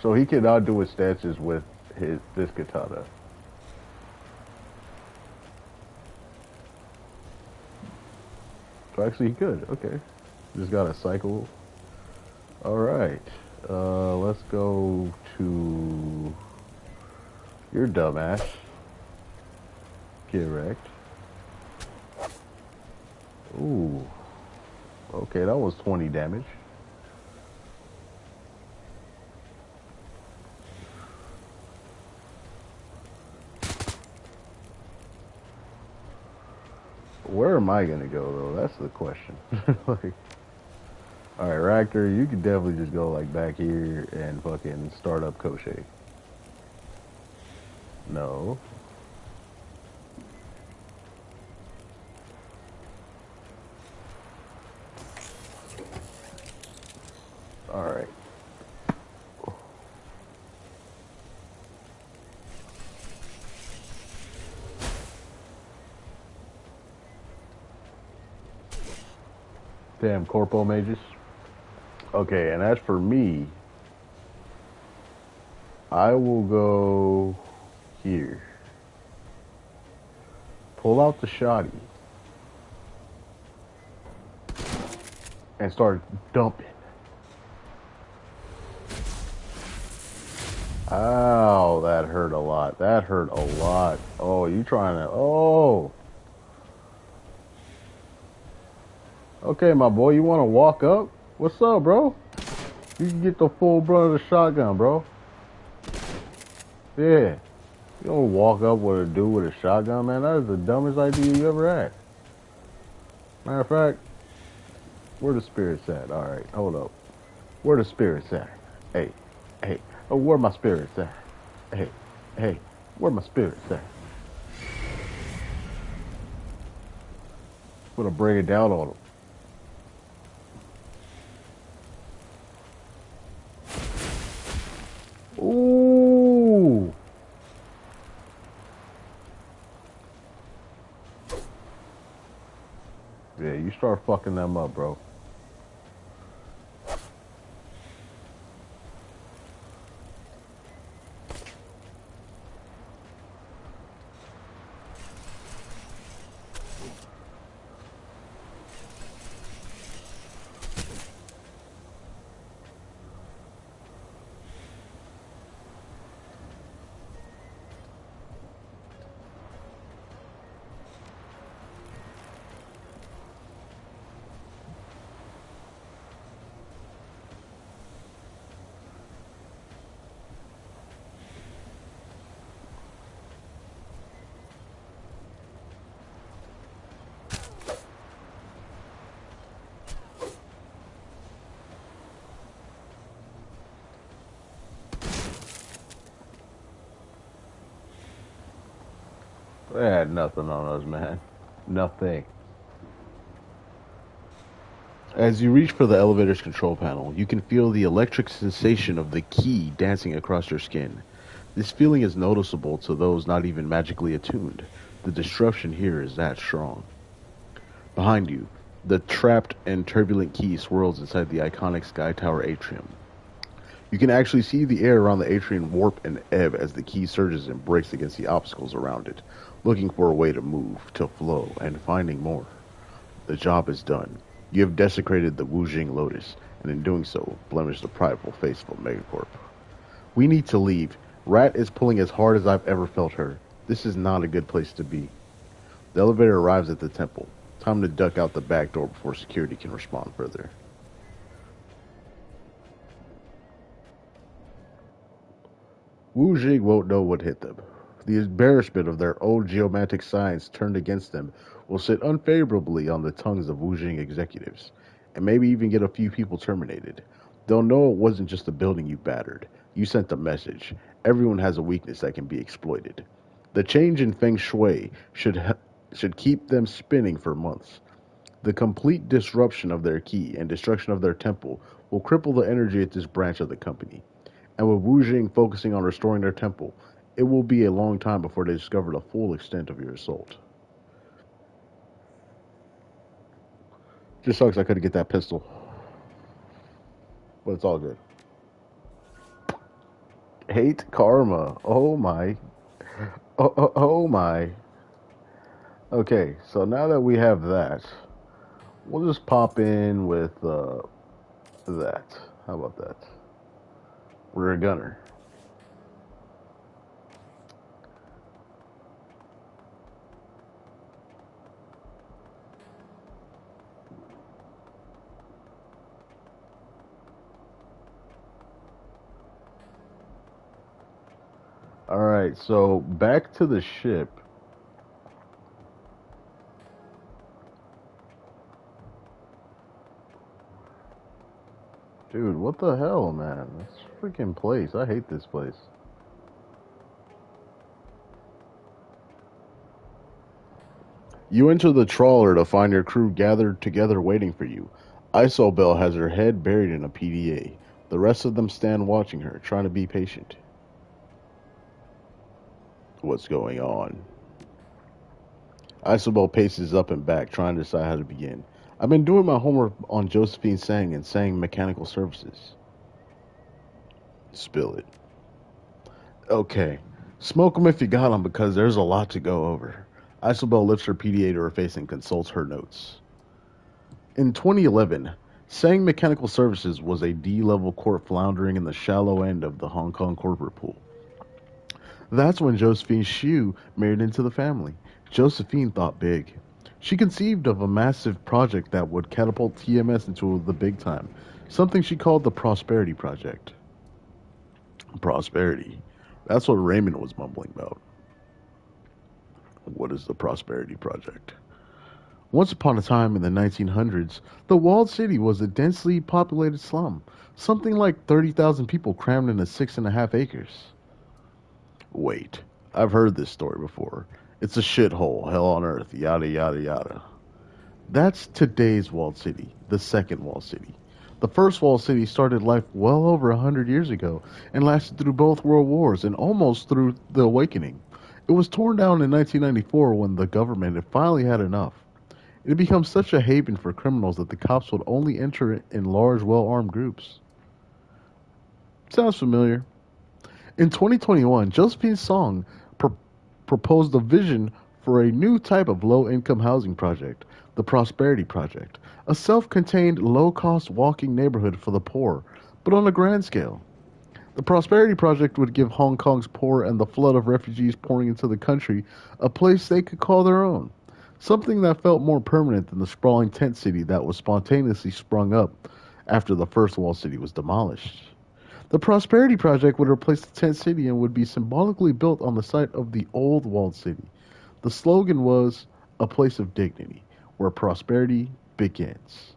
So he cannot do his stances with this katana. So actually he could, okay. Just gotta cycle. Alright. Let's go to your dumbass. Get wrecked. Ooh. Okay, that was 20 damage. Where am I gonna go though? That's the question. Like, all right, Raptor, you could definitely just go like back here and fucking start up Koche. No. All right. Damn corpo mages. Okay, and as for me, I will go here. Pull out the shoddy and start dumping. Ow, that hurt a lot. That hurt a lot. Oh, you trying to... Oh. Okay, my boy, you want to walk up? What's up, bro? You can get the full brunt of the shotgun, bro. Yeah. You don't walk up with a dude with a shotgun, man. That is the dumbest idea you ever had. Matter of fact, where the spirits at? All right, hold up. Where the spirits at? Hey, hey, oh, where my spirits at? Hey, hey, where my spirits at? I'm gonna bring it down on them. Ooh. Yeah, you start fucking them up, bro. They had nothing on us, man. Nothing. As you reach for the elevator's control panel, you can feel the electric sensation of the key dancing across your skin. This feeling is noticeable to those not even magically attuned. The disruption here is that strong. Behind you, the trapped and turbulent key swirls inside the iconic Sky Tower atrium. You can actually see the air around the atrium warp and ebb as the key surges and breaks against the obstacles around it, looking for a way to move, to flow, and finding more. The job is done. You have desecrated the Wujing Lotus, and in doing so, blemished the prideful face of Megacorp. We need to leave. Rat is pulling as hard as I've ever felt her. This is not a good place to be. The elevator arrives at the temple. Time to duck out the back door before security can respond further. Wu Jing won't know what hit them. The embarrassment of their own geomantic science turned against them will sit unfavorably on the tongues of Wu Jing executives, and maybe even get a few people terminated. They'll know it wasn't just the building you battered. You sent a message. Everyone has a weakness that can be exploited. The change in feng shui should keep them spinning for months. The complete disruption of their key and destruction of their temple will cripple the energy at this branch of the company. And with Wu Jing focusing on restoring their temple, it will be a long time before they discover the full extent of your assault. Just sucks I couldn't get that pistol, but it's all good. Hate karma. Oh my. Oh my. Okay, so now that we have that, we'll just pop in with that. How about that? We're a gunner. Alright, so back to the ship. Dude, what the hell, man? This freaking place. I hate this place. You enter the trawler to find your crew gathered together waiting for you. Isobel has her head buried in a PDA. The rest of them stand watching her, trying to be patient. What's going on? Isobel paces up and back, trying to decide how to begin. I've been doing my homework on Josephine Sang and Sang Mechanical Services. Spill it. Okay. Smoke 'em if you got 'em, because there's a lot to go over. Isobel lifts her PDA to her face and consults her notes. In 2011, Sang Mechanical Services was a D-level corp floundering in the shallow end of the Hong Kong corporate pool. That's when Josephine Shu married into the family. Josephine thought big. She conceived of a massive project that would catapult TMS into the big time, something she called the Prosperity Project. Prosperity. That's what Raymond was mumbling about. What is the Prosperity Project? Once upon a time in the 1900s, the walled city was a densely populated slum, something like 30,000 people crammed into 6.5 acres. Wait, I've heard this story before. It's a shithole, hell on earth, yada yada yada. That's today's walled city, the second walled city. The first walled city started life well over 100 years ago and lasted through both world wars and almost through the Awakening. It was torn down in 1994 when the government had finally had enough. It had become such a haven for criminals that the cops would only enter it in large, well armed groups. Sounds familiar. In 2021, Josephine Song proposed a vision for a new type of low income housing project, the Prosperity Project, a self contained, low cost walking neighborhood for the poor, but on a grand scale. The Prosperity Project would give Hong Kong's poor and the flood of refugees pouring into the country a place they could call their own. Something that felt more permanent than the sprawling tent city that was spontaneously sprung up after the first walled city was demolished. The Prosperity Project would replace the tent city and would be symbolically built on the site of the old walled city. The slogan was a place of dignity, where prosperity begins.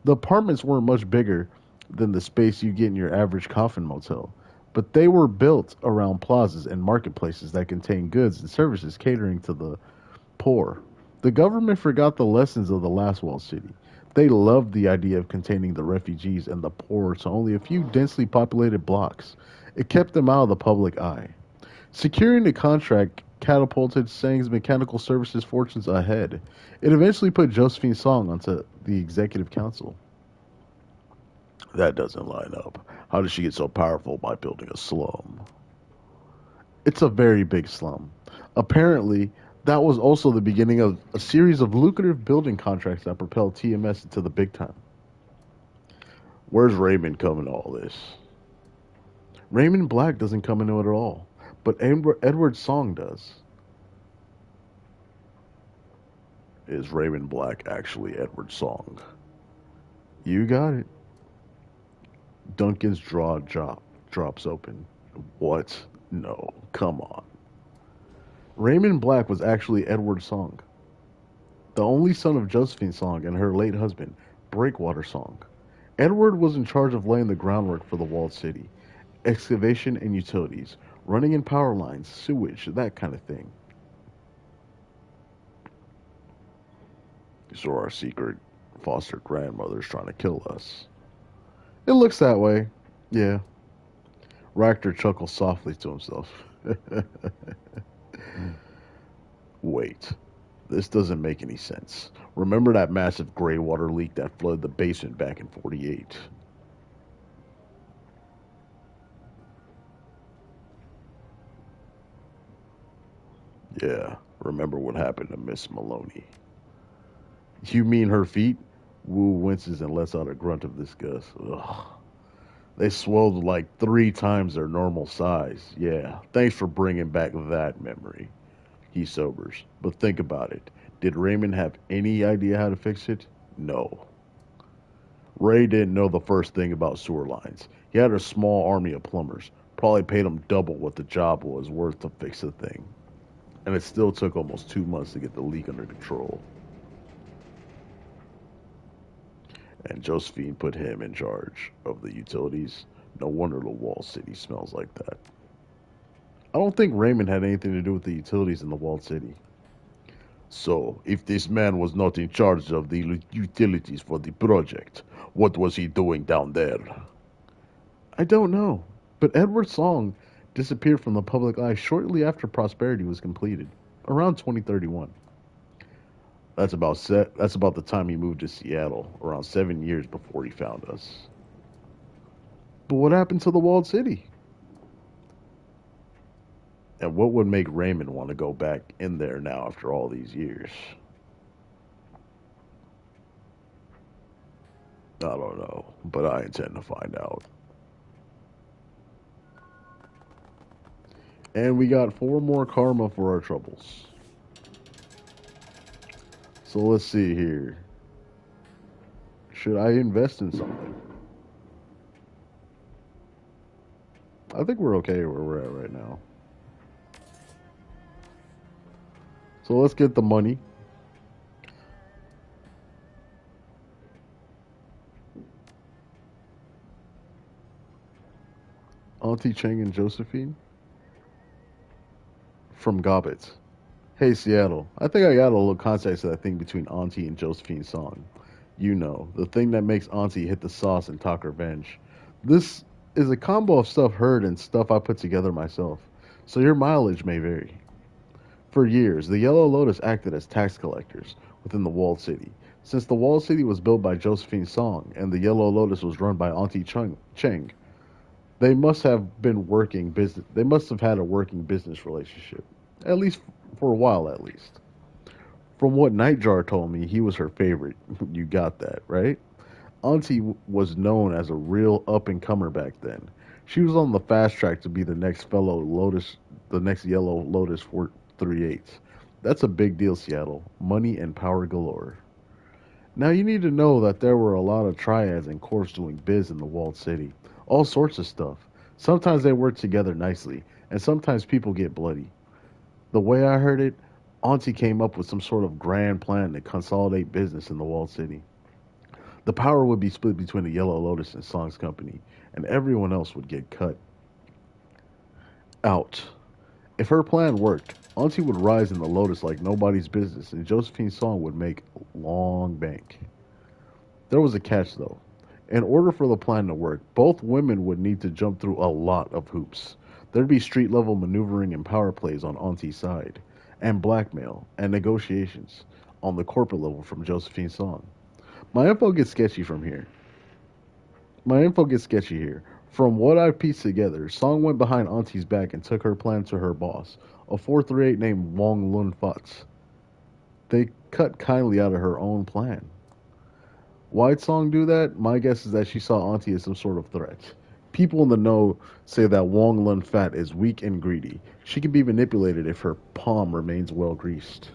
The apartments weren't much bigger than the space you get in your average coffin motel, but they were built around plazas and marketplaces that contained goods and services catering to the poor. The government forgot the lessons of the last walled city. They loved the idea of containing the refugees and the poor to only a few densely populated blocks. It kept them out of the public eye. Securing the contract catapulted Sang's mechanical services fortunes ahead. It eventually put Josephine Song onto the executive council. That doesn't line up. How did she get so powerful by building a slum? It's a very big slum. Apparently, that was also the beginning of a series of lucrative building contracts that propelled TMS into the big time. Where's Raymond coming to all this? Raymond Black doesn't come into it at all, but Edward Song does. Is Raymond Black actually Edward Song? You got it. Duncan's drops open. What? No, come on. Raymond Black was actually Edward Song, the only son of Josephine Song and her late husband, Breakwater Song. Edward was in charge of laying the groundwork for the walled city, excavation and utilities, running in power lines, sewage, that kind of thing. So our secret foster grandmother's trying to kill us. It looks that way. Yeah. Ractor chuckles softly to himself. Wait, this doesn't make any sense. Remember that massive gray water leak that flooded the basement back in 48? Yeah, remember what happened to Miss Maloney. You mean her feet? Wu winces and lets out a grunt of disgust. Ugh. They swelled like 3 times their normal size. Yeah, thanks for bringing back that memory. He sobers. But think about it. Did Raymond have any idea how to fix it? No. Ray didn't know the first thing about sewer lines. He had a small army of plumbers. Probably paid him double what the job was worth to fix the thing. And it still took almost 2 months to get the leak under control. And Josephine put him in charge of the utilities. No wonder the walled city smells like that. I don't think Raymond had anything to do with the utilities in the walled city. So, if this man was not in charge of the utilities for the project, what was he doing down there? I don't know, but Edward Song disappeared from the public eye shortly after Prosperity was completed, around 2031. That's about the time he moved to Seattle, around 7 years before he found us. But what happened to the walled city? And what would make Raymond want to go back in there now after all these years? I don't know, but I intend to find out. And we got 4 more karma for our troubles. So let's see here. Should I invest in something? I think we're okay where we're at right now. So let's get the money. Auntie Cheng and Josephine from Gobbets. Hey Seattle, I think I got a little context to that thing between Auntie and Josephine's song. You know, the thing that makes Auntie hit the sauce and talk revenge. This is a combo of stuff heard and stuff I put together myself, so your mileage may vary. For years, the Yellow Lotus acted as tax collectors within the walled city. Since the walled city was built by Josephine's song and the Yellow Lotus was run by Auntie Cheng, they must have been working business. They must have had a working business relationship, at least for a while, at least. From what Nightjar told me, he was her favorite. You got that, right? Auntie was known as a real up and comer back then. She was on the fast track to be the next fellow Lotus, the next Yellow Lotus 438. That's a big deal, Seattle. Money and power galore. Now you need to know that there were a lot of triads and corps doing biz in the walled city. All sorts of stuff. Sometimes they work together nicely, and sometimes people get bloody. The way I heard it, Auntie came up with some sort of grand plan to consolidate business in the walled city. The power would be split between the Yellow Lotus and Song's company, and everyone else would get cut out. If her plan worked, Auntie would rise in the Lotus like nobody's business, and Josephine's song would make long bank. There was a catch, though. In order for the plan to work, both women would need to jump through a lot of hoops. There'd be street level maneuvering and power plays on Auntie's side, and blackmail and negotiations on the corporate level from Josephine's song. My info gets sketchy from here. My info gets sketchy here. From what I've pieced together, Song went behind Auntie's back and took her plan to her boss, a 438 named Wong Lun Futz. They cut kindly out of her own plan. Why'd Song do that? My guess is that she saw Auntie as some sort of threat. People in the know say that Wong Lun Fat is weak and greedy. She can be manipulated if her palm remains well greased.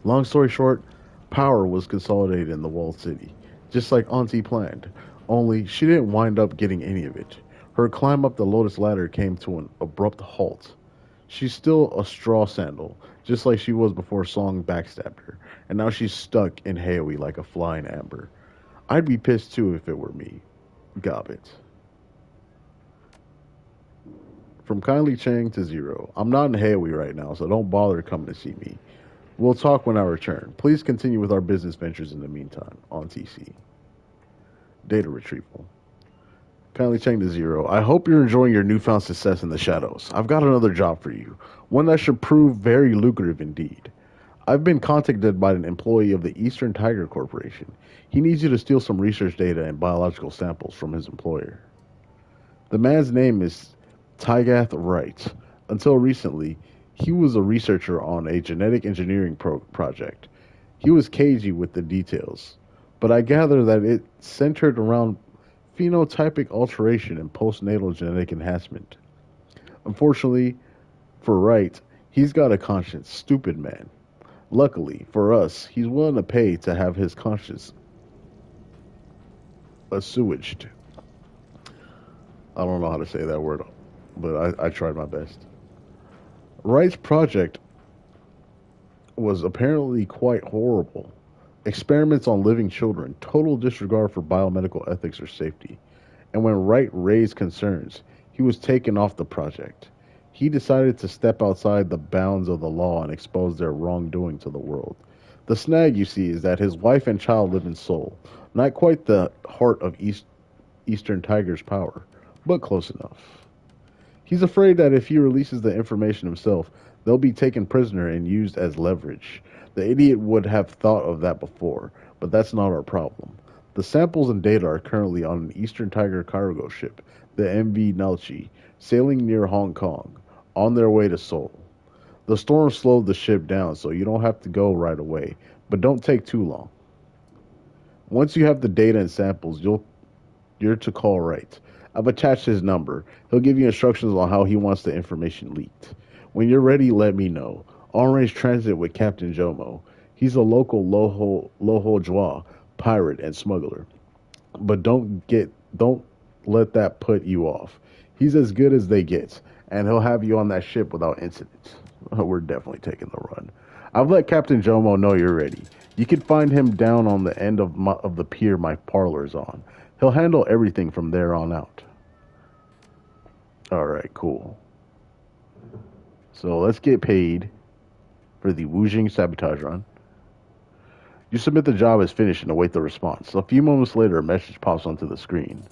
Long story short, power was consolidated in the walled city, just like Auntie planned. Only she didn't wind up getting any of it. Her climb up the Lotus ladder came to an abrupt halt. She's still a straw sandal, just like she was before Song backstabbed her, and now she's stuck in Haoi like a fly in amber. I'd be pissed too if it were me. Gobbit. From Kindly Chang to Zero. I'm not in Haoi right now, so don't bother coming to see me. We'll talk when I return. Please continue with our business ventures in the meantime on TC. Data retrieval. Kindly Chang to Zero. I hope you're enjoying your newfound success in the shadows. I've got another job for you, one that should prove very lucrative indeed. I've been contacted by an employee of the Eastern Tiger Corporation. He needs you to steal some research data and biological samples from his employer. The man's name is Tygath Wright. Until recently, he was a researcher on a genetic engineering project. He was cagey with the details, but I gather that it centered around phenotypic alteration and postnatal genetic enhancement. Unfortunately, for Wright, he's got a conscience, stupid man. Luckily for us, he's willing to pay to have his conscience assuaged. I don't know how to say that word, but I tried my best. Wright's project was apparently quite horrible. Experiments on living children, total disregard for biomedical ethics or safety. And when Wright raised concerns, he was taken off the project. He decided to step outside the bounds of the law and expose their wrongdoing to the world. The snag, you see, is that his wife and child live in Seoul, not quite the heart of Eastern Tiger's power, but close enough. He's afraid that if he releases the information himself, they'll be taken prisoner and used as leverage. The idiot would have thought of that before, but that's not our problem. The samples and data are currently on an Eastern Tiger cargo ship, the MV Nalchi, sailing near Hong Kong, on their way to Seoul. The storm slowed the ship down, so you don't have to go right away, but don't take too long. Once you have the data and samples, you're to call right. I've attached his number. He'll give you instructions on how he wants the information leaked. When you're ready, let me know. I'll arrange transit with Captain Jomo. He's a local Loho Jua pirate and smuggler. But don't let that put you off. He's as good as they get, and he'll have you on that ship without incident. We're definitely taking the run. I've let Captain Jomo know you're ready. You can find him down on the end of the pier my parlor's on. He'll handle everything from there on out. All right, cool. So let's get paid for the Wujing sabotage run. You submit the job as finished and await the response. A few moments later, a message pops onto the screen.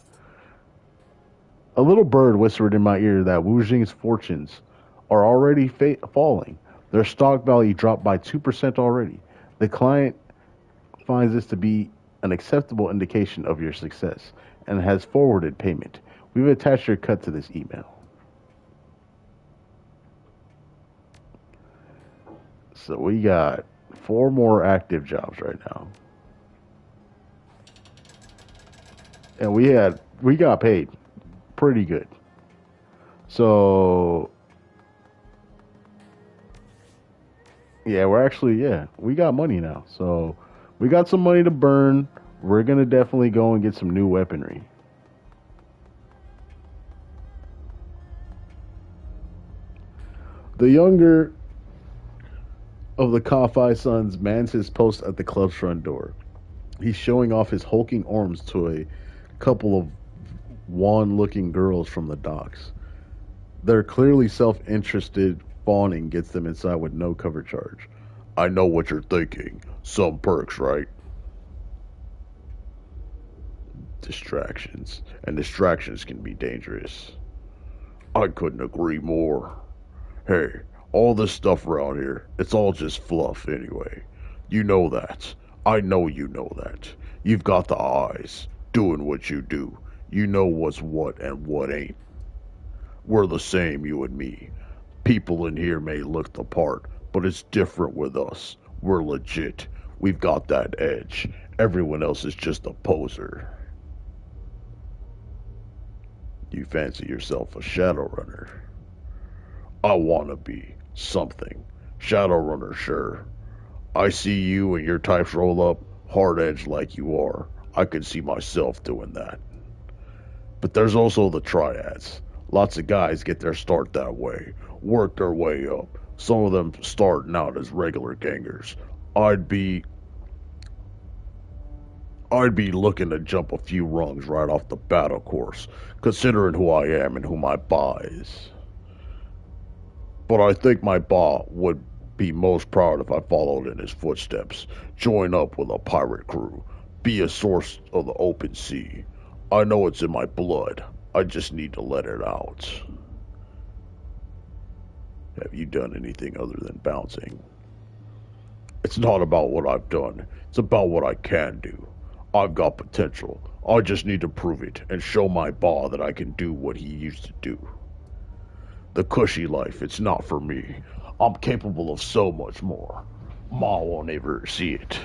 A little bird whispered in my ear that Wujing's fortunes are already falling. Their stock value dropped by 2% already. The client finds this to be an acceptable indication of your success and has forwarded payment. We've attached your cut to this email. So we got 4 more active jobs right now. And we got paid pretty good. So yeah, we got money now. So we got some money to burn. We're gonna definitely go and get some new weaponry. The younger of the Kafai sons mans his post at the club's front door. He's showing off his hulking arms to a couple of wan-looking girls from the docks. Their clearly self-interested fawning gets them inside with no cover charge. I know what you're thinking. Some perks, right? Distractions. And distractions can be dangerous. I couldn't agree more. Hey, all this stuff around here, it's all just fluff anyway. You know that. I know you know that. You've got the eyes, doing what you do. You know what's what and what ain't. We're the same, you and me. People in here may look the part, but it's different with us. We're legit. We've got that edge. Everyone else is just a poser. You fancy yourself a Shadowrunner? I wanna be something. Shadowrunner, sure. I see you and your types roll up, hard-edged like you are. I could see myself doing that. But there's also the triads. Lots of guys get their start that way, work their way up. Some of them starting out as regular gangers. I'd be looking to jump a few rungs right off the battle course, considering who I am and who my ba is. But I think my ba would be most proud if I followed in his footsteps, join up with a pirate crew, be a source of the open sea. I know it's in my blood. I just need to let it out. Have you done anything other than bouncing? It's not about what I've done. It's about what I can do. I've got potential. I just need to prove it and show my ba that I can do what he used to do. The cushy life, it's not for me. I'm capable of so much more. Ma won't ever see it.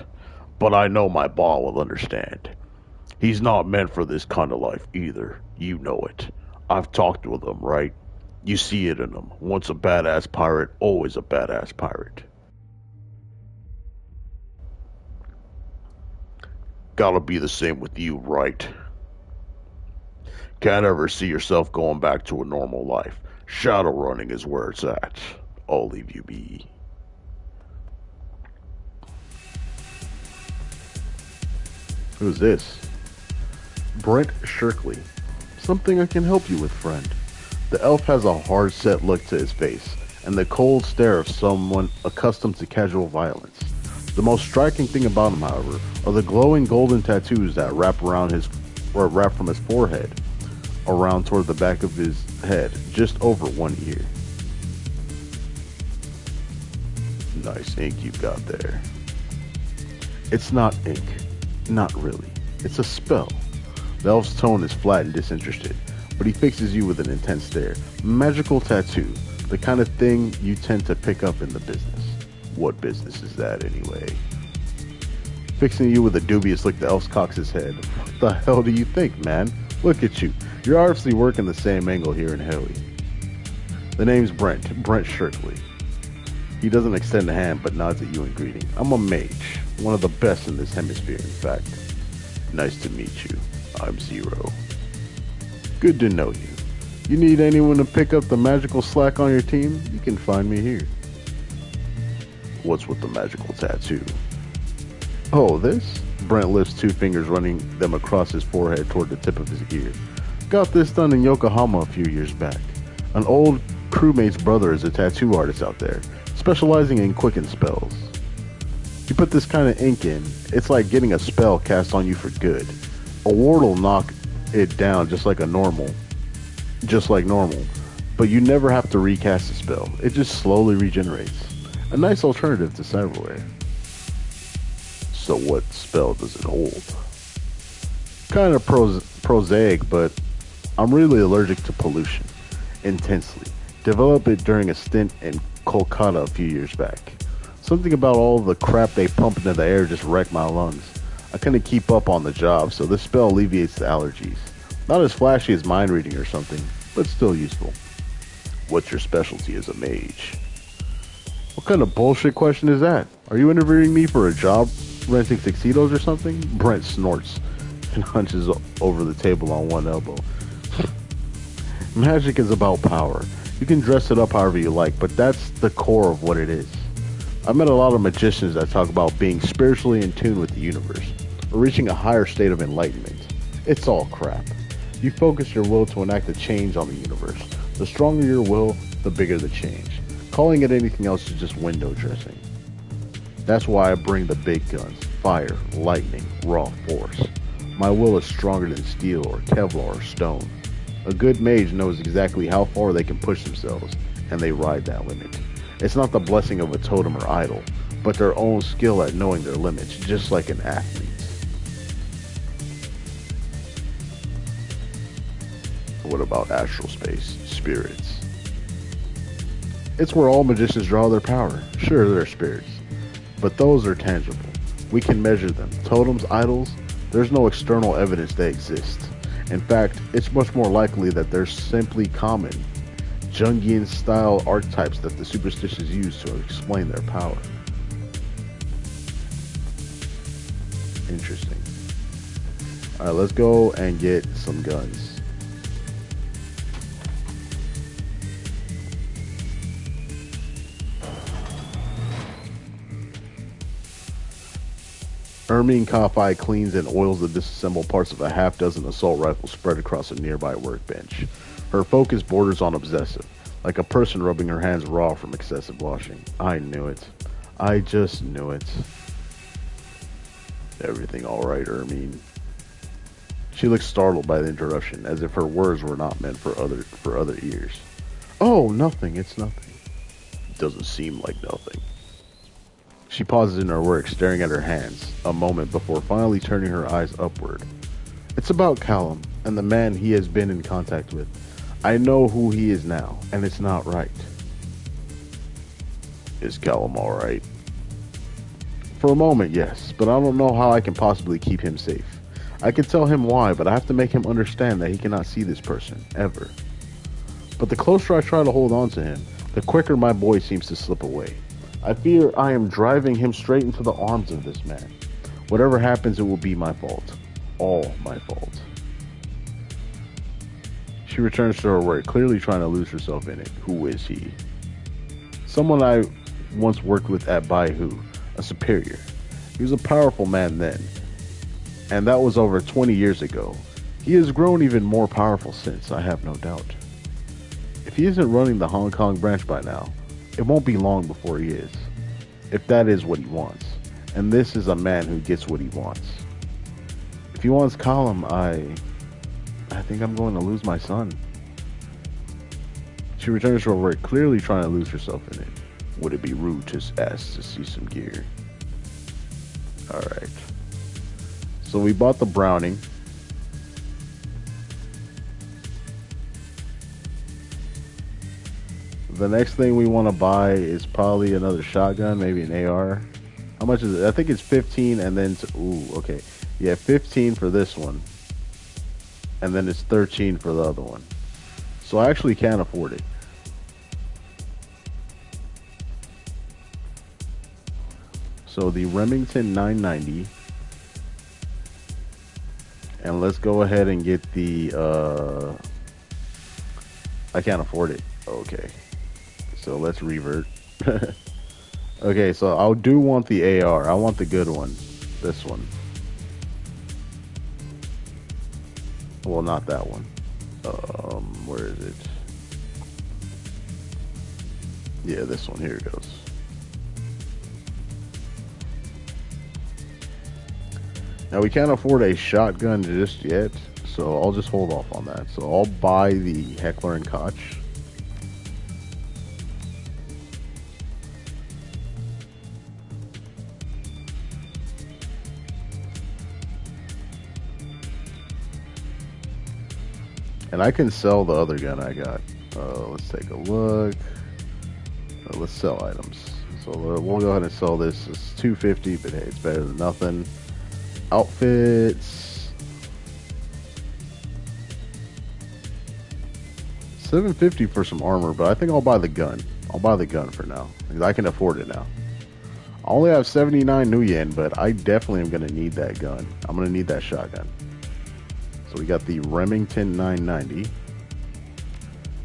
But I know my ba will understand. He's not meant for this kind of life either. You know it. I've talked with him, right? You see it in him. Once a badass pirate, always a badass pirate. Gotta be the same with you, right? Can't ever see yourself going back to a normal life. Shadow running is where it's at. I'll leave you be. Who's this? Brent Shirkley. Something I can help you with, friend. The elf has a hard-set look to his face, and the cold stare of someone accustomed to casual violence. The most striking thing about him, however, are the glowing golden tattoos that wrap from his forehead around toward the back of his head, just over one ear. Nice ink you've got there. It's not ink. Not really. It's a spell. The elf's tone is flat and disinterested, but he fixes you with an intense stare. Magical tattoo. The kind of thing you tend to pick up in the business. What business is that, anyway? Fixing you with a dubious look, the elf cocks his head. What the hell do you think, man? Look at you. You're obviously working the same angle here in Howie. The name's Brent Shirkley. He doesn't extend a hand, but nods at you in greeting. I'm a mage. One of the best in this hemisphere, in fact. Nice to meet you. I'm Zero. Good to know you. You need anyone to pick up the magical slack on your team? You can find me here. What's with the magical tattoo? Oh, this? Brent lifts two fingers, running them across his forehead toward the tip of his ear. Got this done in Yokohama a few years back. An old crewmate's brother is a tattoo artist out there, specializing in quicken spells. You put this kind of ink in, it's like getting a spell cast on you for good. A ward will knock it down just like normal, but you never have to recast the spell. It just slowly regenerates. A nice alternative to cyberware. So what spell does it hold? Kind of prosaic, but I'm really allergic to pollution. Intensely. Developed it during a stint in Kolkata a few years back. Something about all the crap they pump into the air just wrecked my lungs. I couldn't keep up on the job, so this spell alleviates the allergies. Not as flashy as mind reading or something, but still useful. What's your specialty as a mage? What kind of bullshit question is that? Are you interviewing me for a job renting tuxedos or something? Brent snorts and hunches over the table on one elbow. Magic is about power. You can dress it up however you like, but that's the core of what it is. I've met a lot of magicians that talk about being spiritually in tune with the universe, or reaching a higher state of enlightenment. It's all crap. You focus your will to enact a change on the universe. The stronger your will, the bigger the change. Calling it anything else is just window dressing. That's why I bring the big guns. Fire, lightning, raw force. My will is stronger than steel or Kevlar or stone. A good mage knows exactly how far they can push themselves, and they ride that limit. It's not the blessing of a totem or idol, but their own skill at knowing their limits, just like an athlete. What about astral space? Spirits. It's where all magicians draw their power. Sure, they're spirits, but those are tangible. We can measure them. Totems, idols, there's no external evidence they exist. In fact, it's much more likely that they're simply common, Jungian-style archetypes that the superstitious use to explain their power. Interesting. Alright, let's go and get some guns. Ermine Coffey cleans and oils the disassembled parts of a half dozen assault rifles spread across a nearby workbench. Her focus borders on obsessive, like a person rubbing her hands raw from excessive washing. I knew it. I just knew it. Everything all right, Ermine? She looked startled by the interruption, as if her words were not meant for other ears. Oh, nothing. It's nothing. Doesn't seem like nothing. She pauses in her work, staring at her hands, a moment before finally turning her eyes upward. It's about Callum, and the man he has been in contact with. I know who he is now, and it's not right. Is Callum alright? For a moment, yes, but I don't know how I can possibly keep him safe. I can tell him why, but I have to make him understand that he cannot see this person, ever. But the closer I try to hold on to him, the quicker my boy seems to slip away. I fear I am driving him straight into the arms of this man. Whatever happens, it will be my fault. All my fault. She returns to her work, clearly trying to lose herself in it. Who is he? Someone I once worked with at Baihu, a superior. He was a powerful man then, and that was over 20 years ago. He has grown even more powerful since, I have no doubt. If he isn't running the Hong Kong branch by now, it won't be long before he is. If that is what he wants. And this is a man who gets what he wants. If he wants Callum, I think I'm going to lose my son. She returns to her work, clearly trying to lose herself in it. Would it be rude to ask to see some gear? Alright. So we bought the Browning. The next thing we want to buy is probably another shotgun, maybe an AR. How much is it? I think it's 15 and then... ooh, okay. Yeah, 15 for this one. And then it's 13 for the other one. So I actually can't afford it. So the Remington 990. And let's go ahead and get the... I can't afford it. Okay. So let's revert. Okay, so I do want the AR. I want the good one. This one. Well, not that one. Where is it? Yeah, this one. Here it goes. Now we can't afford a shotgun just yet, so I'll just hold off on that. So I'll buy the Heckler and Koch. And I can sell the other gun I got. Let's take a look. Let's sell items. So we'll go ahead and sell this. It's 250, but hey, it's better than nothing. Outfits. 750 for some armor, but I think I'll buy the gun. I'll buy the gun for now because I can afford it now. I only have 79 new yen, but I definitely am going to need that gun. I'm going to need that shotgun. So we got the Remington 990.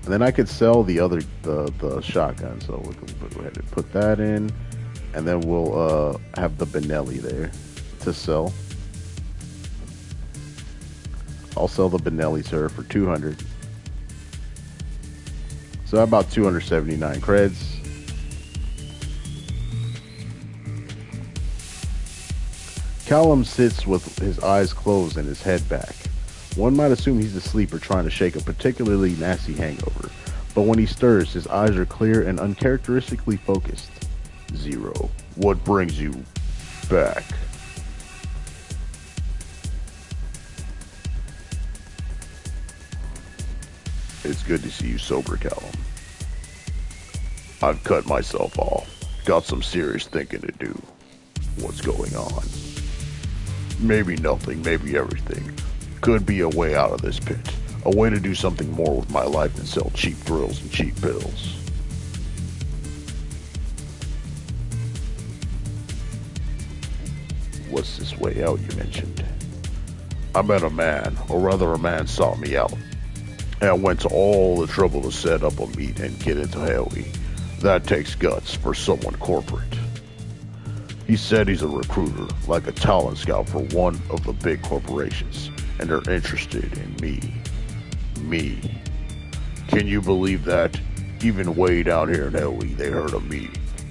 And then I could sell the other the shotgun. So we can go ahead and put that in, and then we'll have the Benelli there to sell. I'll sell the Benelli to her for 200. So about 279 creds. Callum sits with his eyes closed and his head back. One might assume he's asleep or trying to shake a particularly nasty hangover, but when he stirs, his eyes are clear and uncharacteristically focused. Zero, what brings you back? It's good to see you sober, Callum. I've cut myself off. Got some serious thinking to do. What's going on? Maybe nothing, maybe everything. Could be a way out of this pit. A way to do something more with my life than sell cheap thrills and cheap pills. What's this way out you mentioned? I met a man, or rather a man sought me out. And I went to all the trouble to set up a meet and get into Howie. That takes guts for someone corporate. He said he's a recruiter, like a talent scout for one of the big corporations, and they're interested in me. Me. Can you believe that? Even way down here in Howie, they heard of me.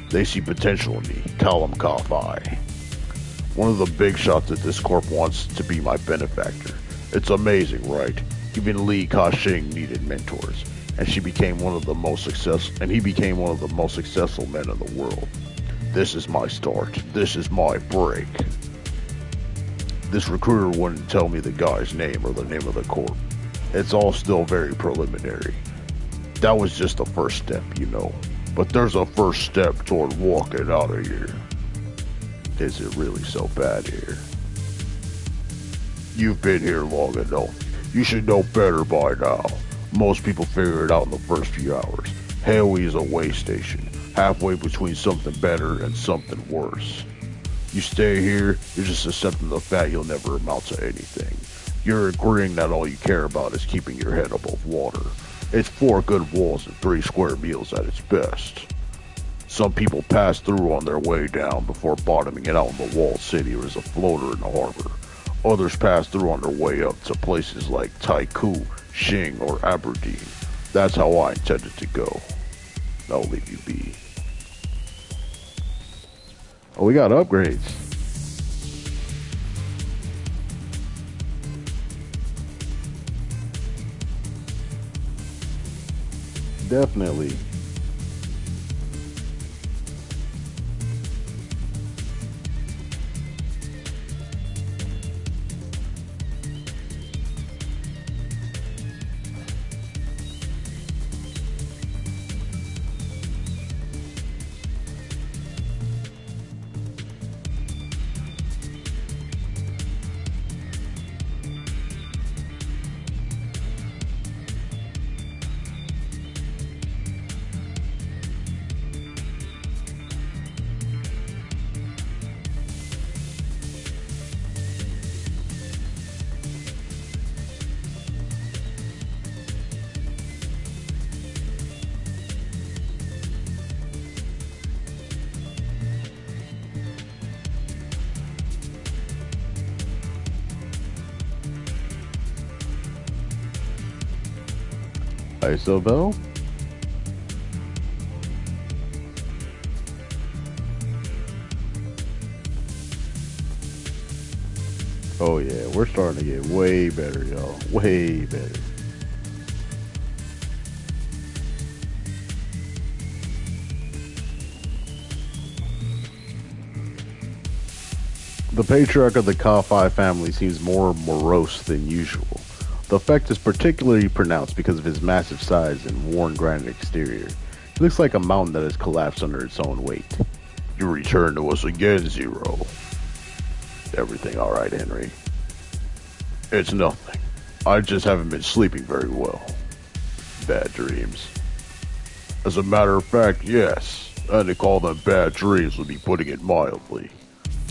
They see potential in me, Callum Coffey. One of the big shots at this corp wants to be my benefactor. It's amazing, right? Even Li Ka-shing needed mentors, and he became one of the most successful men in the world. This is my start. This is my break. This recruiter wouldn't tell me the guy's name or the name of the corp. It's all still very preliminary. That was just the first step, you know. But there's a first step toward walking out of here. Is it really so bad here? You've been here long enough. You should know better by now. Most people figure it out in the first few hours. Howie is a way station, halfway between something better and something worse. You stay here, you're just accepting the fact you'll never amount to anything. You're agreeing that all you care about is keeping your head above water. It's 4 good walls and 3 square meals at its best. Some people pass through on their way down before bottoming it out in the walled city or as a floater in the harbor. Others pass through on their way up to places like Taiku, Shing, or Aberdeen. That's how I intended to go. I'll leave you be. Oh, we got upgrades. Definitely. Isobel? Oh yeah, we're starting to get way better, y'all. Way better. The patriarch of the Ka family seems more morose than usual. The effect is particularly pronounced because of his massive size and worn granite exterior. He looks like a mountain that has collapsed under its own weight. You return to us again, Zero. Everything alright, Henry? It's nothing. I just haven't been sleeping very well. Bad dreams. As a matter of fact, yes. And to call them bad dreams would be putting it mildly.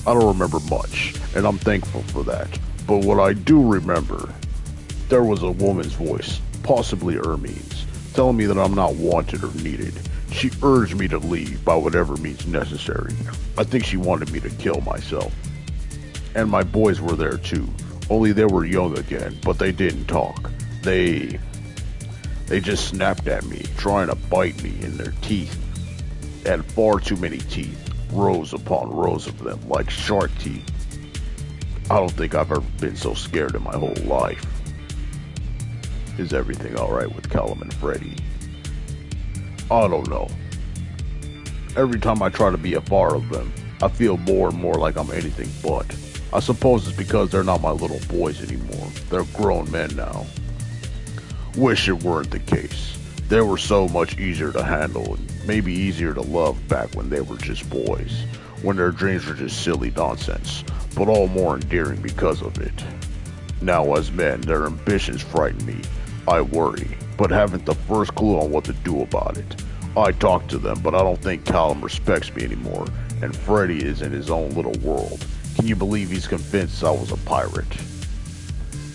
I don't remember much, and I'm thankful for that. But what I do remember, there was a woman's voice, possibly Ermine's, telling me that I'm not wanted or needed. She urged me to leave by whatever means necessary. I think she wanted me to kill myself. And my boys were there too. Only they were young again, but they didn't talk. They just snapped at me, trying to bite me in their teeth. They had far too many teeth, rows upon rows of them, like shark teeth. I don't think I've ever been so scared in my whole life. Is everything alright with Callum and Freddy? I don't know. Every time I try to be a part of them, I feel more and more like I'm anything but. I suppose it's because they're not my little boys anymore. They're grown men now. Wish it weren't the case. They were so much easier to handle and maybe easier to love back when they were just boys, when their dreams were just silly nonsense, but all more endearing because of it. Now, as men, their ambitions frighten me. I worry, but haven't the first clue on what to do about it. I talk to them, but I don't think Callum respects me anymore, and Freddy is in his own little world. Can you believe he's convinced I was a pirate?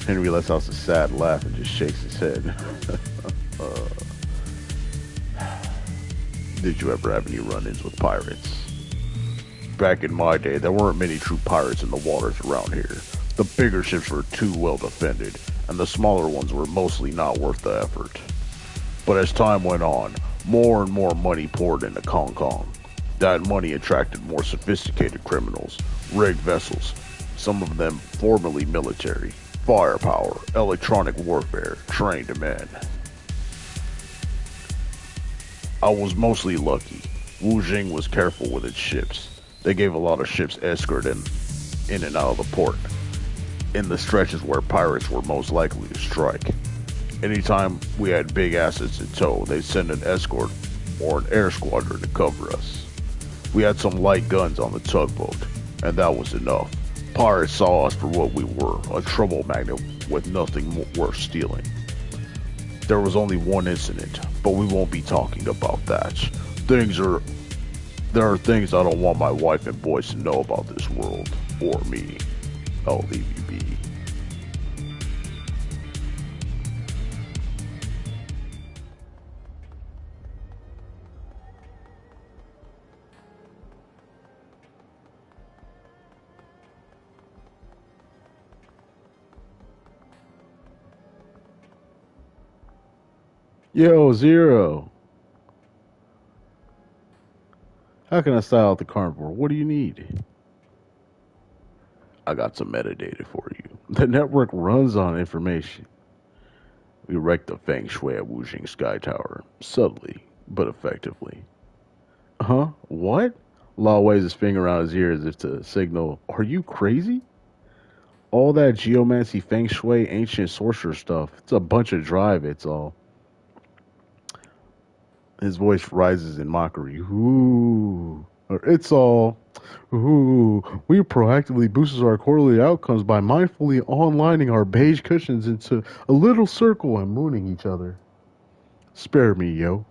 Henry lets out a sad laugh and just shakes his head. uh, did you ever have any run-ins with pirates? Back in my day, there weren't many true pirates in the waters around here. The bigger ships were too well defended, and the smaller ones were mostly not worth the effort. But as time went on, more and more money poured into Kong Kong. That money attracted more sophisticated criminals, rigged vessels, some of them formerly military, firepower, electronic warfare, trained men. I was mostly lucky. Wu Jing was careful with its ships. They gave a lot of ships escort in and out of the port, in the stretches where pirates were most likely to strike. Anytime we had big assets in tow, they'd send an escort or an air squadron to cover us. We had some light guns on the tugboat, and that was enough. Pirates saw us for what we were, a trouble magnet with nothing worth stealing. There was only one incident, but we won't be talking about that. Things are There are things I don't want my wife and boys to know about this world, or me. I'll leave you be. Yo, Zero. How can I style out the carnivore? What do you need? I got some metadata for you. The network runs on information. We wrecked the feng shui at Wujing Sky Tower, subtly, but effectively. Huh? What? Law waves his finger around his ear as if to signal, are you crazy? All that geomancy, feng shui, ancient sorcerer stuff, it's a bunch of drive, it's all. His voice rises in mockery. Ooh. It's all. Ooh. We proactively boosts our quarterly outcomes by mindfully onlining our beige cushions into a little circle and mooning each other. Spare me, yo.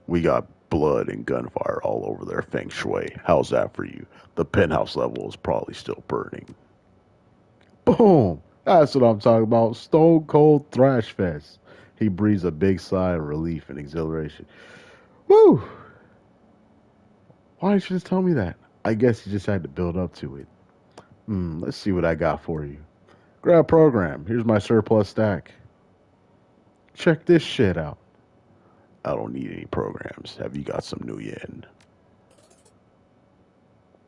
We got blood and gunfire all over their feng shui. How's that for you? The penthouse level is probably still burning. Boom! That's what I'm talking about. Stone cold thrash fest. He breathes a big sigh of relief and exhilaration. Woo! Why didn't you just tell me that? I guess he just had to build up to it. Let's see what I got for you. Grab program. Here's my surplus stack. Check this shit out. I don't need any programs. Have you got some new yen?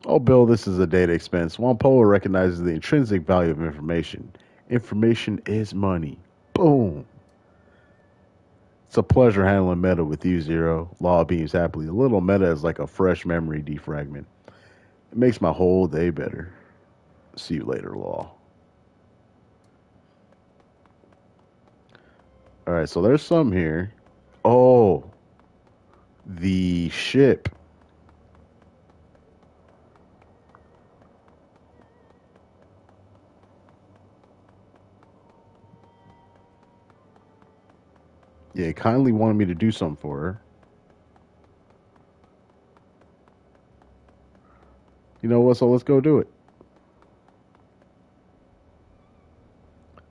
Oh, Bill, this is a data expense. Wampoa recognizes the intrinsic value of information. Information is money. Boom. It's a pleasure handling meta with you, Zero. Law beams happily. A little meta is like a fresh memory defragment. It makes my whole day better. See you later, Law. All right, so there's some here. Oh, the ship. Yeah, it kindly wanted me to do something for her. You know what? So let's go do it.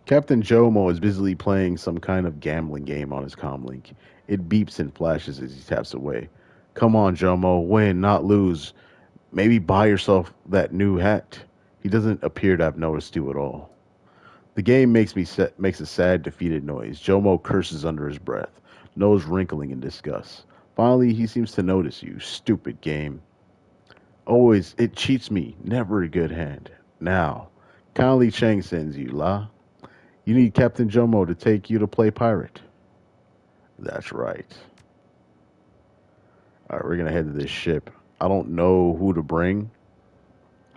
Captain Jomo is busily playing some kind of gambling game on his comlink. It beeps and flashes as he taps away. Come on, Jomo, win, not lose. Maybe buy yourself that new hat. He doesn't appear to have noticed you at all. The game makes a sad, defeated noise. Jomo curses under his breath, nose wrinkling in disgust. Finally, he seems to notice you. Stupid game. Always, it cheats me. Never a good hand. Now, kindly Chang sends you, La. You need Captain Jomo to take you to play pirate. That's right. All right, we're gonna head to this ship. I don't know who to bring,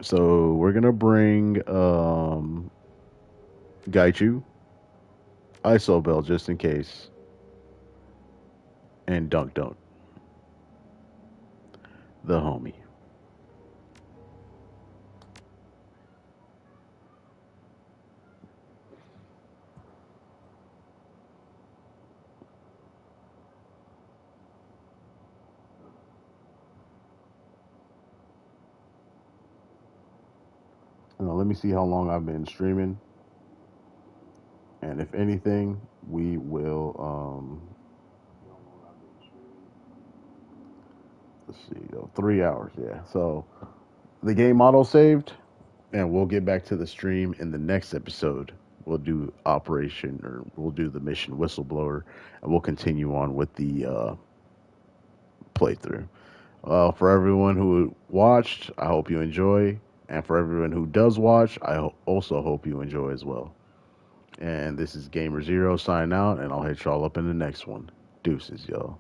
so we're gonna bring Gaichu, Isobel just in case, and Dunk Dunk, the homie. Let me see how long I've been streaming, and if anything, we will. Let's see, 3 hours. Yeah. So the game auto saved, and we'll get back to the stream in the next episode. We'll do operation, or we'll do the mission whistleblower, and we'll continue on with the playthrough. For everyone who watched, I hope you enjoy. And for everyone who does watch, I also hope you enjoy as well. And this is GamerZero signing out, and I'll hit y'all up in the next one. Deuces, y'all.